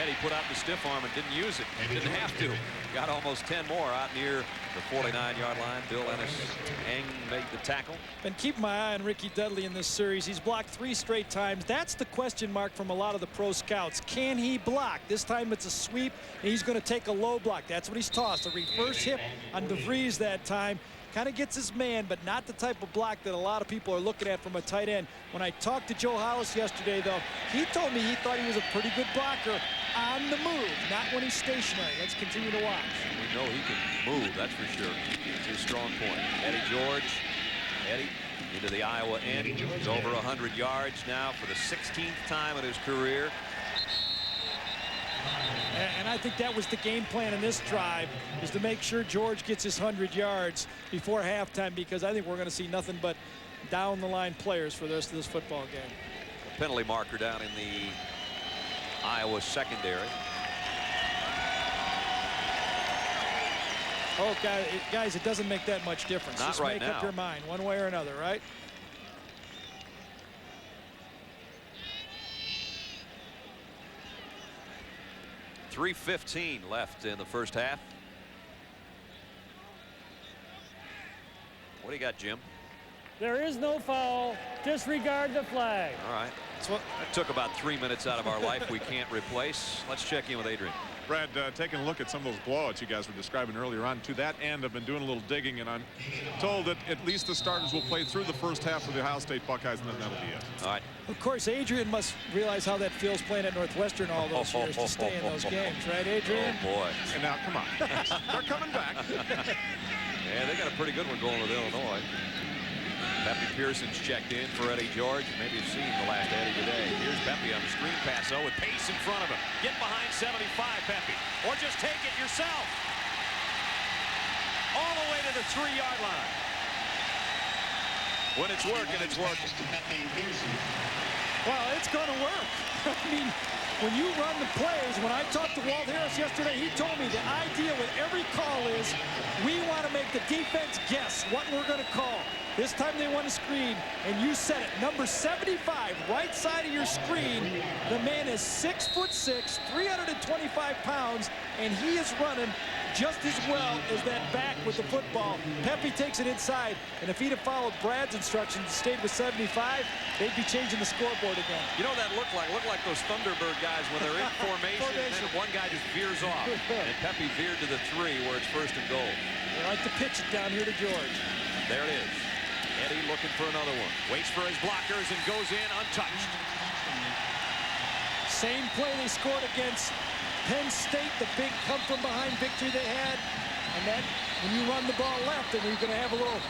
Speaker 1: Eddie put out the stiff arm and didn't use it. Didn't have to. Got almost 10 more out near the 49-yard line. Bill Ennis-Eng made the tackle.
Speaker 3: Been keeping my eye on Ricky Dudley in this series. He's blocked 3 straight times. That's the question mark from a lot of the pro scouts. Can he block? This time it's a sweep, and he's going to take a low block. That's what he's tossed. A reverse hip on DeVries that time. Kind of gets his man, but not the type of block that a lot of people are looking at from a tight end. When I talked to Joe Hollis yesterday, though, he told me he thought he was a pretty good blocker on the move, not when he's stationary. Let's continue to watch.
Speaker 1: We know he can move, that's for sure. It's his strong point. Eddie George. Eddie into the Iowa end. He's over 100 yards now for the 16th time in his career.
Speaker 3: And I think that was the game plan in this drive, is to make sure George gets his 100 yards before halftime, because I think we're going to see nothing but down the line players for the rest of this football game.
Speaker 1: A penalty marker down in the Iowa secondary.
Speaker 3: Oh, guys, it doesn't make that much difference.
Speaker 1: Not
Speaker 3: Just
Speaker 1: right
Speaker 3: make
Speaker 1: now.
Speaker 3: up your mind one way or another, right?
Speaker 1: .3:15 left in the first half. What do you got, Jim?
Speaker 7: There is no foul. Disregard the flag.
Speaker 1: All right. That took about 3 minutes out of our life we can't replace. Let's check in with Adrian.
Speaker 6: Brad, taking a look at some of those blowouts you guys were describing earlier on, to that end, I've been doing a little digging, and I'm told that at least the starters will play through the first half of the Ohio State Buckeyes, and then that'll be it.
Speaker 1: All right.
Speaker 3: Of course, Adrian must realize how that feels playing at Northwestern all those years to stay in those games, right, Adrian?
Speaker 1: Oh, boy.
Speaker 6: And now, come on. They're coming back.
Speaker 1: Yeah, they got a pretty good one going with Illinois. Pepe Pearson's checked in for Eddie George. Maybe you've seen the last Eddie today. Here's Pepe on the screen pass, though, with pace in front of him. Get behind 75, Pepe, or just take it yourself. All the way to the 3-yard line. When it's working, it's working.
Speaker 3: Well, it's going to work. I mean, when you run the plays, when I talked to Walt Harris yesterday, he told me the idea with every call is we want to make the defense guess what we're going to call. This time they want a screen, and you said it. Number 75, right side of your screen. The man is 6'6", 325 pounds, and he is running just as well as that back with the football. Pepe takes it inside, and if he'd have followed Brad's instructions and stayed with 75, they'd be changing the scoreboard again.
Speaker 1: You know what that looked like? Looked like those Thunderbird guys when they're in formation, and then one guy just veers off. And Pepe veered to the 3 where it's 1st and goal.
Speaker 3: They like to pitch it down here to George.
Speaker 1: There it is. Eddie looking for another one. Waits for his blockers and goes in untouched.
Speaker 3: Same play they scored against Penn State, the big come from behind victory they had. And then when you run the ball left, and you're going to have a little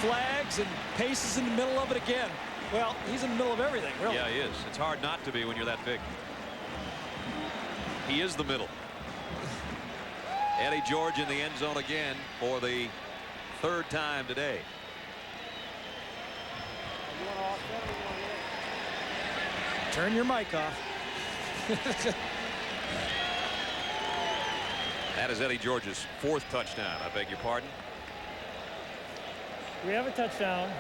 Speaker 3: flags and paces in the middle of it again. Well, he's in the middle of everything, really.
Speaker 1: Yeah, he is. It's hard not to be when you're that big. He is the middle. Eddie George in the end zone again for the 3rd time today.
Speaker 3: Turn your mic off.
Speaker 1: That is Eddie George's 4th touchdown. I beg your pardon.
Speaker 7: We have a touchdown.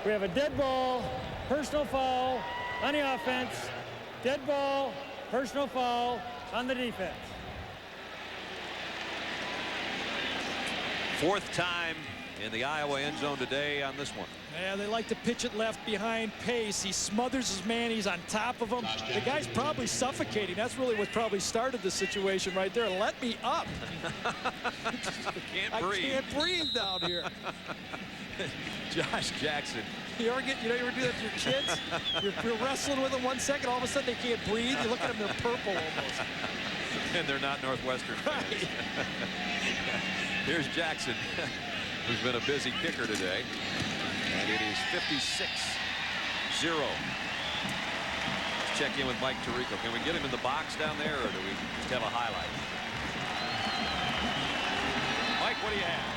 Speaker 7: We have a dead ball, personal foul on the offense, dead ball, personal foul on the defense.
Speaker 1: 4th time in the Iowa end zone today on this one.
Speaker 3: Yeah, they like to pitch it left behind pace. He smothers his man. He's on top of him. The guy's probably suffocating. That's really what probably started the situation right there. Let me up.
Speaker 1: Can't breathe.
Speaker 3: I can't breathe down here.
Speaker 1: Josh Jackson.
Speaker 3: You ever do that to your kids? You're wrestling with them 1 second, all of a sudden they can't breathe. You look at them, they're purple almost.
Speaker 1: And they're not Northwestern fans.
Speaker 3: Right.
Speaker 1: Here's Jackson, who's been a busy kicker today. And it is 56-0. Let's check in with Mike Tirico. Can we get him in the box down there, or do we just have a highlight? Mike, what do you have?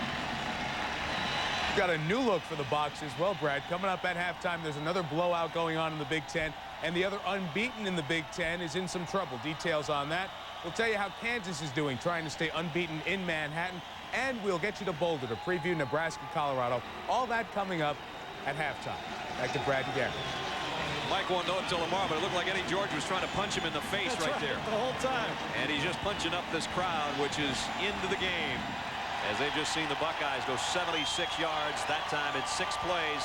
Speaker 2: Got a new look for the box as well, Brad. Coming up at halftime, there's another blowout going on in the Big Ten, and the other unbeaten in the Big Ten is in some trouble. Details on that. We'll tell you how Kansas is doing, trying to stay unbeaten in Manhattan, and we'll get you to Boulder to preview Nebraska, Colorado. All that coming up at halftime. Back to Brad and Gary.
Speaker 1: Mike won't know it till tomorrow, but it looked like Eddie George was trying to punch him in the face right there.
Speaker 3: The whole time.
Speaker 1: And he's just punching up this crowd, which is into the game. As they've just seen the Buckeyes go 76 yards, that time in 6 plays.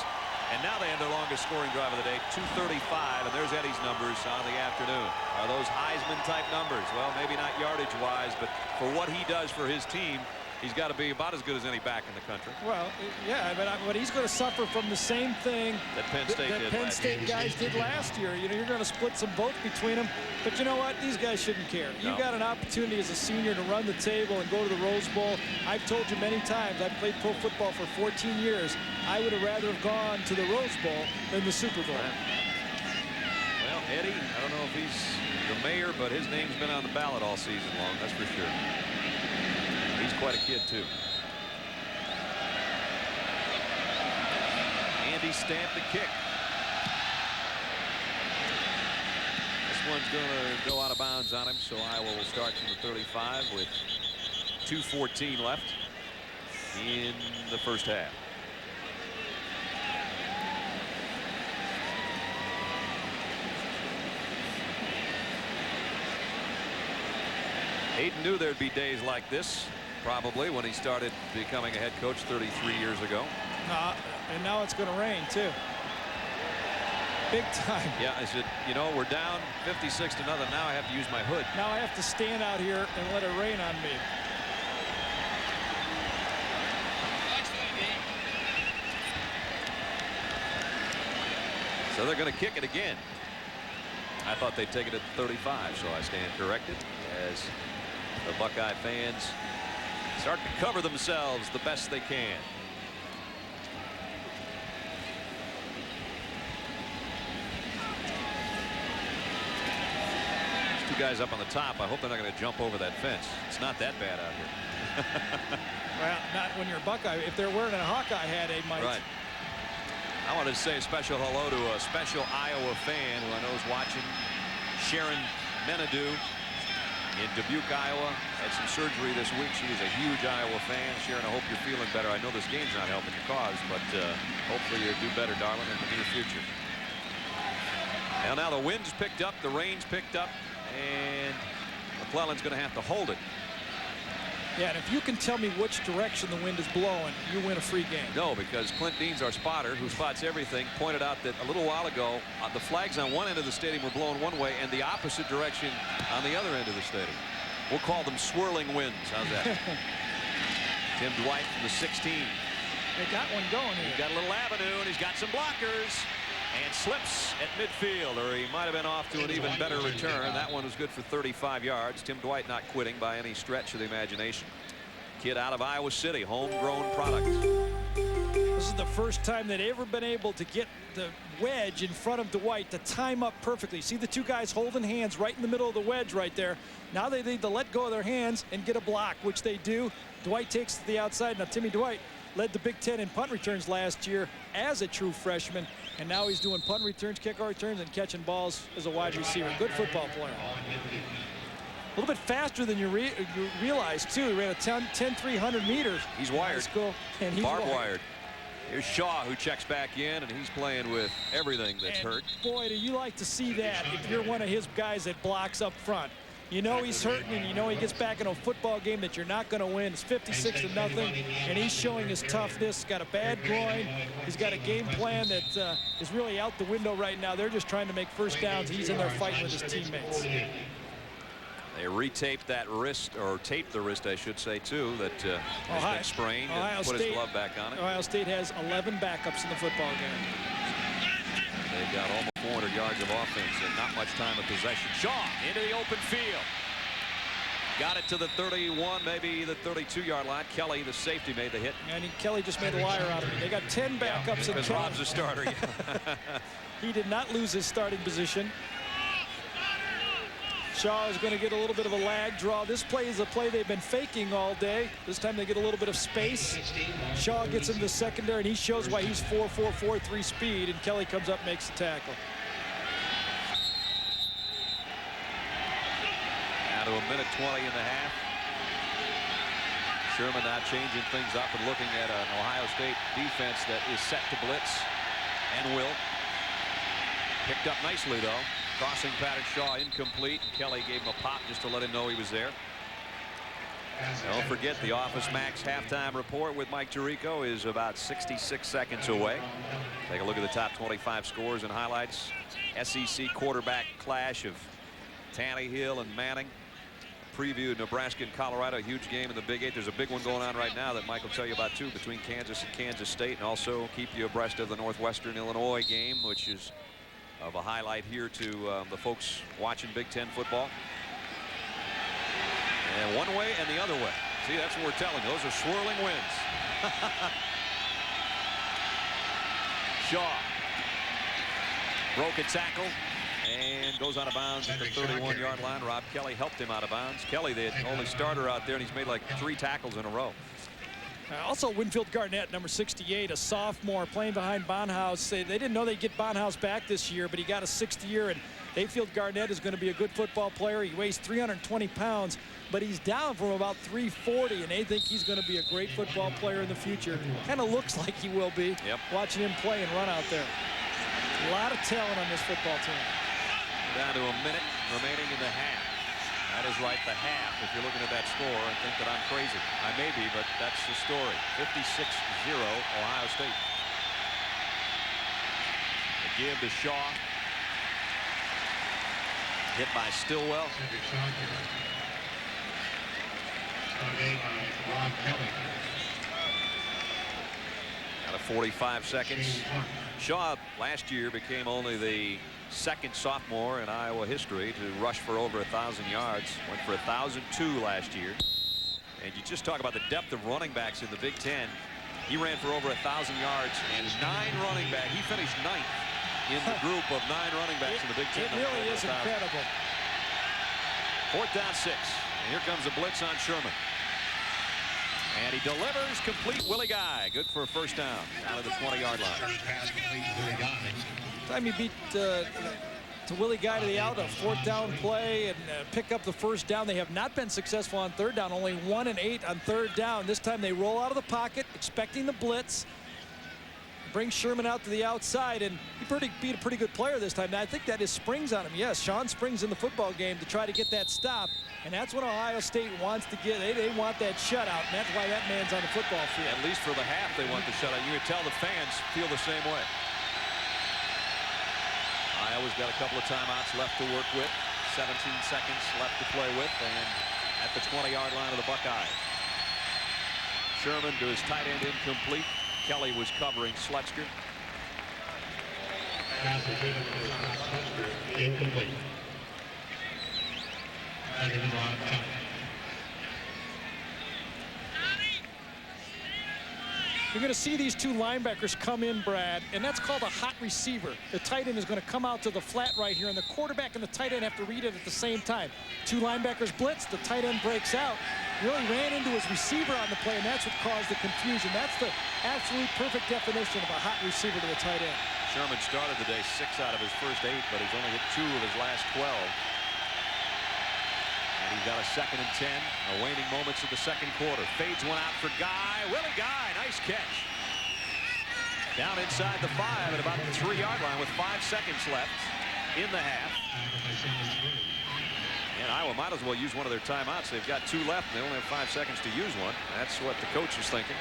Speaker 1: And now they have their longest scoring drive of the day, 235. And there's Eddie's numbers on the afternoon. Are those Heisman-type numbers? Well, maybe not yardage-wise, but for what he does for his team, he's got to be about as good as any back in the country.
Speaker 3: Well, yeah, but he's going to suffer from the same thing
Speaker 1: that Penn State
Speaker 3: guys did last year. You know, you're going to split some votes between them. But you know what? These guys shouldn't care.
Speaker 1: No.
Speaker 3: You got an opportunity as a senior to run the table and go to the Rose Bowl. I've told you many times, I've played pro football for 14 years. I would have rather have gone to the Rose Bowl than the Super Bowl.
Speaker 1: Well, Eddie, I don't know if he's the mayor, but his name's been on the ballot all season long, that's for sure. He's quite a kid, too. Andy Stamp the kick. This one's going to go out of bounds on him, so Iowa will start from the 35 with 2:14 left in the first half. Hayden knew there'd be days like this, probably, when he started becoming a head coach 33 years ago.
Speaker 3: And now it's going to rain, too. Big time.
Speaker 1: Yeah, I said, you know, we're down 56-0. Now I have to use my hood.
Speaker 3: Now I have to stand out here and let it rain on me.
Speaker 1: So they're going to kick it again. I thought they'd take it at 35, so I stand corrected as the Buckeye fans start to cover themselves the best they can. There's 2 guys up on the top. I hope they're not going to jump over that fence. It's not that bad out here.
Speaker 3: Well, not when you're a Buckeye. If they're wearing a Hawkeye hat, they might.
Speaker 1: Right. I wanted to say a special hello to a special Iowa fan who I know is watching, Sharon Menadu in Dubuque, Iowa. Had some surgery this week. She is a huge Iowa fan. Sharon, I hope you're feeling better. I know this game's not helping your cause, but hopefully you'll do better, darling, in the near future. And now the wind's picked up, the rain's picked up, and McClellan's going to have to hold it.
Speaker 3: Yeah, and if you can tell me which direction the wind is blowing, you win a free game.
Speaker 1: No, because Clint Dean's our spotter, who spots everything, pointed out that a little while ago, the flags on one end of the stadium were blowing one way and the opposite direction on the other end of the stadium. We'll call them swirling winds. How's that? Tim Dwight from the 16.
Speaker 3: They got one going here.
Speaker 1: He's got a little avenue, and he's got some blockers. And slips at midfield, or he might have been off to an even better return. That one was good for 35 yards. Tim Dwight not quitting by any stretch of the imagination. Kid out of Iowa City, homegrown product.
Speaker 3: This is the first time they've ever been able to get the wedge in front of Dwight to time up perfectly. See the 2 guys holding hands right in the middle of the wedge right there. Now they need to let go of their hands and get a block, which they do. Dwight takes to the outside. Now Timmy Dwight led the Big Ten in punt returns last year as a true freshman. And now he's doing punt returns, kickoff returns, and catching balls as a wide receiver. Good football player. A little bit faster than you realize, too. He ran a 10-300 meters.
Speaker 1: He's wired.
Speaker 3: School, and he's
Speaker 1: barbed wired. Here's Shaw, who checks back in, and he's playing with everything that's hurt.
Speaker 3: Boy, do you like to see that if you're one of his guys that blocks up front. You know he's hurting, and you know he gets back in a football game that you're not going to win. It's 56-0, and he's showing his toughness. Got a bad groin. He's got a game plan that is really out the window right now. They're just trying to make first downs. He's in there fighting with his teammates.
Speaker 1: They retaped that wrist, or taped the wrist, I should say, too, that has been sprained, and put his glove back on it.
Speaker 3: Ohio State has 11 backups in the football game.
Speaker 1: They've got almost 400 yards of offense and not much time of possession. Shaw into the open field. Got it to the 31, maybe the 32-yard line. Kelly, the safety, made the hit.
Speaker 3: And Kelly just made a liar out of me. They got 10 backups.
Speaker 1: Because Rob's a starter.
Speaker 3: He did not lose his starting position. Shaw is going to get a little bit of a lag draw. This play is a play they've been faking all day. This time they get a little bit of space. Shaw gets into the secondary, and he shows why he's 4.44 3 speed, and Kelly comes up and makes the tackle.
Speaker 1: Now to a minute 20 in the half. Sherman now changing things up and looking at an Ohio State defense that is set to blitz and will. Picked up nicely, though. Crossing pattern, Shaw incomplete. Kelly gave him a pop just to let him know he was there. Don't forget, the Office Max halftime report with Mike Tirico is about 66 seconds away. Take a look at the top 25 scores and highlights. SEC quarterback clash of Tannehill and Manning. Preview Nebraska and Colorado, a huge game in the Big 8. There's a big one going on right now that Mike will tell you about too, between Kansas and Kansas State, and also keep you abreast of the Northwestern Illinois game, which is of a highlight here to the folks watching Big Ten football. And one way and the other way. See, that's what we're telling you. Those are swirling winds. Shaw broke a tackle and goes out of bounds at the 31-yard line. Rob Kelly helped him out of bounds. Kelly, the only starter out there, and he's made like 3 tackles in a row.
Speaker 9: Also, Winfield Garnett, number 68, a sophomore playing behind Bonhouse. They didn't know they'd get Bonhouse back this year, but he got a 6th year, and they feel Garnett is going to be a good football player. He weighs 320 pounds, but he's down from about 340, and they think he's going to be a great football player in the future. Kind of looks like he will be.
Speaker 1: Yep.
Speaker 9: Watching him play and run out there. A lot of talent on this football team.
Speaker 1: Down to a minute remaining in the half. That is right, the half, if you're looking at that score and think that I'm crazy. I may be, but that's the story. 56-0 Ohio State. The give to Shaw. Hit by Stillwell. Out of 45 seconds. Shaw last year became only the 2nd sophomore in Iowa history to rush for over 1,000 yards. Went for 1,002 last year. And you just talk about the depth of running backs in the Big Ten. He ran for over 1,000 yards and 9 running backs. He finished 9th in the group of 9 running backs in the Big Ten.
Speaker 9: It really is incredible.
Speaker 1: 4th down 6. And here comes a blitz on Sherman. And he delivers complete. Willie Guy. Good for a 1st down. Out of the 20-yard line.
Speaker 9: Time he beat to Willie Guy to the out, a 4th down play, and pick up the 1st down. They have not been successful on 3rd down. Only 1 and 8 on 3rd down. This time they roll out of the pocket, expecting the blitz. Bring Sherman out to the outside, and he beat a pretty good player this time. Now, I think that is Springs on him. Yes, Sean Springs in the football game to try to get that stop. And that's what Ohio State wants to get. They want that shutout, and that's why that man's on the football field.
Speaker 1: At least for the half, they want the shutout. You can tell the fans feel the same way. Iowa's got a couple of timeouts left to work with. 17 seconds left to play with, and at the 20-yard line of the Buckeyes. Sherman to his tight end incomplete. Kelly was covering Slutzker.
Speaker 10: Incomplete.
Speaker 9: You're going to see these 2 linebackers come in, Brad, and that's called a hot receiver. The tight end is going to come out to the flat right here, and the quarterback and the tight end have to read it at the same time. 2 linebackers blitz, the tight end breaks out, really ran into his receiver on the play, and that's what caused the confusion. That's the absolute perfect definition of a hot receiver to the tight end.
Speaker 1: Sherman started the day 6 out of his first 8, but he's only hit 2 of his last 12. And he's got a 2nd and 10. Waning moments of the 2nd quarter. Fades one out for Guy. Willie Guy, nice catch. Down inside the 5 at about the 3-yard line with 5 seconds left in the half. And Iowa might as well use one of their timeouts. They've got 2 left, and they only have 5 seconds to use one. That's what the coach is thinking.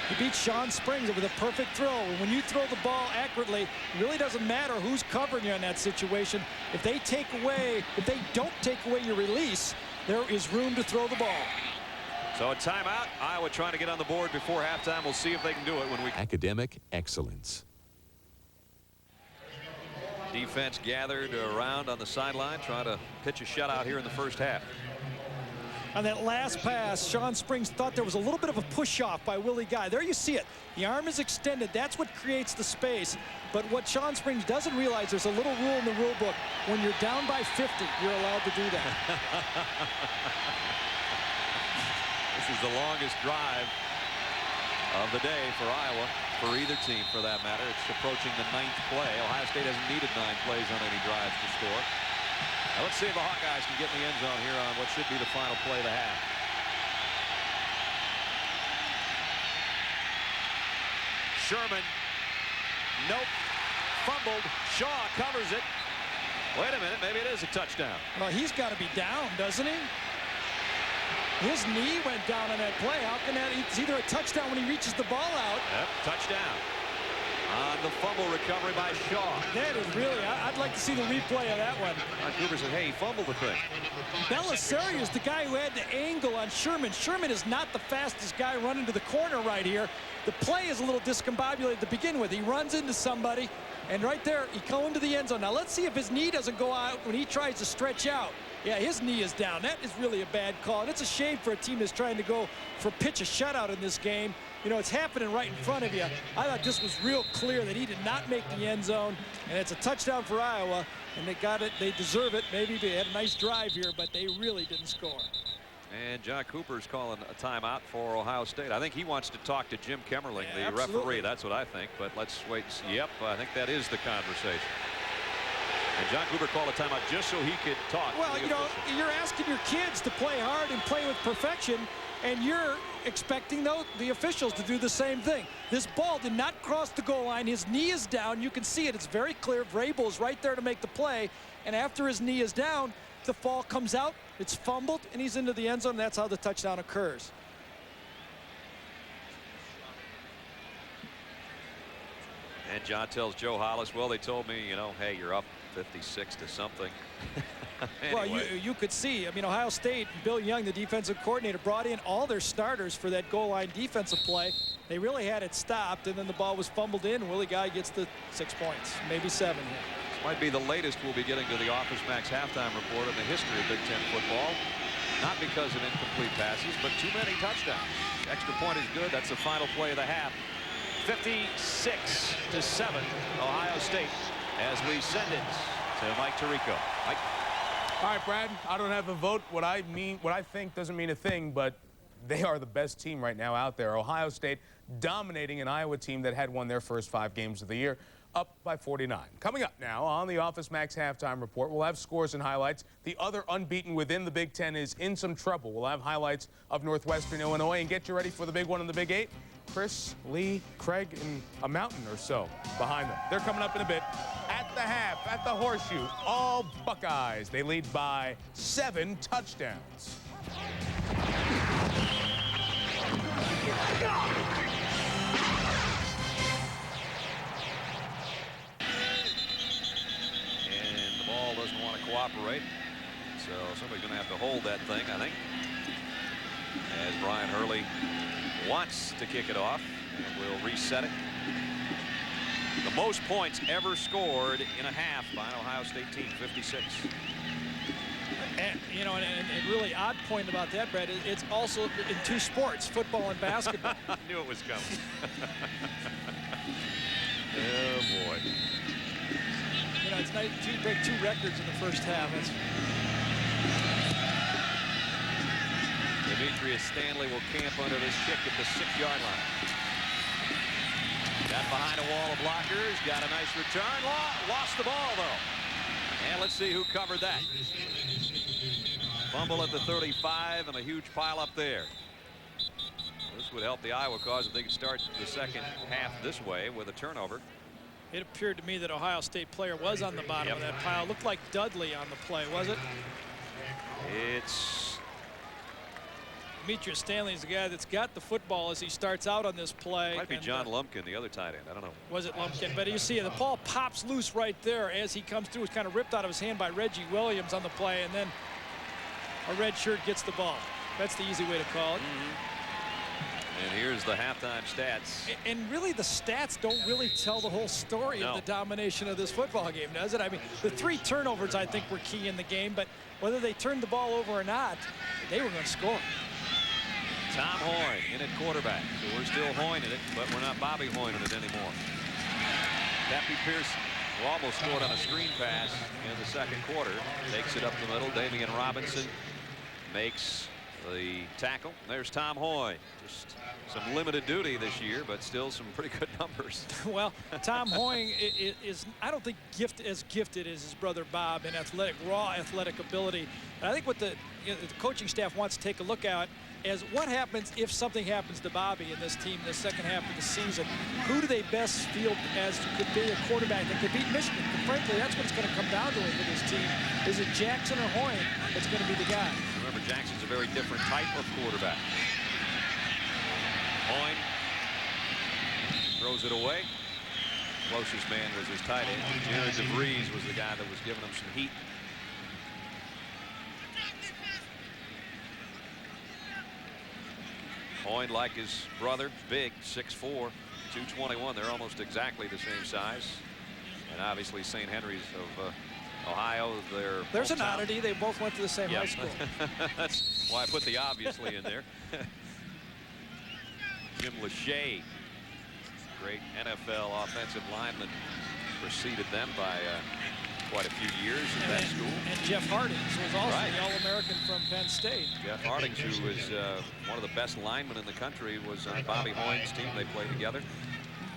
Speaker 9: He beat Sean Springs with a perfect throw. And when you throw the ball accurately, it really doesn't matter who's covering you in that situation. If they don't take away your release, there is room to throw the ball.
Speaker 1: So a timeout. Iowa trying to get on the board before halftime. We'll see if they can do it when we...
Speaker 11: Academic excellence.
Speaker 1: Defense gathered around on the sideline, trying to pitch a shutout here in the first half.
Speaker 9: On that last pass, Sean Springs thought there was a little bit of a push-off by Willie Guy. There you see it. The arm is extended. That's what creates the space. But what Sean Springs doesn't realize, there's a little rule in the rule book. When you're down by 50, you're allowed to do that.
Speaker 1: This is the longest drive of the day for Iowa, for either team for that matter. It's approaching the 9th play. Ohio State hasn't needed 9 plays on any drives to score. Now let's see if the Hawkeyes can get in the end zone here on what should be the final play of the half. Sherman, nope. fumbled. Shaw covers it. Wait a minute, maybe it is a touchdown.
Speaker 9: Well, he's got to be down, doesn't he? His knee went down on that play. How can that? It's either a touchdown when he reaches the ball out.
Speaker 1: Yep, touchdown. On the fumble recovery by Shaw.
Speaker 9: That is really, I'd like to see the replay of that one.
Speaker 1: Ron Cooper said, hey, he fumbled the thing.
Speaker 9: Belisari is the guy who had the angle on Sherman. Sherman is not the fastest guy running to the corner right here. The play is a little discombobulated to begin with. He runs into somebody, and right there, he goes into the end zone. Now, let's see if his knee doesn't go out when he tries to stretch out. Yeah, his knee is down. That is really a bad call. And it's a shame for a team that's trying to go for pitch a shutout in this game. You know, it's happening right in front of you. I thought this was real clear that he did not make the end zone, and it's a touchdown for Iowa, and they got it. They deserve it. Maybe they had a nice drive here, but they really didn't score.
Speaker 1: And John Cooper's calling a timeout for Ohio State. I think he wants to talk to Jim Kemmerling, the referee. That's what I think, but let's wait and see. Yep, I think that is the conversation. And John Cooper called a timeout just so he could talk.
Speaker 9: Well, you know, you're asking your kids to play hard and play with perfection, and you're expecting the officials to do the same thing. This ball did not cross the goal line. His knee is down. You can see it. It's very clear. Vrabel's right there to make the play. And after his knee is down, the ball comes out. It's fumbled, and he's into the end zone. And that's how the touchdown occurs.
Speaker 1: And John tells Joe Hollis, well, they told me, you know, hey, you're up 56 to something. Anyway.
Speaker 9: Well, you could see, I mean, Ohio State, Bill Young, the defensive coordinator, brought in all their starters for that goal line defensive play. They really had it stopped, and then the ball was fumbled in. Willie Guy gets the 6 points, maybe 7 here.
Speaker 1: This might be the latest we'll be getting to the Office Max halftime report in the history of Big Ten football. Not because of incomplete passes, but too many touchdowns. Extra point is good. That's the final play of the half. 56-7, Ohio State, as we send it to Mike Tirico. Mike.
Speaker 2: All right, Brad, I don't have a vote. What I think doesn't mean a thing, but they are the best team right now out there. Ohio State dominating an Iowa team that had won their first 5 games of the year, up by 49. Coming up now on the Office Max halftime report, we'll have scores and highlights. The other unbeaten within the Big Ten is in some trouble. We'll have highlights of Northwestern Illinois and get you ready for the big one in the Big 8. Chris, Lee, Craig, and a mountain or so behind them. They're coming up in a bit. At the half, at the Horseshoe, all Buckeyes. They lead by 7 touchdowns.
Speaker 1: And the ball doesn't want to cooperate, so somebody's going to have to hold that thing, I think, as Brian Hurley wants to kick it off, and we'll reset it. The most points ever scored in a half by an Ohio State team, 56.
Speaker 9: And, you know, and really odd point about that, Brad, it's also in 2 sports, football and basketball.
Speaker 1: I knew it was coming. Oh, boy.
Speaker 9: You know, it's nice to break 2 records in the first half.
Speaker 1: Demetrius Stanley will camp under this kick at the 6-yard line. Got behind a wall of blockers, got a nice return, lost the ball though. And let's see who covered that. Fumble at the 35 and a huge pile up there. This would help the Iowa cause if they could start the second half this way with a turnover.
Speaker 9: It appeared to me that Ohio State player was on the bottom of that pile. Looked like Dudley on the play, was it?
Speaker 1: It's
Speaker 9: Demetrius Stanley is the guy that's got the football as he starts out on this play.
Speaker 1: Might be John Lumpkin, the other tight end. I don't know.
Speaker 9: Was it Lumpkin? But you see the ball pops loose right there as he comes through. It's kind of ripped out of his hand by Reggie Williams on the play, and then a red shirt gets the ball. That's the easy way to call it.
Speaker 1: And here's the halftime stats.
Speaker 9: And really the stats don't really tell the whole story of the domination of this football game, does it? I mean, the 3 turnovers I think were key in the game, but whether they turned the ball over or not, they were going to score.
Speaker 1: Tom Hoyne in at quarterback. So we're still Hoyning it, but we're not Bobby Hoyning it anymore. Cappy Pearson, who almost scored on a screen pass in the second quarter, takes it up the middle. Damian Robinson makes the tackle. There's Tom Hoy. Just some limited duty this year, but still some pretty good numbers.
Speaker 9: Well, Tom Hoy is I don't think as gifted as his brother Bob in raw athletic ability. And I think what the coaching staff wants to take a look at is what happens if something happens to Bobby in this team in the second half of the season. Who do they best field as could be a quarterback that could beat Michigan? And frankly, that's what it's going to come down to for this team. Is it Jackson or Hoy that's going to be the guy?
Speaker 1: Remember, Jackson's a very different type of quarterback. Hoy throws it away. Closest man was his tight end. Jared DeVries was the guy that was giving him some heat. Hoy, like his brother, big, 6'4", 221. They're almost exactly the same size. And obviously St. Henry's of Ohio,
Speaker 9: there's an oddity. They both went to the same high school.
Speaker 1: That's why I put the obviously in there. Jim Lachey, great NFL offensive lineman, preceded them by quite a few years at that school.
Speaker 9: And Jeff Hardings was also the All-American from Penn State.
Speaker 1: Jeff Hardings, who was one of the best linemen in the country, was on Bobby Hoy's team. They played together.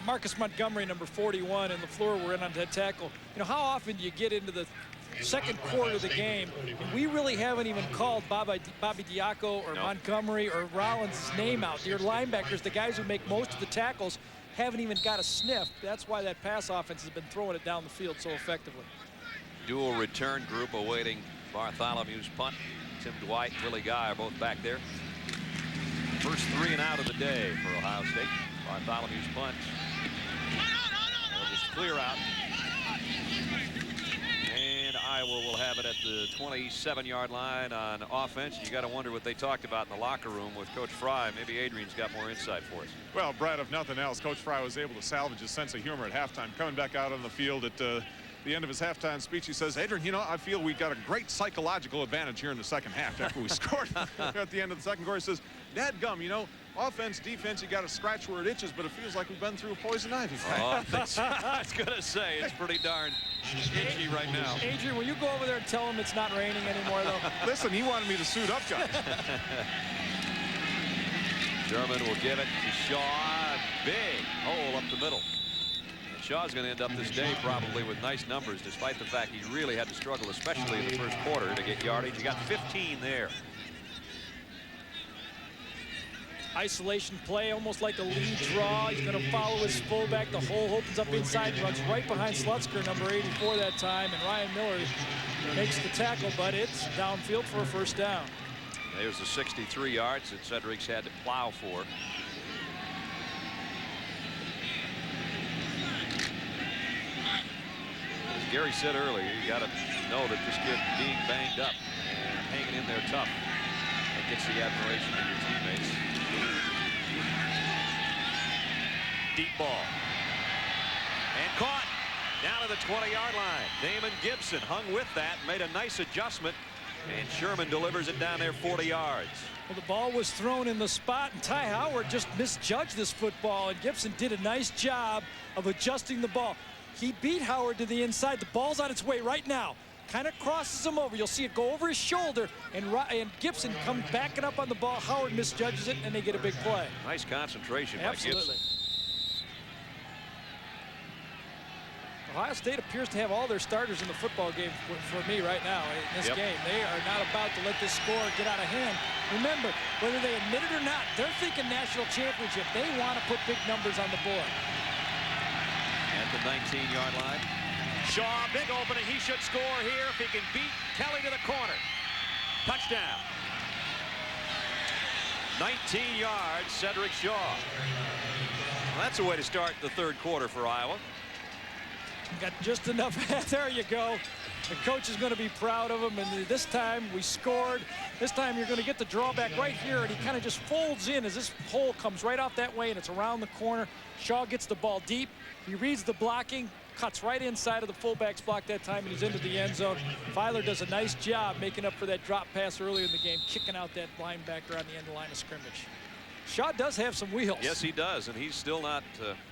Speaker 9: Marcus Montgomery, number 41, and LaFleur were in on that tackle. You know, how often do you get into the second quarter of the game, and we really haven't even called Bobby Diaco or Montgomery or Rollins' name out. Your linebackers, the guys who make most of the tackles, haven't even got a sniff. That's why that pass offense has been throwing it down the field so effectively.
Speaker 1: Dual return group awaiting Bartholomew's punt. Tim Dwight and Willie Guy are both back there. First 3 and out of the day for Ohio State. Bartholomew's punt. They'll just clear out. And Iowa will have it at the 27-yard line on offense. You got to wonder what they talked about in the locker room with Coach Frye. Maybe Adrian's got more insight for us.
Speaker 6: Well, Brad, if nothing else, Coach Frye was able to salvage his sense of humor at halftime. Coming back out on the field at the end of his halftime speech, he says, Adrian, you know, I feel we got a great psychological advantage here in the second half after we scored. At the end of the second quarter, he says, dadgum, you know, offense, defense, you got to scratch where it itches, but it feels like we've been through poison ivy.
Speaker 1: Oh, I was going to say, it's pretty darn itchy right now.
Speaker 9: Adrian, will you go over there and tell him it's not raining anymore, though?
Speaker 6: Listen, he wanted me to suit up, guys.
Speaker 1: Sherman will give it to Shaw. Big hole up the middle. Shaw's going to end up this day probably with nice numbers, despite the fact he really had to struggle, especially in the first quarter, to get yardage. He got 15 there.
Speaker 9: Isolation play, almost like a lead draw. He's going to follow his fullback. The hole opens up inside, runs right behind Slutzker, number 84 that time, and Ryan Miller makes the tackle, but it's downfield for a first down.
Speaker 1: There's the 63 yards that Cedric's had to plow for. As Gary said earlier, you got to know that this kid being banged up and hanging in there tough, that gets the admiration of your teammates. Deep ball. And caught down to the 20-yard line. Damon Gibson hung with that, made a nice adjustment, and Sherman delivers it down there 40 yards.
Speaker 9: Well, the ball was thrown in the spot, and Ty Howard just misjudged this football, and Gibson did a nice job of adjusting the ball. He beat Howard to the inside. The ball's on its way right now. Kind of crosses him over. You'll see it go over his shoulder, and Gibson comes backing up on the ball. Howard misjudges it, and they get a big play.
Speaker 1: Nice concentration by Gibson.
Speaker 9: Ohio State appears to have all their starters in the football game for me right now in this game. They are not about to let this score get out of hand. Remember, whether they admit it or not, they're thinking national championship. They want to put big numbers on the board.
Speaker 1: At the 19-yard line. Shaw, big opening. He should score here if he can beat Kelly to the corner. Touchdown. 19 yards, Cedric Shaw. Well, that's a way to start the third quarter for Iowa.
Speaker 9: Got just enough. There you go. The coach is going to be proud of him. And this time we scored. This time you're going to get the drawback right here. And he kind of just folds in as this hole comes right off that way. And it's around the corner. Shaw gets the ball deep. He reads the blocking. Cuts right inside of the fullback's block that time. And he's into the end zone. Filer does a nice job making up for that drop pass earlier in the game. Kicking out that linebacker on the end line of scrimmage. Shaw does have some wheels.
Speaker 1: Yes, he does, and he's still not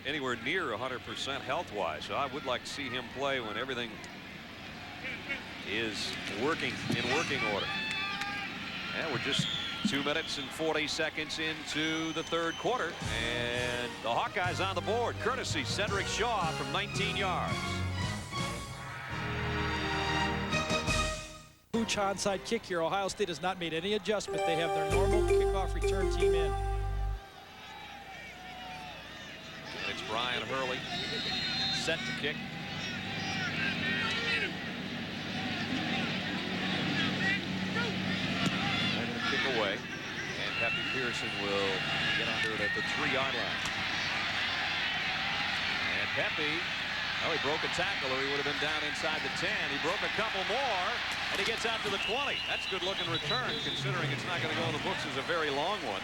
Speaker 1: anywhere near 100% health-wise. So I would like to see him play when everything is in working order. And we're just 2 minutes and 40 seconds into the third quarter, and the Hawkeyes on the board, courtesy Cedric Shaw from 19 yards.
Speaker 3: Huge onside kick here. Ohio State has not made any adjustment. They have their normal kickoff return team in.
Speaker 1: It's Brian Hurley set to kick. And a kick away. And Pepe Pearson will get under it at the 3-yard line. And Pepe, well, he broke a tackle or he would have been down inside the 10. He broke a couple more and he gets out to the 20. That's good looking return considering it's not going to go in the books as a very long one.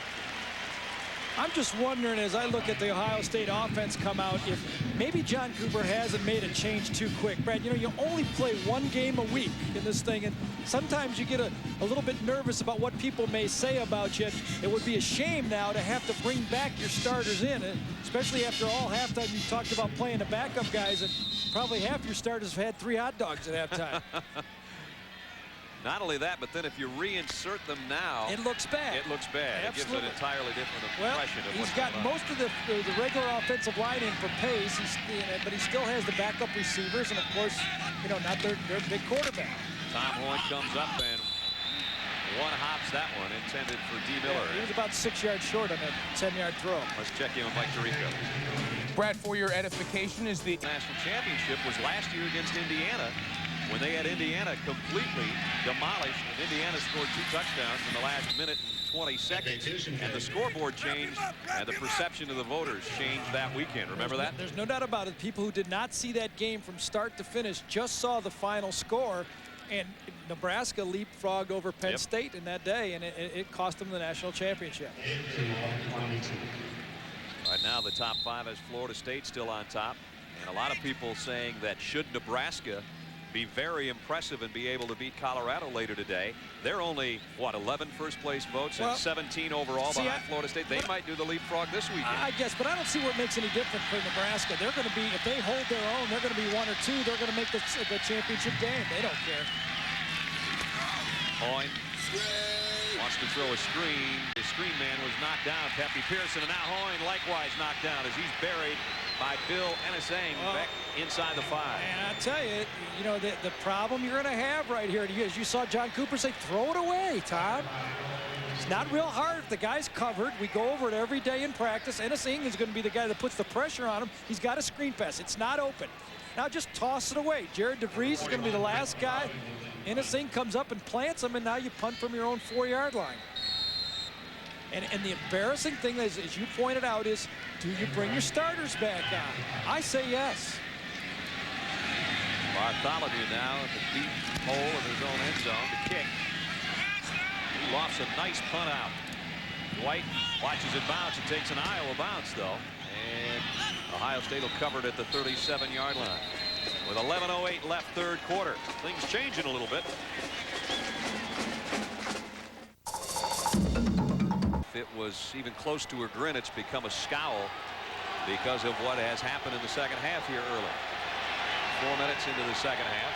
Speaker 3: I'm just wondering, as I look at the Ohio State offense come out, if maybe John Cooper hasn't made a change too quick. Brad, you know, you only play one game a week in this thing, and sometimes you get a little bit nervous about what people may say about you. It would be a shame now to have to bring back your starters in, especially after all halftime you talked about playing the backup guys, and probably half your starters have had 3 hot dogs at halftime.
Speaker 1: Not only that, but then if you reinsert them now,
Speaker 3: it looks bad.
Speaker 1: It looks bad.
Speaker 3: Absolutely.
Speaker 1: It gives an entirely different impression.
Speaker 3: Well, he's got most of the regular offensive line in for pace, but he still has the backup receivers, and of course, you know, not their big quarterback.
Speaker 1: Tom Horn comes up and one hops that one, intended for D. Miller.
Speaker 3: Yeah, he was about 6 yards short on that 10-yard throw.
Speaker 1: Let's check in with Mike Tirico.
Speaker 2: Brad, for your edification, is the
Speaker 1: national championship was last year against Indiana, when they had Indiana completely demolished, and Indiana scored 2 touchdowns in the last minute and 20 seconds, and the scoreboard changed, and the perception of the voters changed that weekend. Remember that?
Speaker 3: There's no doubt about it. People who did not see that game from start to finish just saw the final score, and Nebraska leapfrogged over Penn State in that day, and it cost them the national championship.
Speaker 1: Right now, the top 5 has Florida State still on top, and a lot of people saying that should Nebraska be very impressive and be able to beat Colorado later today, they're only, what, 11 first-place votes and 17 overall behind Florida State. They might do the leapfrog this weekend.
Speaker 3: I guess, but I don't see what makes any difference for Nebraska. They're going to be, if they hold their own, they're going to be 1 or 2. They're going to make the championship game. They don't care.
Speaker 1: Hoyne wants to throw a screen. The screen man was knocked down, Pepe Pearson, and now Hoyne likewise knocked down as he's buried by Bill Enesang back inside the 5.
Speaker 3: And I tell you, you know, the problem you're going to have right here, as you saw John Cooper say, throw it away, Tom. It's not real hard. If the guy's covered, we go over it every day in practice. Enesang is going to be the guy that puts the pressure on him. He's got a screen pass. It's not open. Now just toss it away. Jared DeVries is going to be the last guy. Enesang comes up and plants him, and now you punt from your own 4-yard line. And the embarrassing thing is, as you pointed out, is do you bring your starters back on? I say yes.
Speaker 1: Bartholomew now at the deep hole of his own end zone to kick. He lofts a nice punt out. White watches it bounce. It takes an Iowa bounce, though. And Ohio State will cover it at the 37-yard line. With 11:08 left, third quarter. Things changing a little bit. If it was even close to a grin, it's become a scowl because of what has happened in the second half here early. 4 minutes into the second half.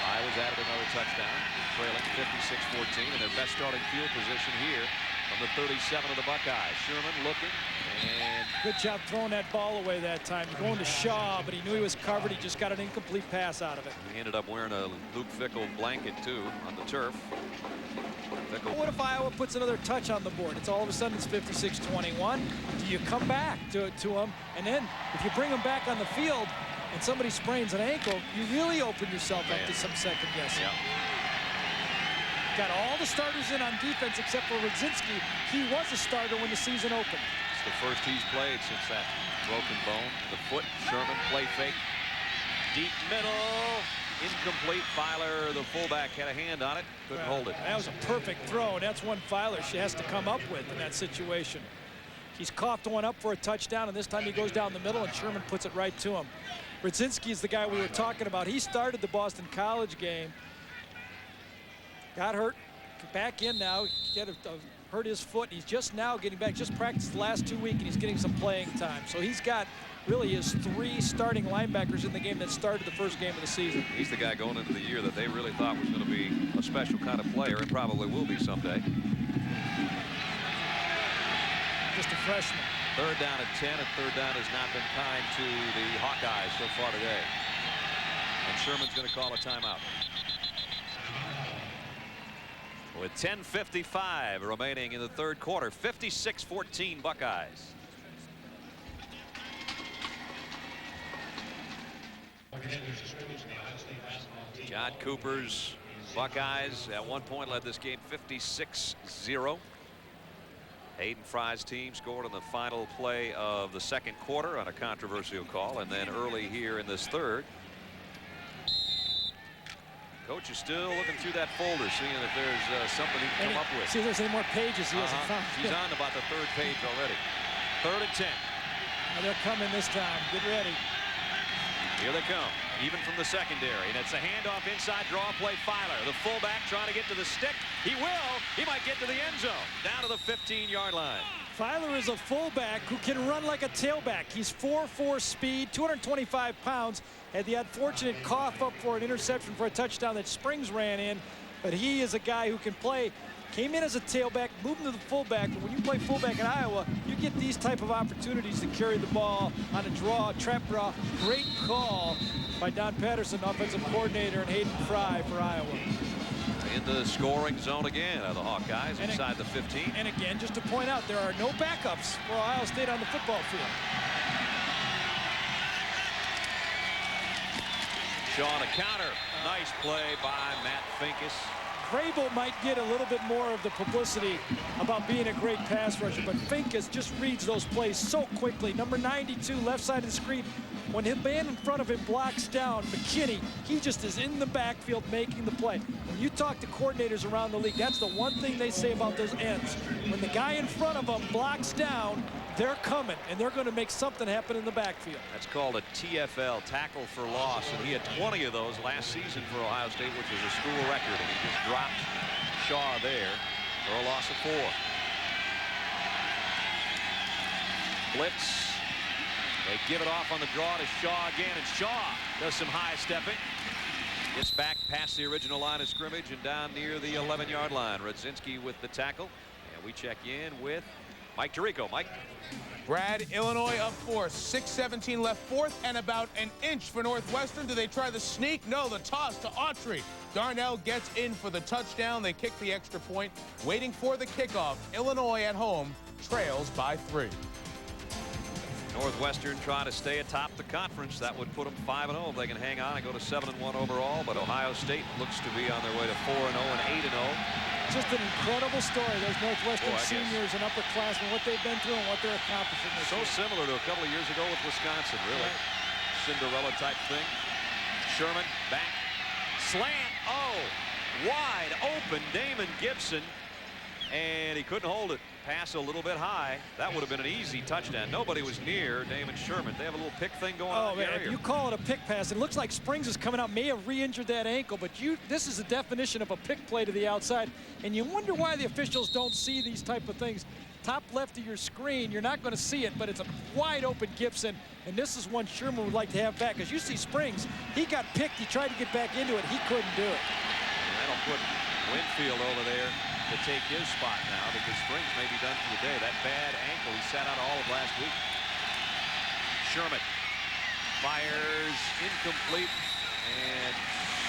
Speaker 1: Iowa's added another touchdown, trailing 56-14, and their best starting field position here from the 37 of the Buckeyes. Sherman looking, and
Speaker 3: good job throwing that ball away that time. Going to Shaw, but he knew he was covered. He just got an incomplete pass out of it.
Speaker 1: He ended up wearing a Luke Fickell blanket, too, on the turf. Fickell.
Speaker 3: What if Iowa puts another touch on the board? It's all of a sudden it's 56-21. Do you come back to him? And then if you bring him back on the field and somebody sprains an ankle, you really open yourself up to some second guessing.
Speaker 1: Yeah.
Speaker 3: Got all the starters in on defense except for Rudzinski. He was a starter when the season opened.
Speaker 1: It's the first he's played since that broken bone. The foot, Sherman, play fake. Deep middle, incomplete. Filer, the fullback, had a hand on it. Couldn't hold it.
Speaker 3: That was a perfect throw, and that's one Filer she has to come up with in that situation. He's coughed one up for a touchdown, and this time he goes down the middle, and Sherman puts it right to him. Rudzinski is the guy we were talking about. He started the Boston College game. Got hurt, back in now, hurt his foot. He's just now getting back, just practiced the last 2 weeks, and he's getting some playing time. So he's got really his 3 starting linebackers in the game that started the first game of the season.
Speaker 1: He's the guy going into the year that they really thought was going to be a special kind of player and probably will be someday.
Speaker 9: Just a freshman.
Speaker 1: Third down at 10, and third down has not been kind to the Hawkeyes so far today. And Sherman's going to call a timeout. With 10:55 remaining in the third quarter, 56-14 Buckeyes. John Cooper's Buckeyes at one point led this game 56-0. Hayden Frye's team scored on the final play of the second quarter on a controversial call, and then early here in this third. Coach is still looking through that folder, seeing if there's something he can come up with.
Speaker 9: See if there's any more pages he hasn't found.
Speaker 1: He's on about the third page already. 3rd and 10.
Speaker 9: Well, they're coming this time. Get ready.
Speaker 1: Here they come, even from the secondary. And it's a handoff inside draw play. Filer, the fullback, trying to get to the stick. He will. He might get to the end zone. Down to the 15-yard line.
Speaker 9: Filer is a fullback who can run like a tailback. He's 4.4 speed, 225 pounds. Had the unfortunate cough up for an interception for a touchdown that Springs ran in. But he is a guy who can play. Came in as a tailback, moved to the fullback. But when you play fullback in Iowa, you get these type of opportunities to carry the ball on a draw, trap draw. Great call by Don Patterson, offensive coordinator, and Hayden Frye for Iowa.
Speaker 1: In the scoring zone again of the Hawkeyes inside the 15.
Speaker 9: And again, just to point out, there are no backups for Ohio State on the football field.
Speaker 1: Shaw on a counter. Nice play by Matt Finkus.
Speaker 9: Crable might get a little bit more of the publicity about being a great pass rusher, but Finkus just reads those plays so quickly. Number 92, left side of the screen. When his man in front of him blocks down McKinney, he just is in the backfield making the play. When you talk to coordinators around the league, that's the one thing they say about those ends. When the guy in front of them blocks down, they're coming, and they're going to make something happen in the backfield.
Speaker 1: That's called a TFL, tackle for loss, and he had 20 of those last season for Ohio State, which was a school record, and he just dropped Shaw there for a loss of 4. Blitz. They give it off on the draw to Shaw again, and Shaw does some high stepping. Gets back past the original line of scrimmage and down near the 11-yard line. Rudzinski with the tackle, and we check in with Mike Tirico. Mike.
Speaker 2: Brad, Illinois up 4, 6:17 left, fourth and about an inch for Northwestern. Do they try the sneak? No, the toss to Autry. Darnell gets in for the touchdown. They kick the extra point. Waiting for the kickoff. Illinois at home trails by 3.
Speaker 1: Northwestern trying to stay atop the conference. That would put them 5-0 if they can hang on and go to 7-1 overall. But Ohio State looks to be on their way to 4-0 and 8-0.
Speaker 9: Just an incredible story. Those Northwestern seniors and upperclassmen, what they've been through and what they're accomplishing this year.
Speaker 1: So similar to a couple of years ago with Wisconsin, really. Right. Cinderella type thing. Sherman back. Slant. Oh, wide open. Damon Gibson. And he couldn't hold it. Pass a little bit high. That would have been an easy touchdown. Nobody was near Damon Sherman. They have a little pick thing going on.
Speaker 9: Oh, man, if you call it a pick pass, it looks like Springs is coming out, may have re-injured that ankle, but this is the definition of a pick play to the outside. And you wonder why the officials don't see these type of things. Top left of your screen, you're not going to see it, but it's a wide open Gibson. And this is one Sherman would like to have back. As you see Springs, he got picked. He tried to get back into it. He couldn't do it.
Speaker 1: And that'll put Winfield over there to take his spot now, because Springs may be done for the day. That bad ankle, he sat out all of last week. Sherman fires incomplete, and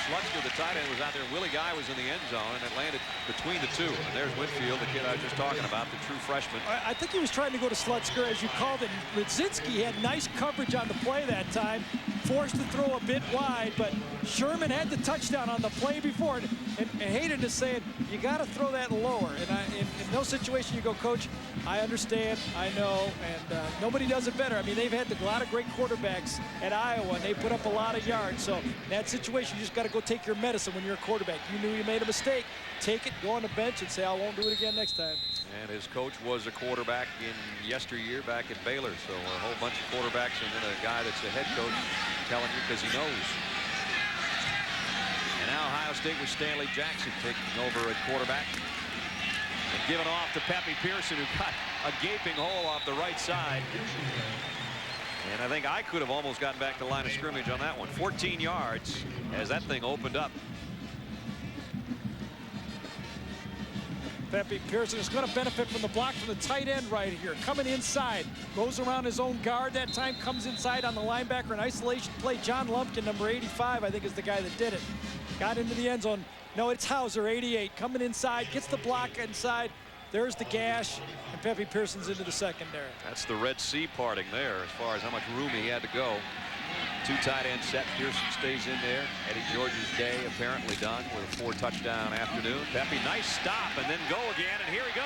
Speaker 1: Slutsker, the tight end, was out there. Willie Guy was in the end zone, and it landed between the two. And there's Winfield, the kid I was just talking about, the true freshman.
Speaker 9: I think he was trying to go to Slutsker, as you called it. Rudzinski had nice coverage on the play that time, forced to throw a bit wide, but Sherman had the touchdown on the play before. And Hayden is saying, you got to throw that lower. And in no situation you go, Coach, I understand, I know, and nobody does it better. I mean, they've had a lot of great quarterbacks at Iowa, and they put up a lot of yards. So in that situation, you just got to go take your medicine when you're a quarterback. You knew you made a mistake. Take it, go on the bench, and say, I won't do it again next time.
Speaker 1: And his coach was a quarterback in yesteryear back at Baylor. So a whole bunch of quarterbacks and then a guy that's the head coach telling you because he knows. And now Ohio State with Stanley Jackson taking over at quarterback. And giving off to Pepe Pearson, who got a gaping hole off the right side. And I think I could have almost gotten back to the line of scrimmage on that one. 14 yards as that thing opened up.
Speaker 9: Pepe Pearson is going to benefit from the block from the tight end right here. Coming inside, goes around his own guard that time, comes inside on the linebacker in isolation play. John Lumpkin, number 85, I think is the guy that did it. Got into the end zone. No, it's Hauser, 88, coming inside, gets the block inside. There's the gash, and Pepe Pearson's into the secondary.
Speaker 1: That's the Red Sea parting there as far as how much room he had to go. 2 tight end set. Pearson stays in there. Eddie George's day apparently done with a 4-touchdown afternoon. Pepe, nice stop and then go again, and here he goes.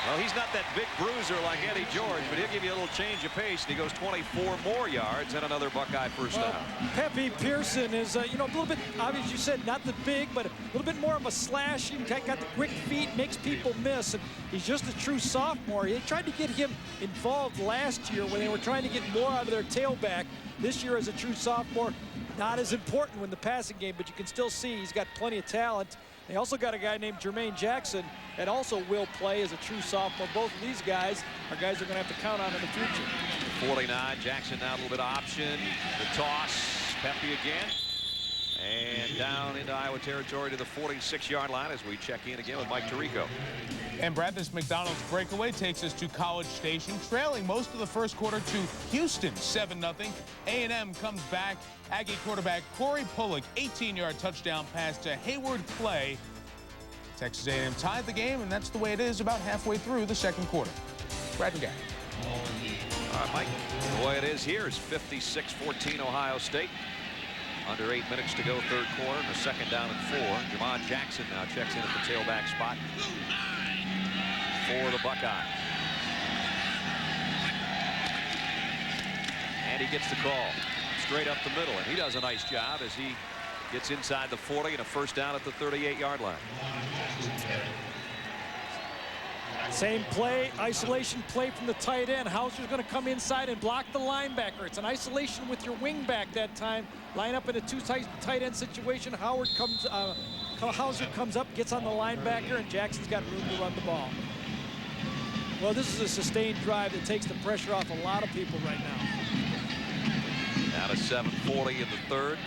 Speaker 1: Well, he's not that big bruiser like Eddie George, but he'll give you a little change of pace, and he goes 24 more yards and another Buckeye first down.
Speaker 9: Pepe Pearson is, you know, a little bit, obviously you said not the big, but a little bit more of a slashing, got the quick feet, makes people miss, and he's just a true sophomore. They tried to get him involved last year when they were trying to get more out of their tailback. This year as a true sophomore, not as important in the passing game, but you can still see he's got plenty of talent. They also got a guy named Jermaine Jackson that also will play as a true sophomore. Both of these guys are guys they're going to have to count on in the future.
Speaker 1: 49, Jackson now a little bit of option. The toss, Pepe again. And down into Iowa territory to the 46-yard line as we check in again with Mike Tirico.
Speaker 2: And Brad, this McDonald's breakaway takes us to College Station, trailing most of the first quarter to Houston, 7-0. A&M comes back. Aggie quarterback Corey Pullick, 18-yard touchdown pass to Hayward Clay. Texas A&M tied the game, and that's the way it is about halfway through the second quarter. Brad and Gary.
Speaker 1: All right, Mike. The way it is here is 56-14 Ohio State. Under 8 minutes to go, third quarter, and a second down and 4. Jermaine Jackson now checks in at the tailback spot for the Buckeyes. And he gets the call straight up the middle, and he does a nice job as he gets inside the 40 and a first down at the 38-yard line.
Speaker 9: Same play, isolation play from the tight end. Hauser's going to come inside and block the linebacker. It's an isolation with your wing back that time. Line up in a 2 tight end situation. Hauser comes up, gets on the linebacker, and Jackson's got room to run the ball. Well, this is a sustained drive that takes the pressure off a lot of people right now.
Speaker 1: Now to 7:40 in the third.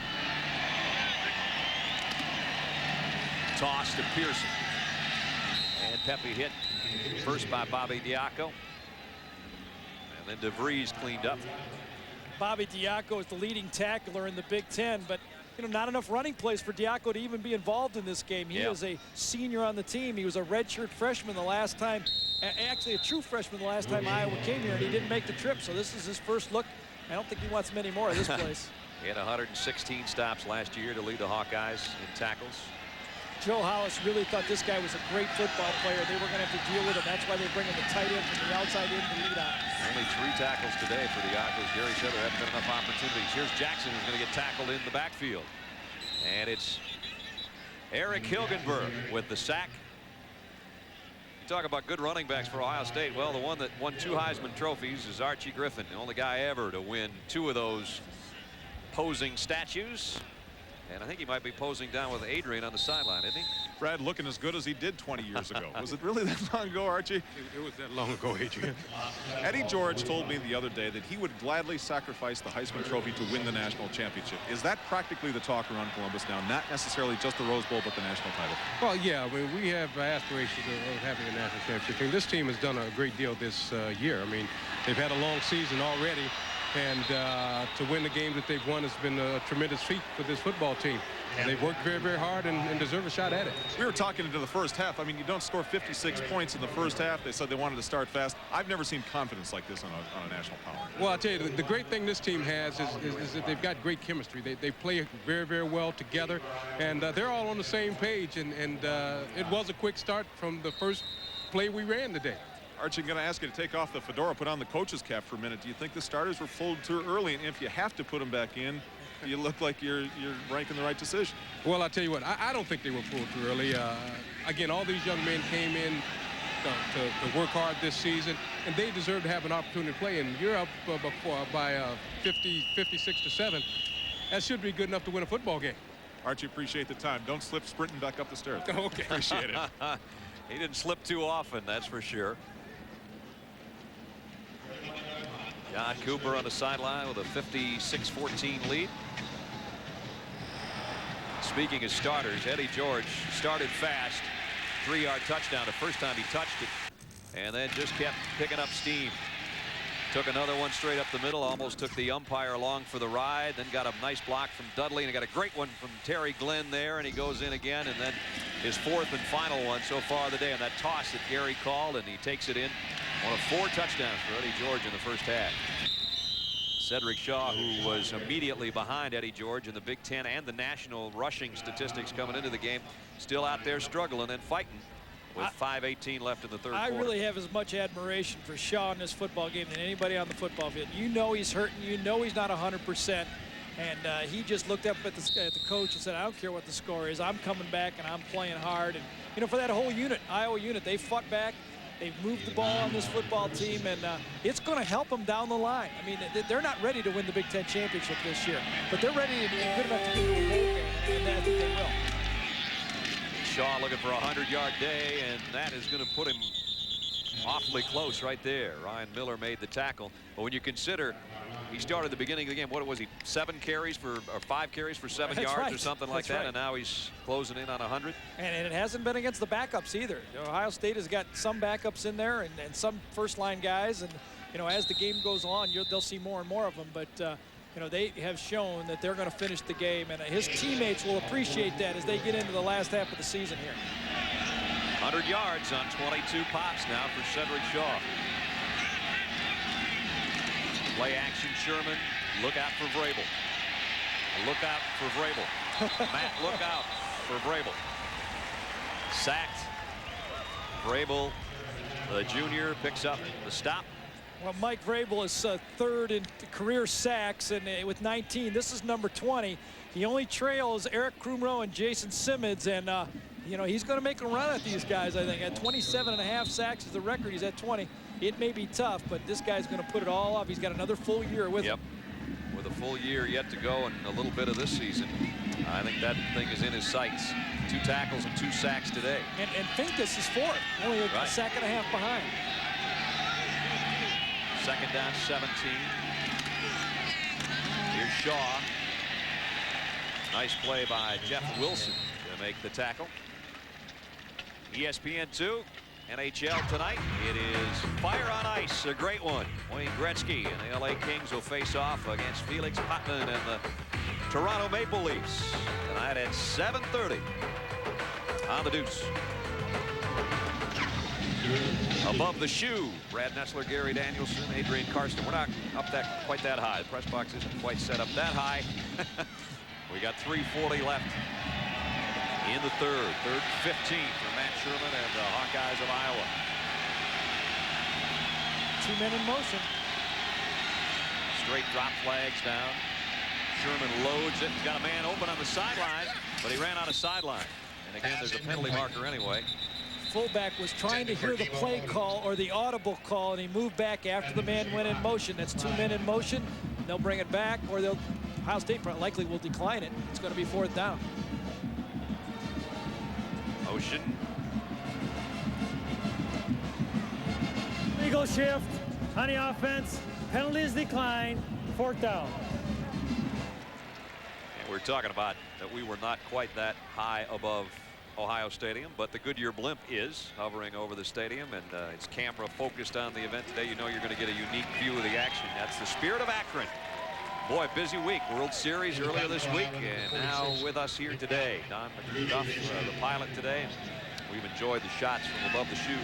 Speaker 1: Toss to Pearson. And Pepe hit first by Bobby Diaco. And then DeVries cleaned up.
Speaker 9: Bobby Diaco is the leading tackler in the Big Ten, but you know, not enough running plays for Diaco to even be involved in this game. He is a senior on the team. He was a redshirt freshman the last time, actually a true freshman the last time Iowa came here, and he didn't make the trip. So this is his first look. I don't think he wants many more of this place.
Speaker 1: He had 116 stops last year to lead the Hawkeyes in tackles.
Speaker 9: Joe Hollis really thought this guy was a great football player. They were going to have to deal with him. That's why they bring in the tight end from the outside in to lead on.
Speaker 1: Only 3 tackles today for the Iowas. Gary said there haven't been enough opportunities. Here's Jackson who's going to get tackled in the backfield. And it's Eric Hilgenberg with the sack. You talk about good running backs for Ohio State. Well, the one that won 2 Heisman trophies is Archie Griffin, the only guy ever to win 2 of those posing statues. And I think he might be posing down with Adrian on the sideline, isn't he?
Speaker 6: Brad looking as good as he did 20 years ago. Was it really that long ago, Archie?
Speaker 10: It was that long ago, Adrian.
Speaker 6: Eddie George told me the other day that he would gladly sacrifice the Heisman Trophy to win the national championship. Is that practically the talk around Columbus now? Not necessarily just the Rose Bowl, but the national title?
Speaker 10: Well, yeah, I mean, we have aspirations of having a national championship. And this team has done a great deal this year. I mean, they've had a long season already. And to win the game that they've won has been a tremendous feat for this football team. And they've worked very, very hard and deserve a shot at it.
Speaker 6: We were talking into the first half. I mean, you don't score 56 points in the first half. They said they wanted to start fast. I've never seen confidence like this on a national power.
Speaker 10: Well, I'll tell you, the great thing this team has is that they've got great chemistry. They play very, very well together. And they're all on the same page. And it was a quick start from the first play we ran today.
Speaker 6: Archie, I'm going to ask you to take off the fedora, put on the coach's cap for a minute. Do you think the starters were fooled too early? And if you have to put them back in, you look like you're ranking the right decision.
Speaker 10: Well, I'll tell you what, I don't think they were fooled too early. Again, all these young men came in to work hard this season, and they deserve to have an opportunity to play. And you're up by 56-7. That should be good enough to win a football game.
Speaker 6: Archie, appreciate the time. Don't slip sprinting back up the stairs.
Speaker 10: Okay.
Speaker 6: Appreciate it.
Speaker 1: He didn't slip too often, that's for sure. John Cooper on the sideline with a 56-14 lead. Speaking of starters, Eddie George started fast. 3-yard touchdown the first time he touched it, and then just kept picking up steam. Took another one straight up the middle, almost took the umpire along for the ride, then got a nice block from Dudley, and he got a great one from Terry Glenn there, and he goes in again, and then his 4th and final one so far of the day on that toss that Gary called, and he takes it in. One of 4 touchdowns for Eddie George in the first half. Cedric Shaw, who was immediately behind Eddie George in the Big Ten and the national rushing statistics coming into the game, still out there struggling and fighting with 5:18 left in the third quarter.
Speaker 9: I really have as much admiration for Shaw in this football game than anybody on the football field. You know he's hurting. You know he's not 100%. And he just looked up at the coach and said, I don't care what the score is. I'm coming back and I'm playing hard. And, you know, for that whole unit, Iowa unit, they fought back. They've moved the ball on this football team, and it's going to help them down the line. I mean, they're not ready to win the Big Ten championship this year, but they're ready to be good enough to get to a bowl game, and I think they will.
Speaker 1: Shaw looking for a 100-yard day, and that is going to put him awfully close right there. Ryan Miller made the tackle, but when you consider he started the beginning of the game, what was he, 7 carries for, or 5 carries for 7 yards
Speaker 9: right.
Speaker 1: or something like that, and now he's closing in on 100.
Speaker 9: And it hasn't been against the backups either. Ohio State has got some backups in there and some first-line guys, and you know, as the game goes on, they'll see more and more of them. But you know, they have shown that they're going to finish the game, and his teammates will appreciate that as they get into the last half of the season here.
Speaker 1: 100 yards on 22 pops now for Cedric Shaw. Play action Sherman. Look out for Vrabel. Look out for Vrabel. Matt, look out for Vrabel. Sacked. Vrabel, the junior, picks up the stop.
Speaker 9: Well, Mike Vrabel is 3rd in career sacks, and with 19, this is number 20. He only trails Eric Krumrow and Jason Simmons, and you know, he's going to make a run at these guys, I think. At 27.5 sacks is the record. He's at 20. It may be tough, but this guy's going to put it all up. He's got another full year with him.
Speaker 1: With a full year yet to go and a little bit of this season, I think that thing is in his sights. 2 tackles and 2 sacks today.
Speaker 9: And Finkus is 4th, only a sack and a half behind.
Speaker 1: 2nd down, 17. Here's Shaw. Nice play by Jeff Wilson to make the tackle. ESPN2, NHL tonight. It is Fire on Ice, a great one. Wayne Gretzky and the LA Kings will face off against Felix Potvin and the Toronto Maple Leafs tonight at 7:30 on the Deuce. Above the shoe, Brad Nessler, Gary Danielson, Adrian Karsten. We're not up quite that high. The press box isn't quite set up that high. We got 3:40 left in the third. 15 for Matt Sherman and the Hawkeyes of Iowa.
Speaker 9: 2 men in motion.
Speaker 1: Straight drop flags down. Sherman loads it. He's got a man open on the sideline, but he ran out of sideline. And again, there's a penalty marker anyway.
Speaker 9: Fullback was trying to hear the play call or the audible call, and he moved back after the man went in motion. That's 2 men in motion. They'll bring it back, or Ohio State likely will decline it. It's going to be 4th down.
Speaker 1: Motion.
Speaker 7: Legal shift on the offense. Penalties decline. 4th down.
Speaker 1: And we're talking about that we were not quite that high above Ohio Stadium, but the Goodyear blimp is hovering over the stadium, and it's camera focused on the event today. You know you're going to get a unique view of the action. That's the Spirit of Akron. Boy, busy week. World Series earlier this week, and now with us here today. Don McDuff, the pilot today. We've enjoyed the shots from above the shoe.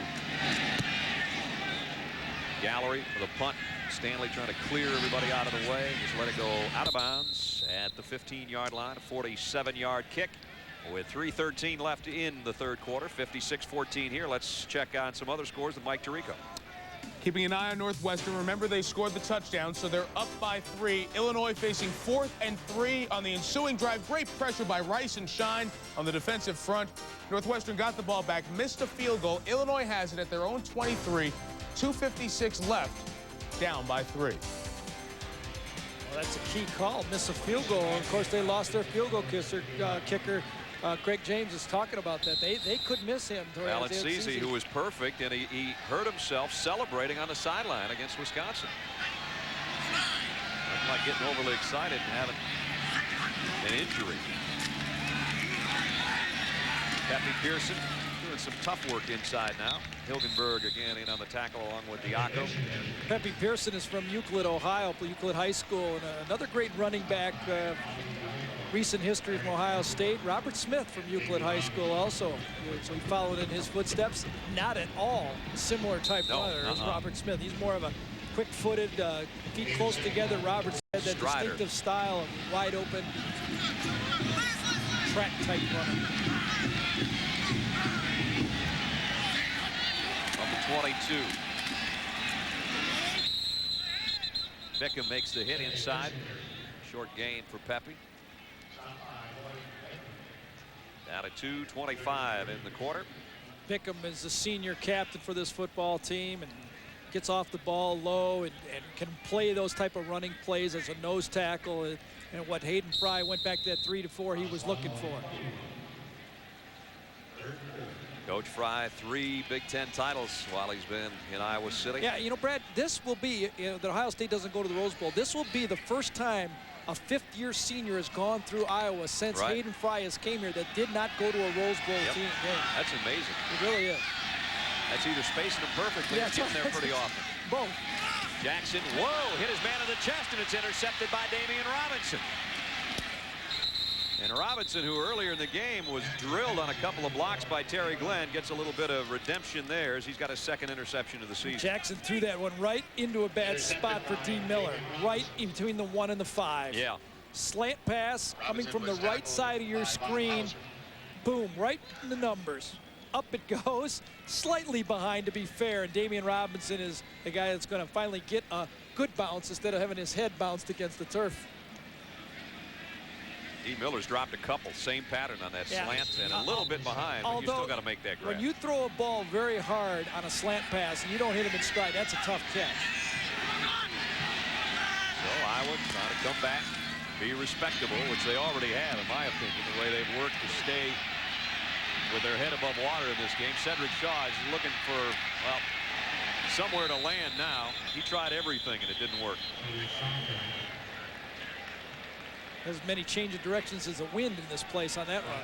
Speaker 1: Gallery for the punt. Stanley trying to clear everybody out of the way. Just let it go out of bounds at the 15-yard line. A 47-yard kick with 3:13 left in the third quarter. 56-14 here. Let's check on some other scores with Mike Tirico.
Speaker 2: Keeping an eye on Northwestern. Remember, they scored the touchdown, so they're up by 3. Illinois facing 4th and 3 on the ensuing drive. Great pressure by Rice and Shine on the defensive front. Northwestern got the ball back, missed a field goal. Illinois has it at their own 23. 2:56 left, down by 3.
Speaker 9: Well, that's a key call. Miss a field goal. And of course, they lost their field goal kicker. Craig James is talking about that. They could miss him.
Speaker 1: Alan Cece, who was perfect, and he hurt himself celebrating on the sideline against Wisconsin. Looking like getting overly excited and having an injury. Pepe Pearson doing some tough work inside now. Hilgenberg again in on the tackle along with Diaco.
Speaker 9: Pepe Pearson is from Euclid, Ohio, Euclid High School, and another great running back. Recent history from Ohio State. Robert Smith from Euclid High School also. So he followed in his footsteps. Not at all similar type runner as Robert Smith. He's more of a quick-footed, feet close together. Robert had that distinctive style of wide open track type runner.
Speaker 1: Number 22. Beckham makes the hit inside. Short gain for Pepe. Down to 2:25 in the quarter.
Speaker 9: Beckham is the senior captain for this football team and gets off the ball low and can play those type of running plays as a nose tackle, and what Hayden Frye went back to that 3-4 he was looking for.
Speaker 1: Coach Frye, 3 Big Ten titles while he's been in Iowa City.
Speaker 9: Yeah, you know, Brad, this will be, that Ohio State doesn't go to the Rose Bowl. This will be the first time a fifth-year senior has gone through Iowa since Hayden Frye has came here that did not go to a Rose Bowl team game.
Speaker 1: That's amazing.
Speaker 9: It really is.
Speaker 1: That's either spacing them perfectly or getting there pretty often.
Speaker 9: Both.
Speaker 1: Jackson, whoa, hit his man in the chest, and it's intercepted by Damian Robinson. And Robinson, who earlier in the game was drilled on a couple of blocks by Terry Glenn, gets a little bit of redemption there as he's got his second interception of the season.
Speaker 9: Jackson threw that one right into a bad spot for D. Miller, right in between the 1 and the 5.
Speaker 1: Yeah.
Speaker 9: Slant pass coming from the right side of your screen. Boom, right in the numbers. Up it goes, slightly behind to be fair, and Damian Robinson is the guy that's going to finally get a good bounce instead of having his head bounced against the turf.
Speaker 1: D. Miller's dropped a couple, same pattern on that slant, and a little bit behind, but you still got to make that grab.
Speaker 9: When you throw a ball very hard on a slant pass and you don't hit him in stride, that's a tough catch.
Speaker 1: So Iowa trying to come back, be respectable, which they already have, in my opinion, the way they've worked to stay with their head above water in this game. Cedric Shaw is looking for, well, somewhere to land now. He tried everything and it didn't work.
Speaker 9: As many change of directions as a wind in this place on that run.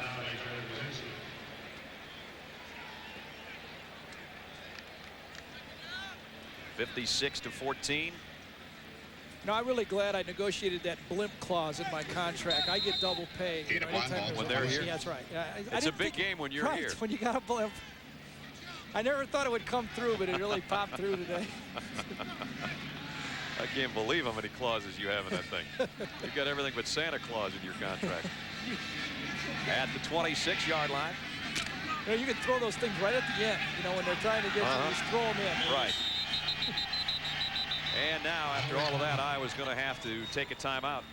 Speaker 1: $56-14.
Speaker 9: No, I'm really glad I negotiated that blimp clause in my contract. I get double pay. You know,
Speaker 1: when they're here.
Speaker 9: Yeah, that's right.
Speaker 1: It's a big game when you're here.
Speaker 9: When you got a blimp. I never thought it would come through, but it really popped through today.
Speaker 1: I can't believe how many clauses you have in that thing. You've got everything but Santa Claus in your contract. At the 26-yard line.
Speaker 9: You know, you can throw those things right at the end. You know, when they're trying to get you, just throw them in.
Speaker 1: Right. And now, after all of that, Iowa's going to have to take a timeout.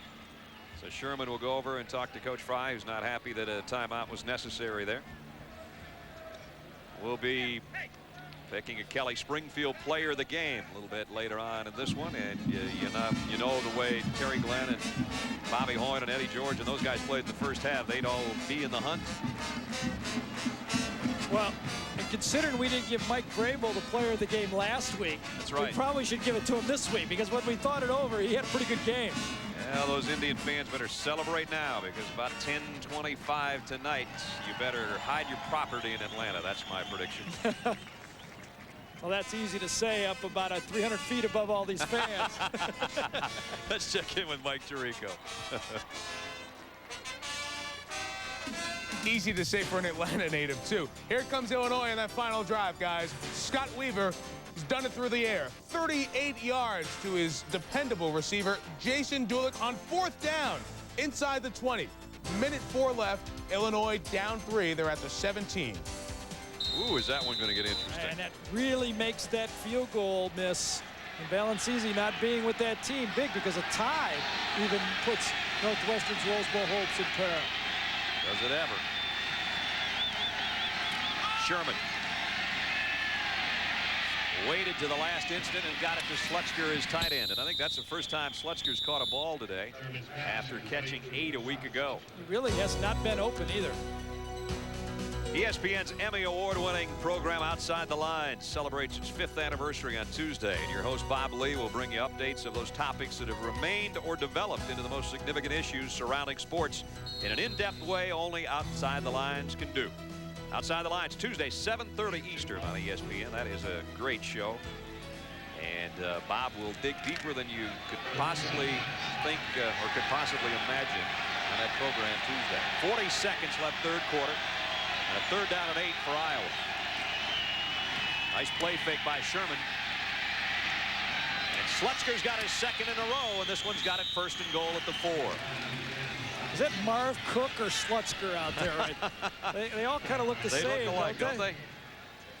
Speaker 1: So Sherman will go over and talk to Coach Frye, who's not happy that a timeout was necessary there. We'll be picking a Kelly Springfield player of the game a little bit later on in this one. And you know the way Terry Glenn and Bobby Hoyne and Eddie George and those guys played in the first half, they'd all be in the hunt.
Speaker 9: Well, and considering we didn't give Mike Grable the player of the game last week,
Speaker 1: that's right,
Speaker 9: we probably should give it to him this week, because when we thought it over, he had a pretty good game.
Speaker 1: Yeah, those Indian fans better celebrate now, because about 10:25 tonight, you better hide your property in Atlanta. That's my prediction.
Speaker 9: Well, that's easy to say up about 300 feet above all these fans.
Speaker 1: Let's check in with Mike Tirico.
Speaker 2: Easy to say for an Atlanta native, too. Here comes Illinois in that final drive, guys. Scott Weaver has done it through the air. 38 yards to his dependable receiver, Jason Dulick, on 4th down inside the 20. Minute 4 left. Illinois down 3. They're at the 17.
Speaker 1: Ooh, is that one going to get interesting?
Speaker 9: And that really makes that field goal miss. And Balancese not being with that team big, because a tie even puts Northwestern's Rose Bowl hopes in peril.
Speaker 1: Does it ever? Sherman waited to the last instant and got it to Slutzker, his tight end. And I think that's the first time Slutzker's caught a ball today after catching 8 a week ago.
Speaker 9: He really has not been open either.
Speaker 1: ESPN's Emmy Award-winning program Outside the Lines celebrates its 5th anniversary on Tuesday. And your host, Bob Lee, will bring you updates of those topics that have remained or developed into the most significant issues surrounding sports in an in-depth way only Outside the Lines can do. Outside the Lines, Tuesday, 7:30 Eastern on ESPN. That is a great show. And Bob will dig deeper than you could possibly think or could possibly imagine on that program Tuesday. 40 seconds left, third quarter. And a 3rd down and 8 for Iowa. Nice play fake by Sherman. And Slutzker's got his 2nd in a row, and this one's got it 1st and goal at the 4.
Speaker 9: Is that Marv Cook or Slutzker out there? Right? they all kind of look the same.
Speaker 1: They look alike, don't they?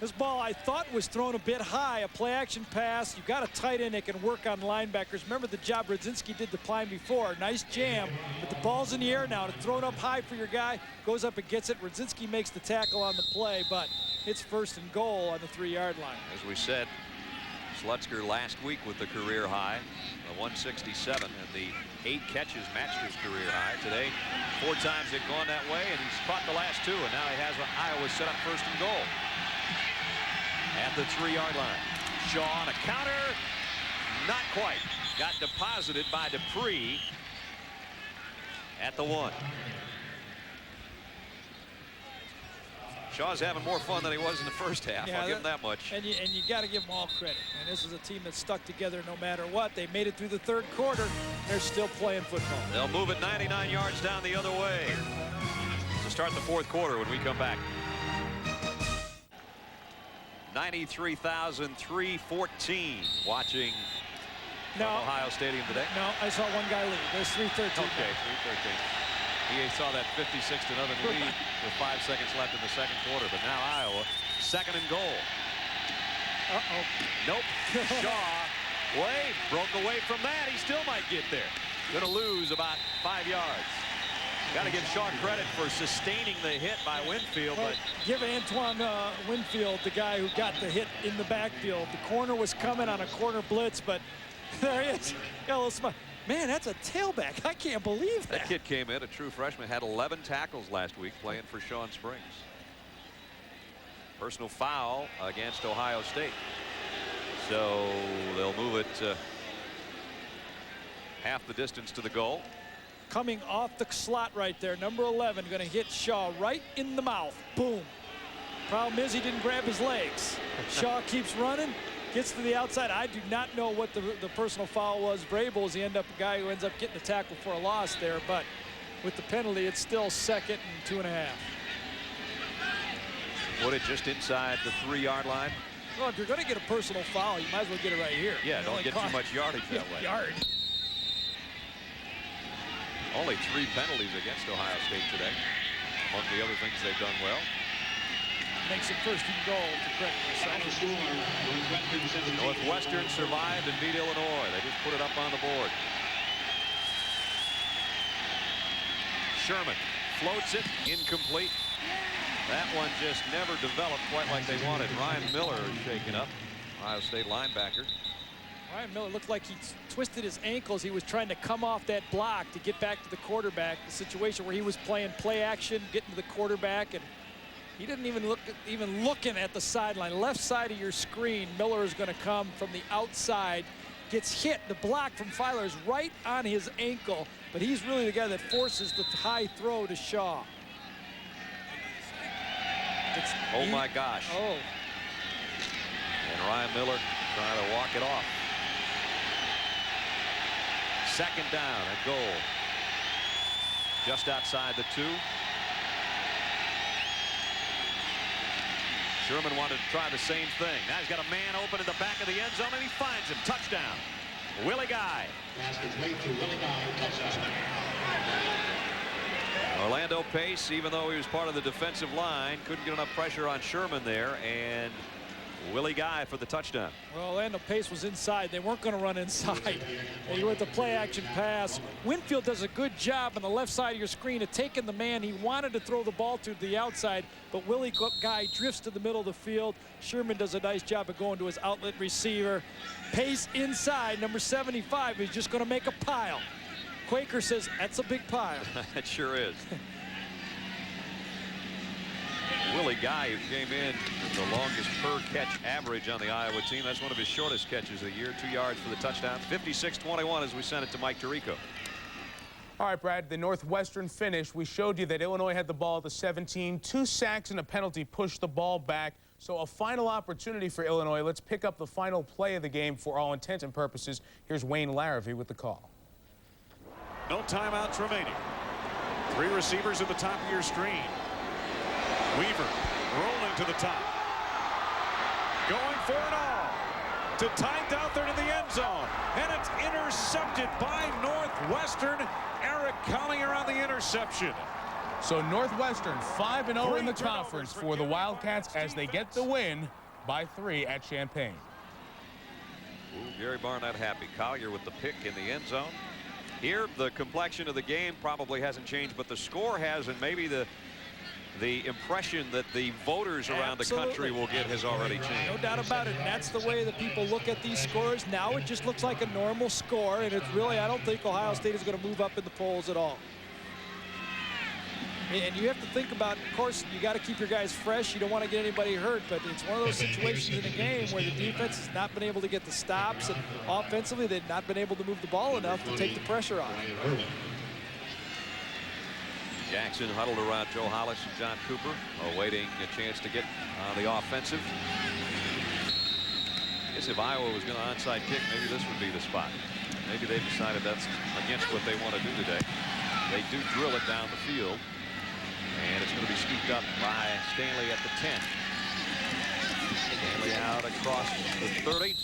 Speaker 9: This ball, I thought, was thrown a bit high. A play-action pass. You've got a tight end that can work on linebackers. Remember the job Radzinski did the time before. Nice jam, but the ball's in the air now. To throw it up high for your guy, goes up and gets it. Radzinski makes the tackle on the play, but it's 1st and goal on the 3-yard line.
Speaker 1: As we said, Slutzker last week with the career high, the 167, and the 8 catches matched his career high. Today, 4 times they've gone that way, and he's caught the last 2, and now he has Iowa set up 1st and goal. At the 3-yard line. Shaw on a counter. Not quite. Got deposited by Dupree at the 1. Shaw's having more fun than he was in the first half.
Speaker 9: Yeah,
Speaker 1: I'll give him that much.
Speaker 9: And you got to give them all credit. And this is a team that's stuck together no matter what. They made it through the 3rd quarter. They're still playing football.
Speaker 1: They'll move it 99 yards down the other way to start the 4th quarter when we come back. 93,314 watching Ohio Stadium today.
Speaker 9: No, I saw one guy leave. There's 3:13.
Speaker 1: Okay, 3:13. He saw that 56-0 lead with 5 seconds left in the 2nd quarter. But now Iowa, 2nd and goal.
Speaker 9: Uh-oh.
Speaker 1: Nope. Shaw broke away from that. He still might get there. Going to lose about 5 yards. Got to give Shaw credit for sustaining the hit by Winfield.
Speaker 9: Well,
Speaker 1: but
Speaker 9: give Antoine Winfield, the guy who got the hit in the backfield. The corner was coming on a corner blitz, but there he is. Got a little smile. Man, that's a tailback. I can't believe that.
Speaker 1: That kid came in, a true freshman, had 11 tackles last week playing for Shawn Springs. Personal foul against Ohio State. So they'll move it half the distance to the goal.
Speaker 9: Coming off the slot right there, number 11 going to hit Shaw right in the mouth. Boom. Problem is he didn't grab his legs. Shaw keeps running, gets to the outside. I do not know what the personal foul was. Vrabel is the a guy who ends up getting the tackle for a loss there, but with the penalty, it's still 2nd and 2.5.
Speaker 1: Put it just inside the 3-yard line.
Speaker 9: Well, if you're going to get a personal foul, you might as well get it right here.
Speaker 1: Yeah, don't get too much yardage that way.
Speaker 9: Yard.
Speaker 1: Only 3 penalties against Ohio State today. Among the other things they've done well.
Speaker 9: Makes it 1st and goal to correct myself.
Speaker 1: Northwestern survived and beat Illinois. They just put it up on the board. Sherman floats it, incomplete. That one just never developed quite like they wanted. Ryan Miller is shaken up, Ohio State linebacker.
Speaker 9: Ryan Miller looked like he twisted his ankles. He was trying to come off that block to get back to the quarterback. The situation where he was playing play action, getting to the quarterback, and he didn't even looking at the sideline. Left side of your screen, Miller is going to come from the outside. Gets hit. The block from Filer is right on his ankle, but he's really the guy that forces the high throw to Shaw.
Speaker 1: Oh my gosh.
Speaker 9: Oh.
Speaker 1: And Ryan Miller trying to walk it off. 2nd down and goal. Just outside the 2. Sherman wanted to try the same thing. Now he's got a man open in the back of the end zone, and he finds him. Touchdown. Willie Guy. Orlando Pace, even though he was part of the defensive line, couldn't get enough pressure on Sherman there, and Willie Guy for the touchdown.
Speaker 9: Well, Orlando Pace was inside. They weren't going to run inside. He went the play-action pass. Winfield does a good job on the left side of your screen of taking the man he wanted to throw the ball to the outside, but Willie Guy drifts to the middle of the field. Sherman does a nice job of going to his outlet receiver. Pace inside, number 75. He's just going to make a pile. Quaker says, that's a big pile.
Speaker 1: It sure is. Willie Guy, who came in with the longest per catch average on the Iowa team. That's one of his shortest catches of the year. 2 yards for the touchdown. 56-21 as we send it to Mike Tirico.
Speaker 2: All right, Brad, the Northwestern finish. We showed you that Illinois had the ball at the 17. 2 sacks and a penalty pushed the ball back. So a final opportunity for Illinois. Let's pick up the final play of the game for all intents and purposes. Here's Wayne Larrivee with the call.
Speaker 1: No timeouts remaining. 3 receivers at the top of your screen. Weaver rolling to the top. Going for it all. To tight out there to the end zone. And it's intercepted by Northwestern. Eric Collier on the interception.
Speaker 2: So Northwestern 5-0 in the conference for the Wildcats as they get the win by 3 at Champaign.
Speaker 11: Ooh, Gary Barnett happy. Collier with the pick in the end zone. Here, the complexion of the game probably hasn't changed, but the score has, and maybe the impression that the voters around the country will get has already changed.
Speaker 9: No doubt about it. And that's the way that people look at these scores. Now it just looks like a normal score, and it's really, I don't think Ohio State is going to move up in the polls at all. And you have to think about, of course, you got to keep your guys fresh. You don't want to get anybody hurt, but it's one of those situations in a game where the defense has not been able to get the stops, and offensively they've not been able to move the ball enough to take the pressure off.
Speaker 11: Jackson huddled around Joe Hollis and John Cooper, awaiting a chance to get the offensive. I guess if Iowa was going to onside kick, maybe this would be the spot. Maybe they've decided that's against what they want to do today. They do drill it down the field. And it's going to be scooped up by Stanley at the 10. Stanley out across the 30.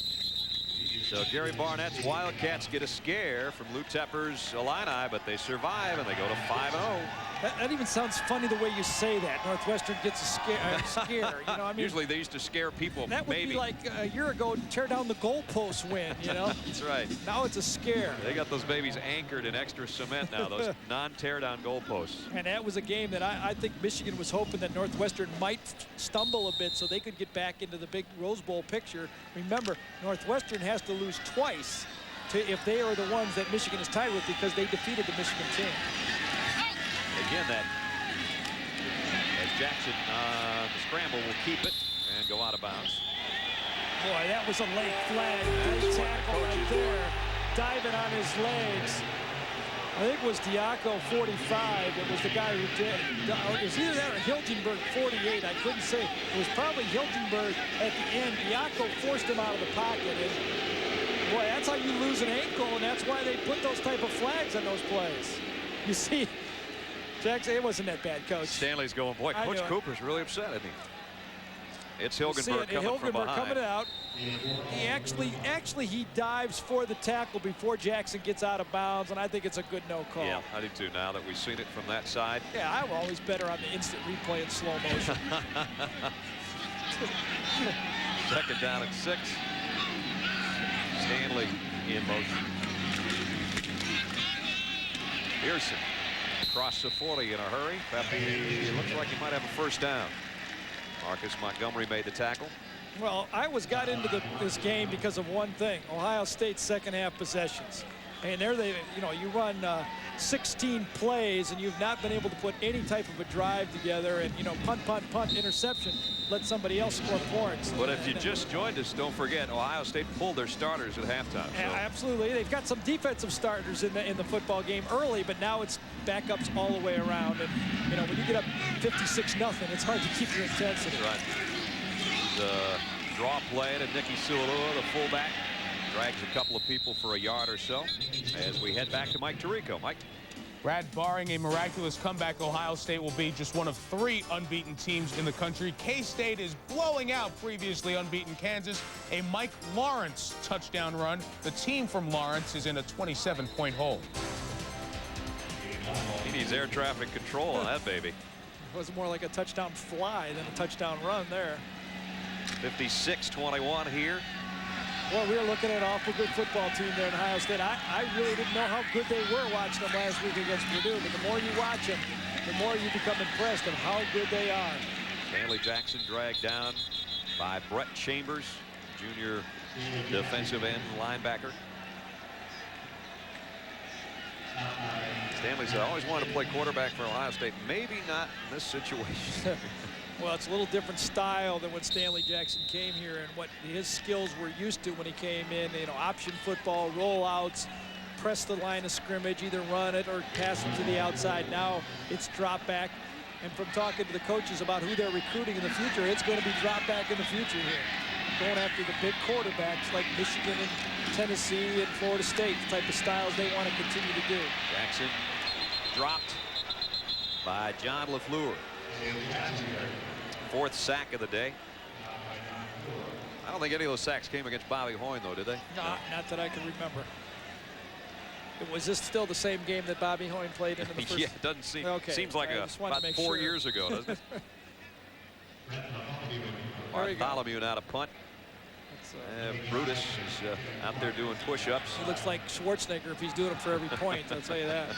Speaker 11: So Gary Barnett's Wildcats get a scare from Lou Tepper's Illini, but they survive and they go to 5-0.
Speaker 9: That even sounds funny the way you say that. Northwestern gets a scare. You know, I mean,
Speaker 11: usually they used to scare people.
Speaker 9: That would
Speaker 11: maybe.
Speaker 9: be like a year ago, tear down the goalpost win, you know?
Speaker 11: That's right.
Speaker 9: Now it's a scare.
Speaker 11: They got those babies anchored in extra cement now, those non-tear down goalposts.
Speaker 9: And that was a game that I think Michigan was hoping that Northwestern might stumble a bit so they could get back into the big Rose Bowl picture. Remember, Northwestern has to lose twice if they are the ones that Michigan is tied with because they defeated the Michigan team.
Speaker 11: Again, that as Jackson the scramble will keep it and go out of bounds.
Speaker 9: Boy, that was a late flag. Great tackle right there, diving on his legs. I think it was Diaco 45. It was the guy who did. It was either that or Hilgenberg 48. I couldn't say. It was probably Hilgenberg at the end. Diaco forced him out of the pocket. And boy, that's how you lose an ankle, and that's why they put those type of flags on those plays. You see. Jackson, it wasn't that bad, Coach.
Speaker 11: Stanley's going, boy, Coach Cooper's really upset, isn't he? It's Hilgenberg coming from behind.
Speaker 9: Coming out. He actually he dives for the tackle before Jackson gets out of bounds, and I think it's a good no call.
Speaker 11: Yeah, I do too. Now that we've seen it from that side.
Speaker 9: Yeah, I'm always better on the instant replay in slow motion.
Speaker 11: 2nd down and 6. Stanley in motion. Pearson. Across the 40 in a hurry. Pepe looks like he might have a 1st down. Marcus Montgomery made the tackle.
Speaker 9: Well, Iowa's got into this game because of one thing: Ohio State's second half possessions. And there they, you run 16 plays and you've not been able to put any type of a drive together. And punt, interception. Let somebody else score points.
Speaker 11: But if you just joined us, don't forget Ohio State pulled their starters at halftime. So.
Speaker 9: Absolutely, they've got some defensive starters in the football game early, but now it's backups all the way around. And when you get up 56-0, it's hard to keep your intensity.
Speaker 11: That's right. The draw play to Nicky Sualua, the fullback, drags a couple of people for a yard or so as we head back to Mike Tirico. Mike.
Speaker 2: Brad, barring a miraculous comeback, Ohio State will be just one of 3 unbeaten teams in the country. K-State is blowing out previously unbeaten Kansas. A Mike Lawrence touchdown run. The team from Lawrence is in a 27-point hole.
Speaker 11: He needs air traffic control on that baby.
Speaker 9: It was more like a touchdown fly than a touchdown run there.
Speaker 11: 56-21 here.
Speaker 9: Well, we were looking at an awful good football team there in Ohio State. I really didn't know how good they were watching them last week against Purdue, but the more you watch them, the more you become impressed of how good they are.
Speaker 11: Stanley Jackson dragged down by Brett Chambers, junior defensive end linebacker. Stanley said, I always wanted to play quarterback for Ohio State. Maybe not in this situation.
Speaker 9: Well, it's a little different style than when Stanley Jackson came here and what his skills were used to when he came in. Option football, rollouts, press the line of scrimmage, either run it or pass it to the outside. Now it's drop back. And from talking to the coaches about who they're recruiting in the future, it's going to be drop back in the future here. Going after the big quarterbacks like Michigan and Tennessee and Florida State, the type of styles they want to continue to do.
Speaker 11: Jackson dropped by John LaFleur. 4th sack of the day. I don't think any of those sacks came against Bobby Hoyne, though, did they?
Speaker 9: No, not that I can remember. Was this still the same game that Bobby Hoyne played in the first?
Speaker 11: Yeah, it doesn't seem.
Speaker 9: Okay.
Speaker 11: Seems like about 4 years ago, doesn't it? Bartholomew now to punt. Brutus is out there doing push-ups.
Speaker 9: He looks like Schwarzenegger if he's doing them for every point. I'll tell you that.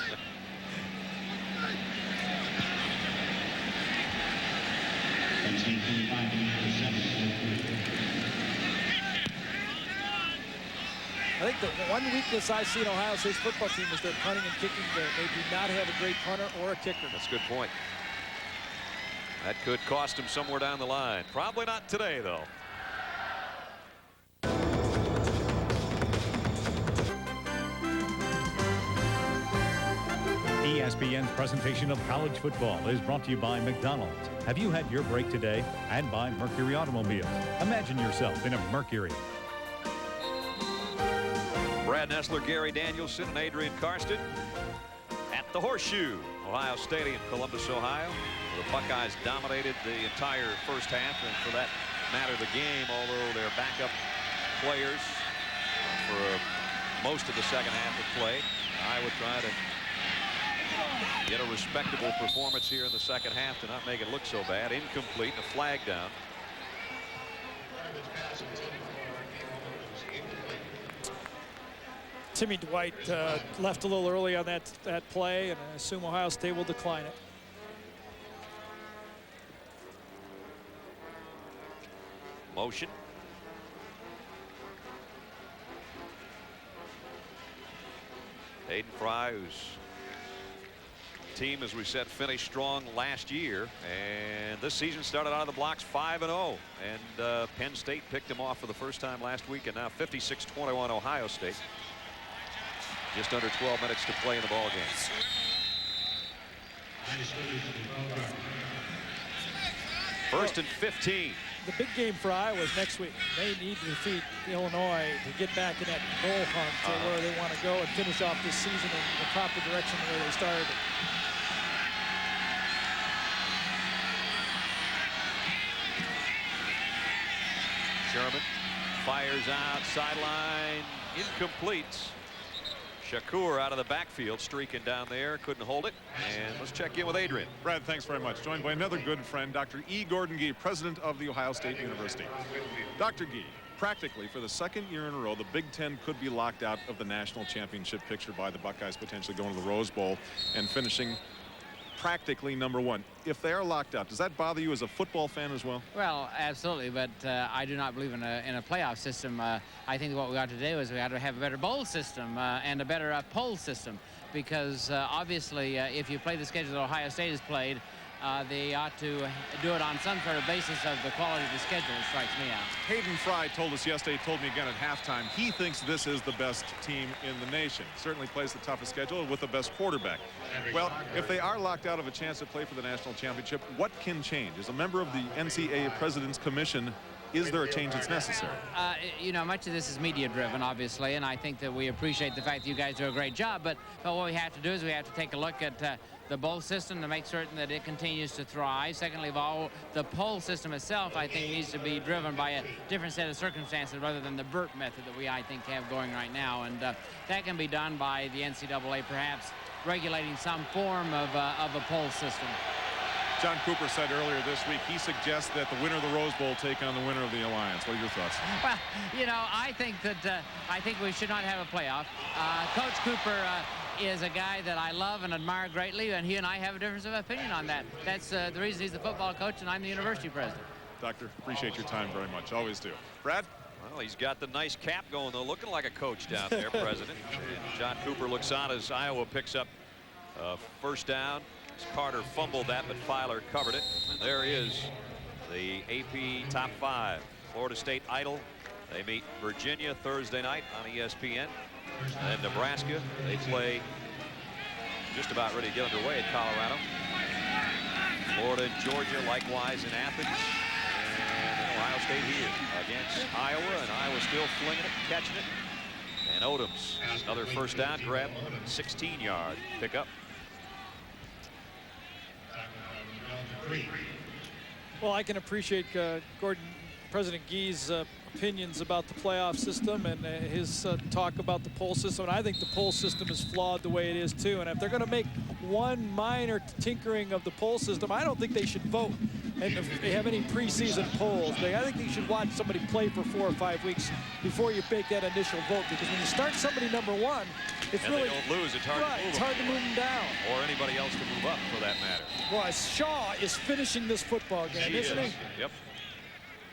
Speaker 9: I think the one weakness I see in Ohio State's football team is their punting and kicking game. They do not have a great punter or a kicker.
Speaker 11: That's a good point. That could cost him somewhere down the line. Probably not today, though.
Speaker 5: ESPN's presentation of college football is brought to you by McDonald's. Have you had your break today? And by Mercury Automobiles. Imagine yourself in a Mercury.
Speaker 11: Brad Nessler, Gary Danielson, and Adrian Karsten at the Horseshoe, Ohio Stadium, Columbus, Ohio. The Buckeyes dominated the entire first half, and for that matter, the game, although their backup players for most of the second half have played. Iowa tried to get a respectable performance here in the second half to not make it look so bad. Incomplete, and a flag down.
Speaker 9: Timmy Dwight left a little early on that play, and I assume Ohio State will decline it.
Speaker 11: Motion. Hayden Frye, whose team, as we said, finished strong last year, and this season started out of the blocks 5-0, and Penn State picked him off for the first time last week, and now 56-21 Ohio State. Just under 12 minutes to play in the ball game. First and 15.
Speaker 9: The big game for Iowa is next week. They need to defeat Illinois to get back in that bowl hunt to where they want to go and finish off this season in the proper direction where they started.
Speaker 11: Sherman fires out, sideline, incomplete. Shakur out of the backfield, streaking down there, couldn't hold it. And let's check in with Adrian.
Speaker 6: Brad, thanks very much. Joined by another good friend, Dr. E. Gordon Gee, president of the Ohio State University. Dr. Gee, practically for the second year in a row, the Big Ten could be locked out of the national championship picture by the Buckeyes potentially going to the Rose Bowl and finishing practically #1. If they are locked out, does that bother you as a football fan as well?
Speaker 12: Well, absolutely, but I do not believe in a playoff system. I think what we got to do is we got to have a better bowl system and a better poll system, because obviously if you play the schedule that Ohio State has played, they ought to do it on some sort of basis of the quality of the schedule, it strikes me out.
Speaker 6: Hayden Frye told us yesterday, told me again at halftime, he thinks this is the best team in the nation. Certainly plays the toughest schedule with the best quarterback. Well, if they are locked out of a chance to play for the national championship, what can change? As a member of the NCAA President's Commission, is there a change that's necessary?
Speaker 12: You know, much of this is media driven, obviously, and I think that we appreciate the fact that you guys do a great job, but what we have to do is we have to take a look at the bowl system to make certain that it continues to thrive. Secondly of all, the poll system itself, I think, needs to be driven by a different set of circumstances rather than the BERT method that we, I think, have going right now, and that can be done by the NCAA perhaps regulating some form of a poll system.
Speaker 6: John Cooper said earlier this week he suggests that the winner of the Rose Bowl take on the winner of the Alliance. What are your thoughts?
Speaker 12: Well, you know, I think we should not have a playoff. Coach Cooper is a guy that I love and admire greatly, and he and I have a difference of opinion on that. That's the reason he's the football coach and I'm the university president.
Speaker 6: Doctor, appreciate your time very much. Always do. Brad?
Speaker 11: Well, he's got the nice cap going, though, looking like a coach down there, President. And John Cooper looks on as Iowa picks up first down. Carter fumbled that, but Filer covered it. And there is the AP top 5. Florida State idle. They meet Virginia Thursday night on ESPN. And Nebraska, they play just about ready to get underway at Colorado. Florida and Georgia likewise in Athens. And Ohio State here against Iowa, and Iowa still flinging it, catching it. And Odoms, another first down grab, 16-yard pickup.
Speaker 3: Well, I can appreciate President Gee's opinions about the playoff system and his talk about the poll system. And I think the poll system is flawed the way it is too. And if they're going to make one minor tinkering of the poll system, I don't think they should vote. And if they have any preseason polls, I think you should watch somebody play for 4 or 5 weeks before you make that initial vote. Because when you start somebody #1, it's
Speaker 11: and
Speaker 3: really,
Speaker 11: they don't lose. It's hard to move
Speaker 3: it's hard to move them down.
Speaker 11: Or anybody else to move up, for that matter.
Speaker 3: Well, Shaw is finishing this football game, isn't he?
Speaker 11: Yep.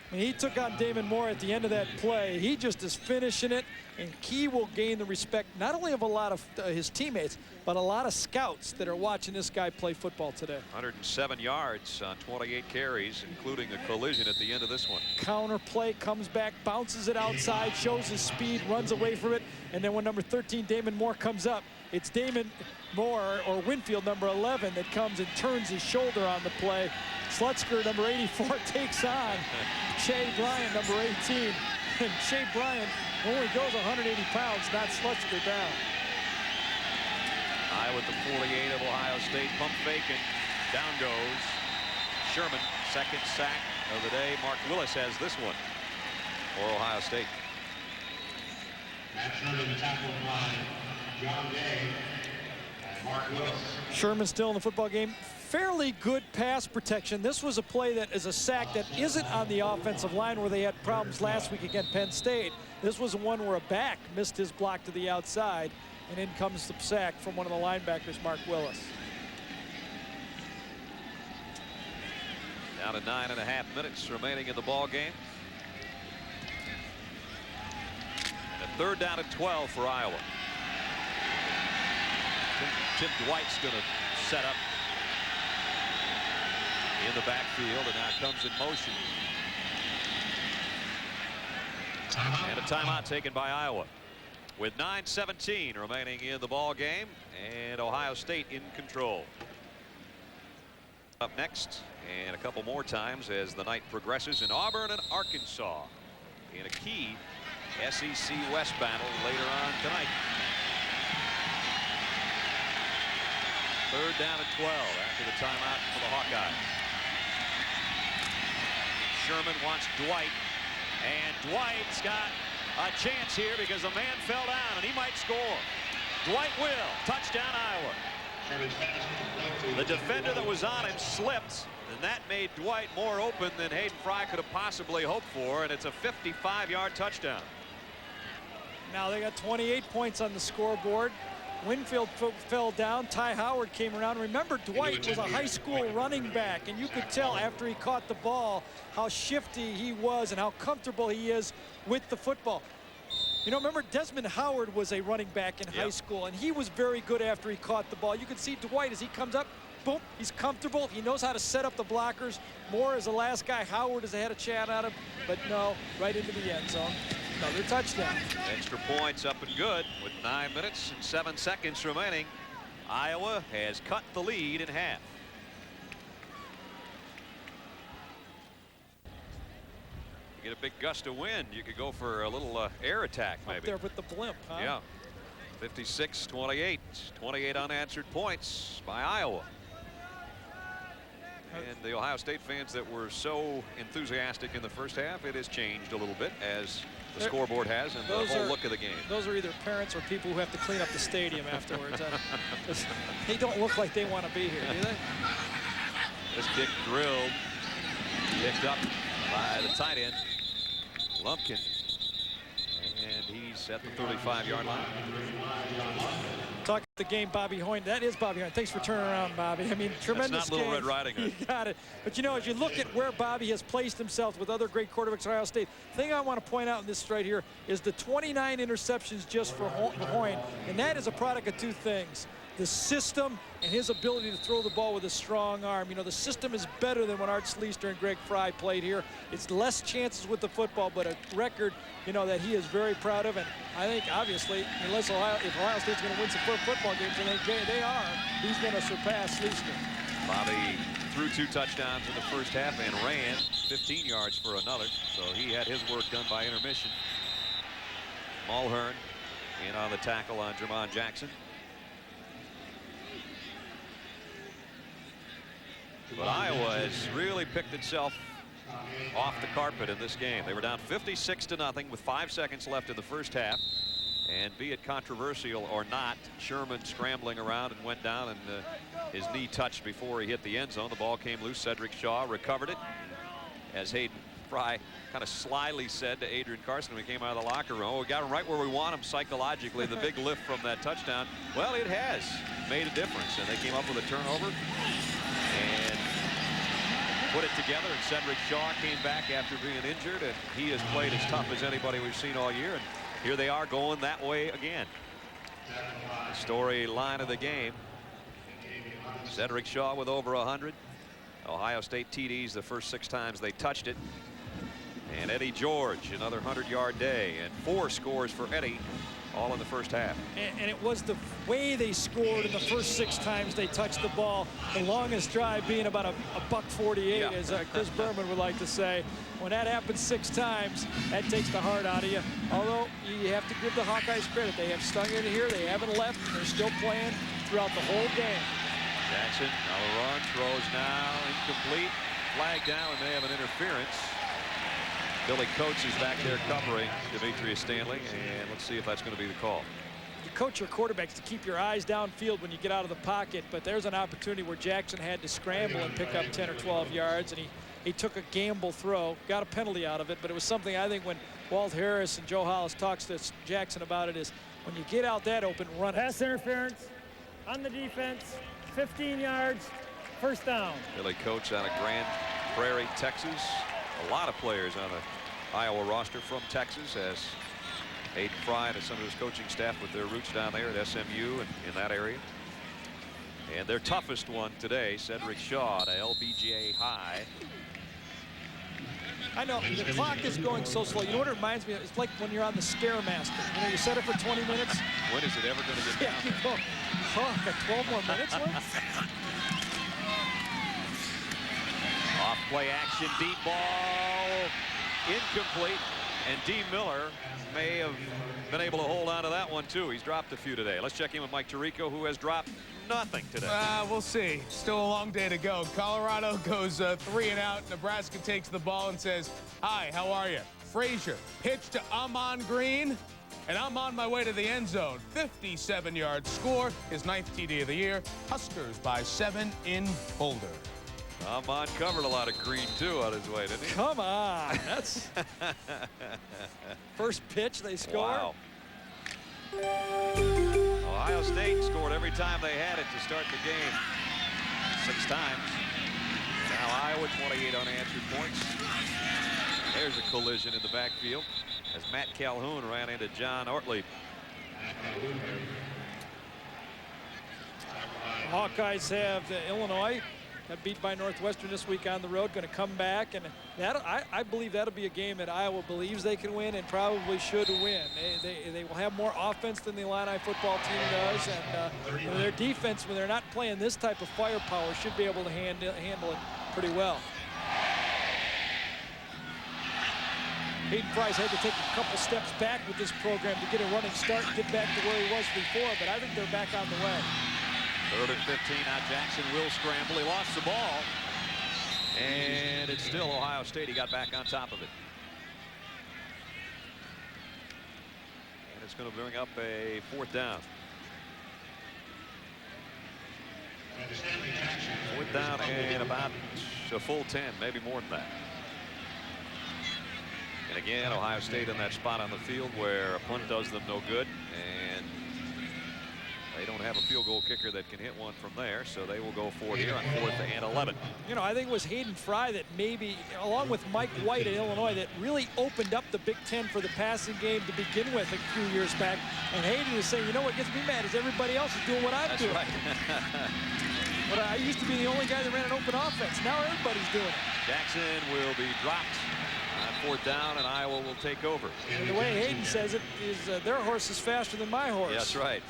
Speaker 3: I mean, he took on Damon Moore at the end of that play. He just is finishing it, and he will gain the respect not only of a lot of his teammates, but a lot of scouts that are watching this guy play football today.
Speaker 11: 107 yards on 28 carries, including a collision at the end of this one.
Speaker 3: Counter play, comes back, bounces it outside, shows his speed, runs away from it, and then when number 13, Damon Moore, comes up, it's Damon Moore, or Winfield, number 11, that comes and turns his shoulder on the play. Slutzker, number 84, takes on Shea Bryant, number 18. And Shea Bryant only goes 180 pounds, not Slutzker down.
Speaker 11: With the 48 of Ohio State, pump fake, and down goes Sherman. Second sack of the day. Mark Willis has this one for Ohio State.
Speaker 3: Sherman still in the football game. Fairly good pass protection. This was a play that is a sack that isn't on the offensive line where they had problems last week against Penn State. This was one where a back missed his block to the outside, and in comes the sack from one of the linebackers, Mark Willis.
Speaker 11: Down to 9.5 minutes remaining in the ball game. And a third down and 12 for Iowa. Tim Dwight's going to set up in the backfield, and now comes in motion. And a timeout taken by Iowa, with 9:17 remaining in the ball game, and Ohio State in control. Up next, and a couple more times as the night progresses, in Auburn and Arkansas in a key SEC West battle later on tonight. Third down and 12 after the timeout for the Hawkeyes. Sherman wants Dwight, and Dwight's got a chance here because the man fell down and he might score. Dwight will. Touchdown, Iowa. The defender that was on him slipped, and that made Dwight more open than Hayden Frye could have possibly hoped for, and it's a 55-yard touchdown.
Speaker 3: Now they got 28 points on the scoreboard. Winfield fell down. Ty Howard came around. Remember, Dwight was a high school running back, and you could tell after he caught the ball how shifty he was and how comfortable he is with the football. You know, remember, Desmond Howard was a running back in high school, and he was very good after he caught the ball. You can see Dwight as he comes up, boom, he's comfortable. He knows how to set up the blockers. Moore is the last guy. Howard has had a chat at him, but no, right into the end zone. Another touchdown.
Speaker 11: Extra points up and good with 9 minutes and 7 seconds remaining. Iowa has cut the lead in half. You get a big gust of wind, you could go for a little air attack maybe.
Speaker 3: Up there with the blimp, huh?
Speaker 11: Yeah. 56-28. 28 unanswered points by Iowa. And the Ohio State fans that were so enthusiastic in the first half, it has changed a little bit as the scoreboard has and the whole look of the game.
Speaker 3: Those are either parents or people who have to clean up the stadium afterwards. They don't look like they want to be here, do they?
Speaker 11: This kick drilled, picked up by the tight end, Lumpkin. And he's at the 35-yard line.
Speaker 3: Talk the game, Bobby Hoyne. That is Bobby Hoyne. Thanks for turning around, Bobby. I mean, tremendous
Speaker 11: That's not Little
Speaker 3: game.
Speaker 11: Red Riding Hood.
Speaker 3: You got it. But you know, as you look at where Bobby has placed himself with other great quarterbacks at Ohio State, the thing I want to point out in this right here is the 29 interceptions just for Hoyne, and that is a product of two things. the system and his ability to throw the ball with a strong arm. You know, the system is better than when Art Sleester and Greg Frye played here. It's less chances with the football, but a record, you know, that he is very proud of. And I think, obviously, if Ohio State's going to win some football games, and they are, he's going to surpass Sleester.
Speaker 11: Bobby threw 2 touchdowns in the first half and ran 15 yards for another. So he had his work done by intermission. Mulhern in on the tackle on Jermon Jackson. But Iowa has really picked itself off the carpet in this game. They were down 56-0 with 5 seconds left in the first half. And be it controversial or not, Sherman scrambling around and went down, and his knee touched before he hit the end zone. The ball came loose. Cedric Shaw recovered it, as Hayden Frye kind of slyly said to Adrian Carson when he came out of the locker room, "Oh, we got him right where we want him psychologically." The big lift from that touchdown, well, it has made a difference, and they came up with a turnover and put it together. And Cedric Shaw came back after being injured, and he has played as tough as anybody we've seen all year. And here they are going that way again. Storyline of the game. Cedric Shaw with over 100. Ohio State TDs the first 6 times they touched it. And Eddie George, another 100-yard day, and 4 scores for Eddie, all in the first half.
Speaker 3: And it was the way they scored in the first 6 times they touched the ball. The longest drive being about a $1.48, yeah, as Chris Berman would like to say. When that happens 6 times, that takes the heart out of you. Although you have to give the Hawkeyes credit. They have stung in here. They haven't left. They're still playing throughout the whole game.
Speaker 11: Jackson on the run, throws now, incomplete. Flag down, and they have an interference. Billy Coates is back there covering Demetrius Stanley, and let's see if that's going to be the call.
Speaker 3: You coach your quarterbacks to keep your eyes downfield when you get out of the pocket, but there's an opportunity where Jackson had to scramble and pick up 10 or 12 yards, and he took a gamble throw, got a penalty out of it, but it was something I think when Walt Harris and Joe Hollis talks to Jackson about it is when you get out that open, run it.
Speaker 7: Pass interference on the defense, 15 yards, first down.
Speaker 11: Billy Coates out of Grand Prairie, Texas. A lot of players on the Iowa roster from Texas, as Hayden Frye and some of his coaching staff with their roots down there at SMU and in that area. And their toughest one today, Cedric Shaw to LBJ High.
Speaker 3: I know, the clock is going so slow. You know what it reminds me of? It's like when you're on the Scaremaster. You know, you set it for 20 minutes.
Speaker 11: When is it ever going to get down?
Speaker 3: You go, oh, got 12 more minutes left.
Speaker 11: Off play action, deep ball, incomplete. And D. Miller may have been able to hold on to that one, too. He's dropped a few today. Let's check in with Mike Tirico, who has dropped nothing today.
Speaker 2: We'll see. Still a long day to go. Colorado goes 3 and out. Nebraska takes the ball and says, "Hi, how are you?" Frazier, pitch to Amon Green, and I'm on my way to the end zone. 57-yard score, his 9th TD of the year. Huskers by 7 in Boulder.
Speaker 11: Amon covered a lot of green, too, on his way, didn't he?
Speaker 3: Come on. That's first pitch they score.
Speaker 11: Wow. Ohio State scored every time they had it to start the game. 6 times. Now Iowa 28 unanswered points. There's a collision in the backfield as Matt Calhoun ran into John Ortley.
Speaker 3: Hawkeyes have Illinois. Got beat by Northwestern this week on the road. Going to come back, and I believe that'll be a game that Iowa believes they can win and probably should win. They will have more offense than the Illini football team does, and their defense, when they're not playing this type of firepower, should be able to handle it pretty well. Hayden Frye's had to take a couple steps back with this program to get a running start and get back to where he was before, but I think they're back on the way.
Speaker 11: 3rd and 15. Now Jackson will scramble. He lost the ball. And it's still Ohio State. He got back on top of it. And it's going to bring up a 4th down. 4th down and about a full 10, maybe more than that. And again, Ohio State in that spot on the field where a punt does them no good. And They don't have a field goal kicker that can hit one from there, so they will go for it here on 4th and 11.
Speaker 9: You know, I think it was Hayden Frye that maybe, along with Mike White at Illinois, that really opened up the Big Ten for the passing game to begin with a few years back. And Hayden was saying, you know what gets me mad is everybody else is doing what I'm doing.
Speaker 11: That's right.
Speaker 9: But I used to be the only guy that ran an open offense. Now everybody's doing it.
Speaker 11: Jackson will be dropped on 4th down, and Iowa will take over.
Speaker 9: And the way Hayden says it is their horse is faster than my horse.
Speaker 11: Yeah, that's right.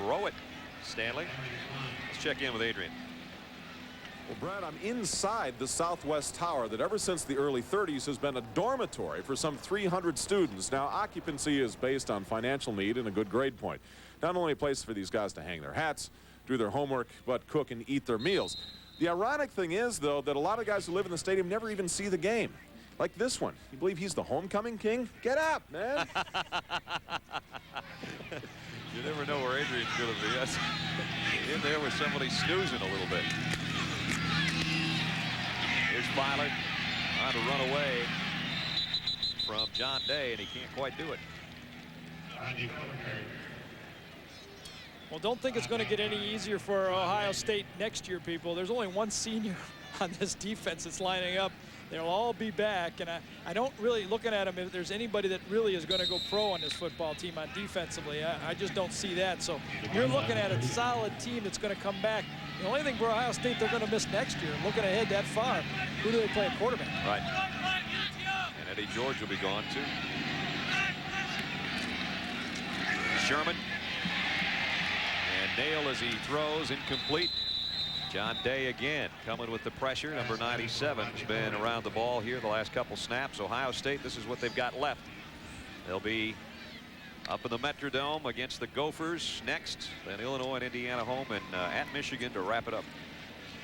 Speaker 11: Throw it, Stanley. Let's check in with Adrian.
Speaker 6: Well, Brad, I'm inside the Southwest Tower that ever since the early 30s has been a dormitory for some 300 students. Now, occupancy is based on financial need and a good grade point. Not only a place for these guys to hang their hats, do their homework, but cook and eat their meals. The ironic thing is, though, that a lot of guys who live in the stadium never even see the game. Like this one. You believe he's the homecoming king? Get up, man.
Speaker 11: You never know where Adrian's going to be. That's in there with somebody snoozing a little bit. Here's Filer trying to run away from John Day, and he can't quite do it.
Speaker 9: Well, don't think it's going to get any easier for Ohio State next year, people. There's only one senior on this defense that's lining up. They'll all be back, and I don't really, looking at them, if there's anybody that really is going to go pro on this football team on defensively. I just don't see that. So you're looking at a solid team that's going to come back. The only thing for Ohio State they're going to miss next year, looking ahead that far, who do they play at quarterback?
Speaker 11: Right. And Eddie George will be gone, too. Sherman. And Nail as he throws, incomplete. John Day again coming with the pressure. Number 97 has been around the ball here the last couple snaps. Ohio State, this is what they've got left. They'll be up in the Metrodome against the Gophers next. Then Illinois and Indiana home, and at Michigan to wrap it up.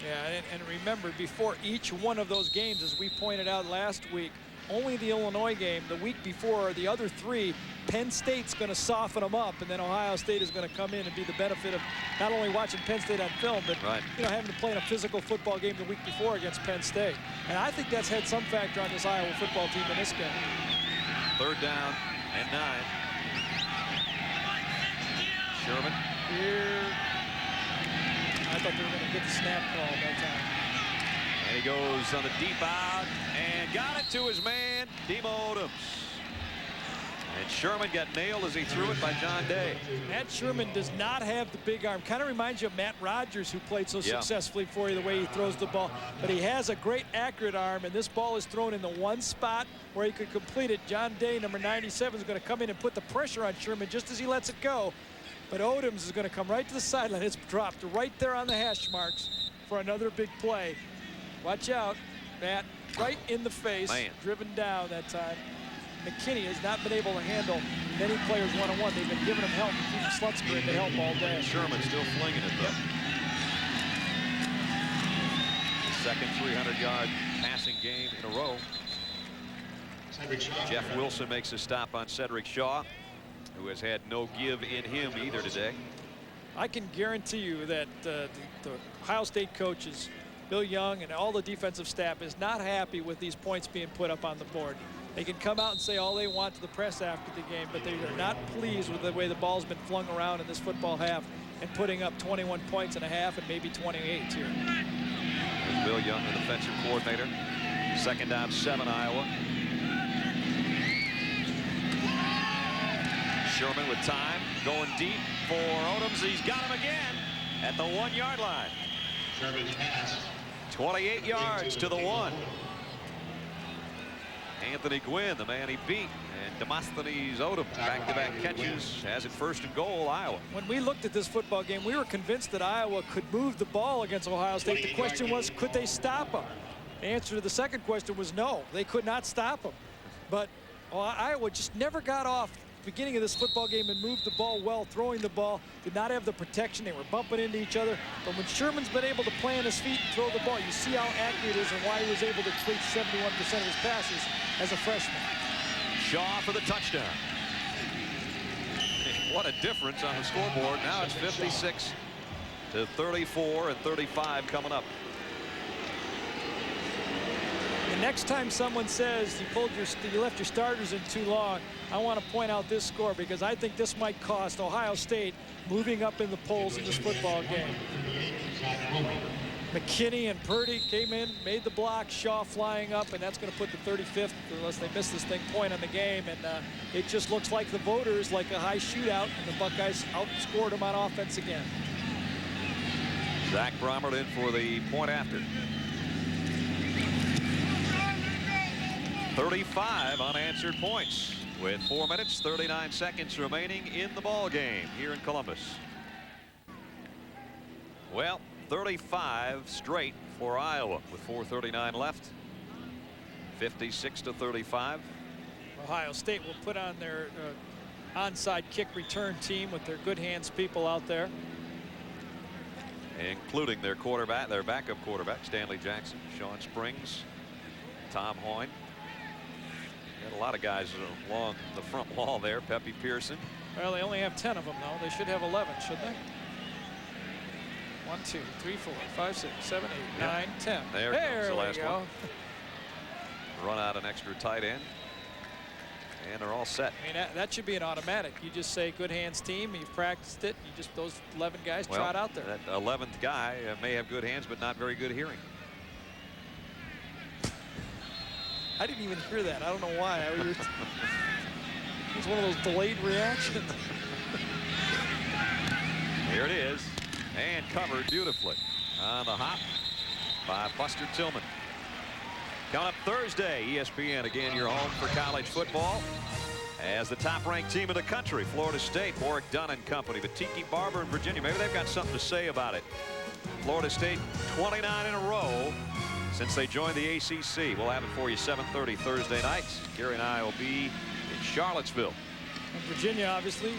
Speaker 9: Yeah, and remember, before each one of those games, as we pointed out last week, only the Illinois game, the week before, the other three, Penn State's going to soften them up, and then Ohio State is going to come in and be the benefit of not only watching Penn State on film, but you know, having to play in a physical football game the week before against Penn State. And I think that's had some factor on this Iowa football team in this game.
Speaker 11: 3rd down and 9. Sherman.
Speaker 9: Here. I thought they were going to get the snap call that time.
Speaker 11: And he goes on the deep out and got it to his man, Demo Odoms. And Sherman got nailed as he threw it by John Day.
Speaker 9: Matt Sherman does not have the big arm. Kind of reminds you of Matt Rogers, who played so successfully for you, the way he throws the ball. But he has a great accurate arm, and this ball is thrown in the one spot where he could complete it. John Day, number 97, is going to come in and put the pressure on Sherman just as he lets it go. But Odoms is going to come right to the sideline. It's dropped right there on the hash marks for another big play. Watch out, Matt. Right in the face, driven down that time. McKinney has not been able to handle many players one-on-one. They've been giving him help, keeping Slutzker in to help all day.
Speaker 11: Sherman still flinging it, though. Second 300-yard passing game in a row. Jeff Wilson makes a stop on Cedric Shaw, who has had no give in him either today.
Speaker 9: I can guarantee you that the Ohio State coaches, Bill Young and all the defensive staff, is not happy with these points being put up on the board. They can come out and say all they want to the press after the game, but they are not pleased with the way the ball's been flung around in this football half and putting up 21 points and a half and maybe 28 here.
Speaker 11: There's Bill Young, the defensive coordinator. 2nd down, 7, Iowa. Sherman with time, going deep for Odoms. He's got him again at the 1-yard line. 28 yards to the 1. Anthony Gwynn, the man he beat, and Demosthenes Odom, back-to-back catches, has it 1st and goal, Iowa.
Speaker 9: When we looked at this football game, we were convinced that Iowa could move the ball against Ohio State. The question was, could they stop them? The answer to the second question was no, they could not stop them. But Iowa just never got off the beginning of this football game and moved the ball well, throwing the ball, did not have the protection. They were bumping into each other. But when Sherman's been able to play on his feet and throw the ball, you see how accurate it is and why he was able to complete 71% of his passes as a freshman.
Speaker 11: Shaw for the touchdown. What a difference on the scoreboard. Now it's 56 to 34 and 35 coming up.
Speaker 9: And next time someone says you left your starters in too long, I want to point out this score because I think this might cost Ohio State moving up in the polls in this football game. McKinney and Purdy came in, made the block, Shaw flying up, and that's going to put the 35th, unless they miss this thing, point on the game. And it just looks like the voters like a high shootout, and the Buckeyes outscored them on offense again.
Speaker 11: Zach Bromert in for the point after. 35 unanswered points with 4 minutes 39 seconds remaining in the ball game here in Columbus. Well, 35 straight for Iowa with 4:39 left. 56-35.
Speaker 9: Ohio State will put on their onside kick return team with their good hands people out there,
Speaker 11: including their quarterback, their backup quarterback, Stanley Jackson, Sean Springs, Tom Hoyne. Got a lot of guys along the front wall there. Pepe Pearson.
Speaker 9: Well, they only have 10 of them, though. They should have 11, shouldn't they? 1, 2, 3, 4, 5, 6, 7, 8, 9, 10.
Speaker 11: There comes the last one. Run out an extra tight end. And they're all set.
Speaker 9: I mean, that should be an automatic. You just say good hands team, you've practiced it, you just, those 11 guys trot out there.
Speaker 11: That 11th guy may have good hands, but not very good hearing.
Speaker 9: I didn't even hear that. I don't know why. It was one of those delayed reactions.
Speaker 11: Here it is. And covered beautifully on the hop by Buster Tillman. Coming up Thursday, ESPN again your home for college football. As the top-ranked team in the country, Florida State, Warwick Dunn and company, but Tiki Barber in Virginia, maybe they've got something to say about it. Florida State 29 in a row since they joined the ACC. We'll have it for you 7:30 Thursday night. Gary and I will be in Charlottesville.
Speaker 9: And Virginia, obviously,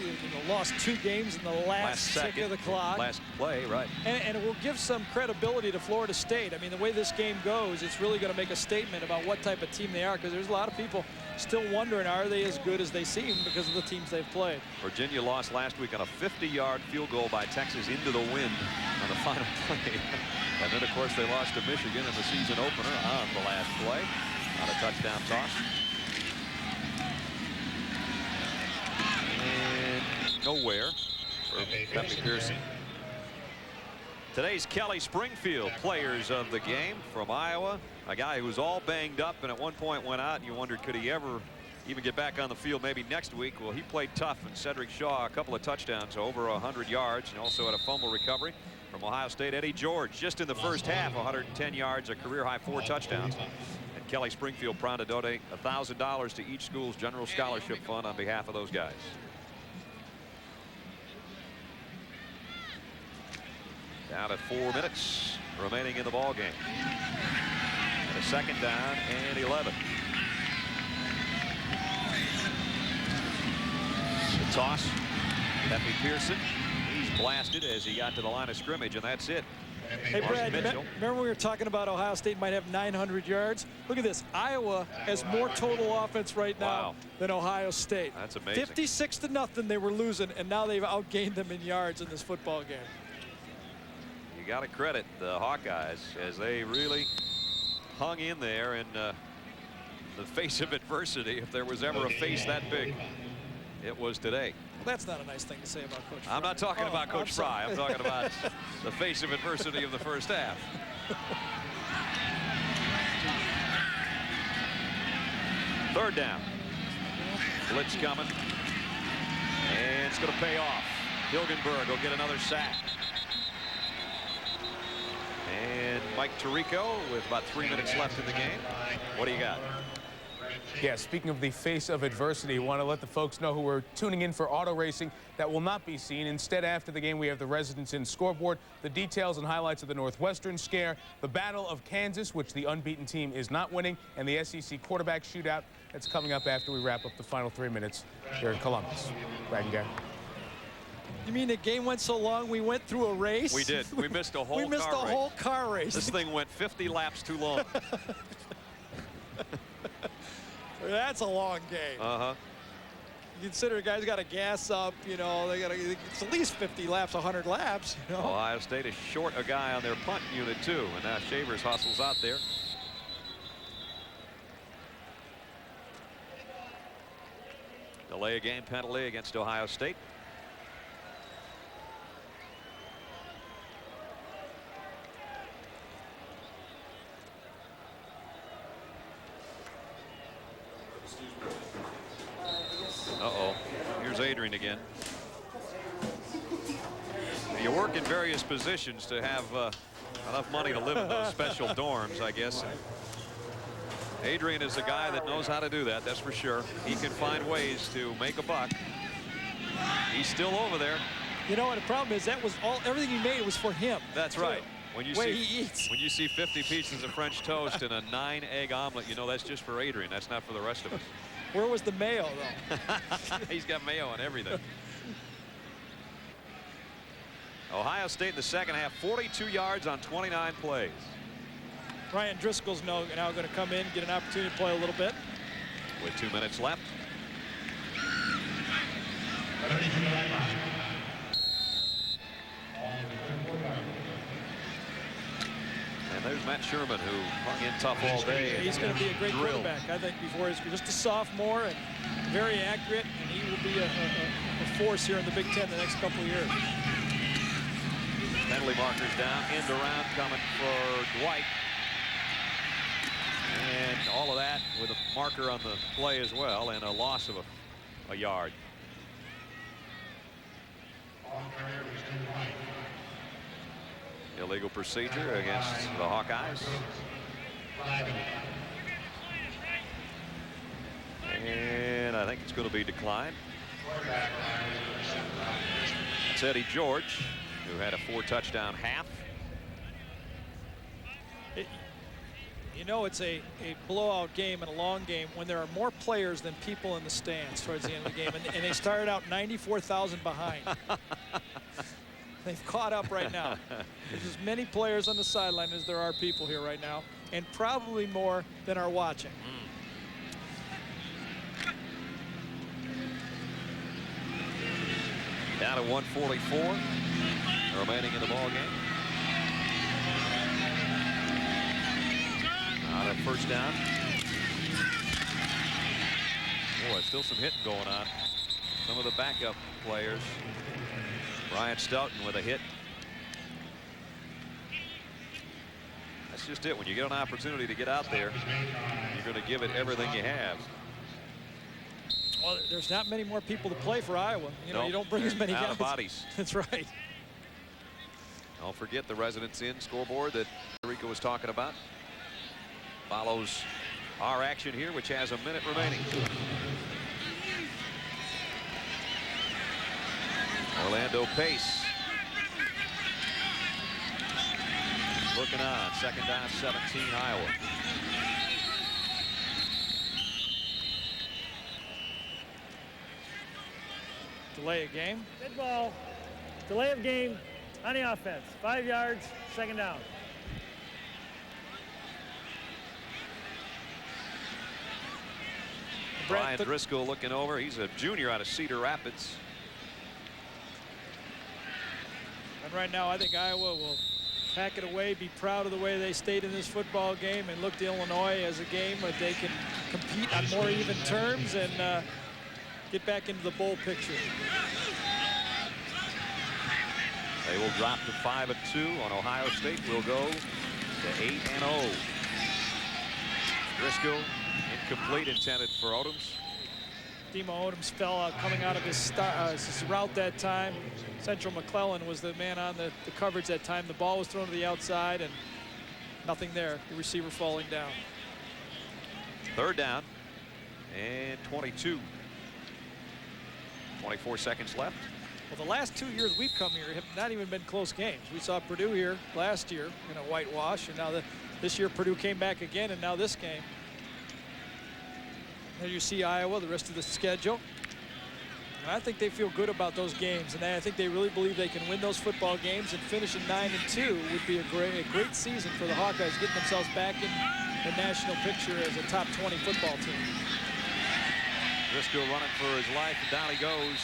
Speaker 9: lost 2 games in the last tick of the clock.
Speaker 11: Last play, right.
Speaker 9: And it will give some credibility to Florida State. I mean, the way this game goes, it's really going to make a statement about what type of team they are, because there's a lot of people still wondering, are they as good as they seem because of the teams they've played.
Speaker 11: Virginia lost last week on a 50-yard field goal by Texas into the wind on the final play. And then, of course, they lost to Michigan in the season opener on the last play on a touchdown toss. And nowhere for Pepe Pearson. Today's Kelly Springfield players of the game from Iowa. A guy who was all banged up and at one point went out and you wondered, could he ever even get back on the field maybe next week? Well, he played tough, and Cedric Shaw a couple of touchdowns, over 100 yards, and also had a fumble recovery from Ohio State. Eddie George just in the first half, 110 yards, a career high 4 touchdowns. And Kelly Springfield proud to donate $1,000 to each school's general scholarship fund on behalf of those guys. Down at 4 minutes remaining in the ball game. And a second down and 11. The toss. Pepe Pearson. He's blasted as he got to the line of scrimmage, and that's it.
Speaker 9: Hey, Brad, remember we were talking about Ohio State might have 900 yards? Look at this. Iowa has more total offense right now than Ohio State.
Speaker 11: That's amazing.
Speaker 9: 56-0 they were losing, and now they've outgained them in yards in this football game.
Speaker 11: You got to credit the Hawkeyes as they really hung in there in the face of adversity. If there was ever a face that big, it was today.
Speaker 9: Well, that's not a nice thing to say about Coach Frye.
Speaker 11: I'm not talking about Coach Frye. I'm talking about the face of adversity of the first half. Third down. Blitz coming. And it's going to pay off. Hilgenberg will get another sack. And Mike Tirico with about 3 minutes left in the game. What do you got?
Speaker 2: Yeah, speaking of the face of adversity, want to let the folks know who are tuning in for auto racing that will not be seen. Instead, after the game, we have the Residents In scoreboard, the details and highlights of the Northwestern scare, the Battle of Kansas, which the unbeaten team is not winning, and the SEC quarterback shootout that's coming up after we wrap up the final 3 minutes here in Columbus. Brad and Gary.
Speaker 9: You mean the game went so long we went through a race?
Speaker 11: We did. We missed a whole
Speaker 9: We missed a whole car race.
Speaker 11: This thing went 50 laps too long.
Speaker 9: That's a long game.
Speaker 11: Uh-huh.
Speaker 9: You consider a guy's got to gas up, you know, it's at least 50 laps, 100 laps. You know?
Speaker 11: Ohio State is short a guy on their punt unit, too. And now Shavers hustles out there. Delay a game penalty against Ohio State. Uh-oh. Here's Adrian again. You work in various positions to have enough money to live in those special dorms, I guess. Adrian is a guy that knows how to do that, that's for sure. He can find ways to make a buck. He's still over there.
Speaker 9: You know what the problem is? That was everything he made was for him.
Speaker 11: That's right. When you
Speaker 9: he eats.
Speaker 11: When you see 50 pieces of French toast and a 9-egg omelet, you know that's just for Adrian. That's not for the rest of us.
Speaker 9: Where was the mayo, though?
Speaker 11: He's got mayo on everything. Ohio State in the second half, 42 yards on 29 plays.
Speaker 9: Ryan Driscoll's now going to come in, get an opportunity to play a little bit.
Speaker 11: With 2 minutes left. And there's Matt Sherman, who hung in tough all day.
Speaker 9: He's going to be a great quarterback, I think, before he's just a sophomore and very accurate, and he will be a force here in the Big Ten the next couple of years.
Speaker 11: Penalty markers down, end around coming for Dwight. And all of that with a marker on the play as well, and a loss of a yard. Illegal procedure against the Hawkeyes. And I think it's going to be declined. It's Eddie George, who had a 4-touchdown half.
Speaker 9: You know, it's a blowout game and a long game when there are more players than people in the stands towards the end of the game. And they started out 94,000 behind. They've caught up right now. There's as many players on the sideline as there are people here right now, and probably more than are watching.
Speaker 11: Down to 144 remaining in the ball game. Not a first down. Boy, still some hitting going on. Some of the backup players. Brian Stoughton with a hit. That's just it. When you get an opportunity to get out there, you're going to give it everything you have.
Speaker 9: Well, there's not many more people to play for Iowa. You know,
Speaker 11: Nope.
Speaker 9: you don't bring as many
Speaker 11: Out
Speaker 9: guys.
Speaker 11: of bodies.
Speaker 9: That's right.
Speaker 11: Don't forget the residence inn scoreboard that Rico was talking about. Follows our action here, which has a minute remaining. Orlando Pace looking on. Second down, 17, Iowa.
Speaker 9: Delay a game.
Speaker 7: Dead ball. Delay of game on the offense. 5 yards, second down.
Speaker 11: Brian Driscoll looking over. He's a junior out of Cedar Rapids.
Speaker 9: And right now, I think Iowa will pack it away, be proud of the way they stayed in this football game, and look to Illinois as a game that they can compete on more even terms and get back into the bowl picture.
Speaker 11: They will drop to 5-2 on Ohio State. Will go to 8-0. Driscoll incomplete, intended for Odoms.
Speaker 9: Demo Odoms fell out coming out of his route that time. Central McClellan was the man on the coverage that time. The ball was thrown to the outside and nothing there. The receiver falling down.
Speaker 11: Third down and 22. 24 seconds left.
Speaker 9: Well, the last 2 years we've come here have not even been close games. We saw Purdue here last year in a whitewash, and now this year Purdue came back again, and now this game. There you see Iowa, the rest of the schedule. And I think they feel good about those games, and I think they really believe they can win those football games, and finishing 9-2 would be a great season for the Hawkeyes, getting themselves back in the national picture as a top 20 football team.
Speaker 11: Driscoll running for his life, and down he goes.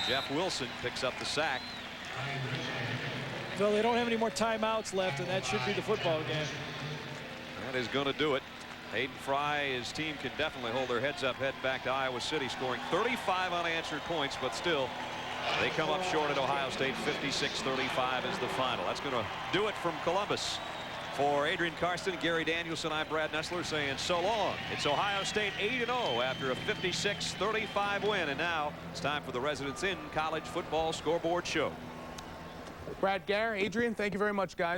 Speaker 11: Jeff Wilson picks up the sack.
Speaker 9: So they don't have any more timeouts left, and that should be the football game.
Speaker 11: That is going to do it. Hayden Frye, his team can definitely hold their heads up heading back to Iowa City, scoring 35 unanswered points, but still they come up short at Ohio State. 56-35 is the final. That's going to do it from Columbus. For Adrian Karsten, Gary Danielson, I'm Brad Nessler saying so long. It's Ohio State 8-0 after a 56-35 win, and now it's time for the Residents in College Football Scoreboard Show.
Speaker 2: Brad, Gary, Adrian, thank you very much, guys.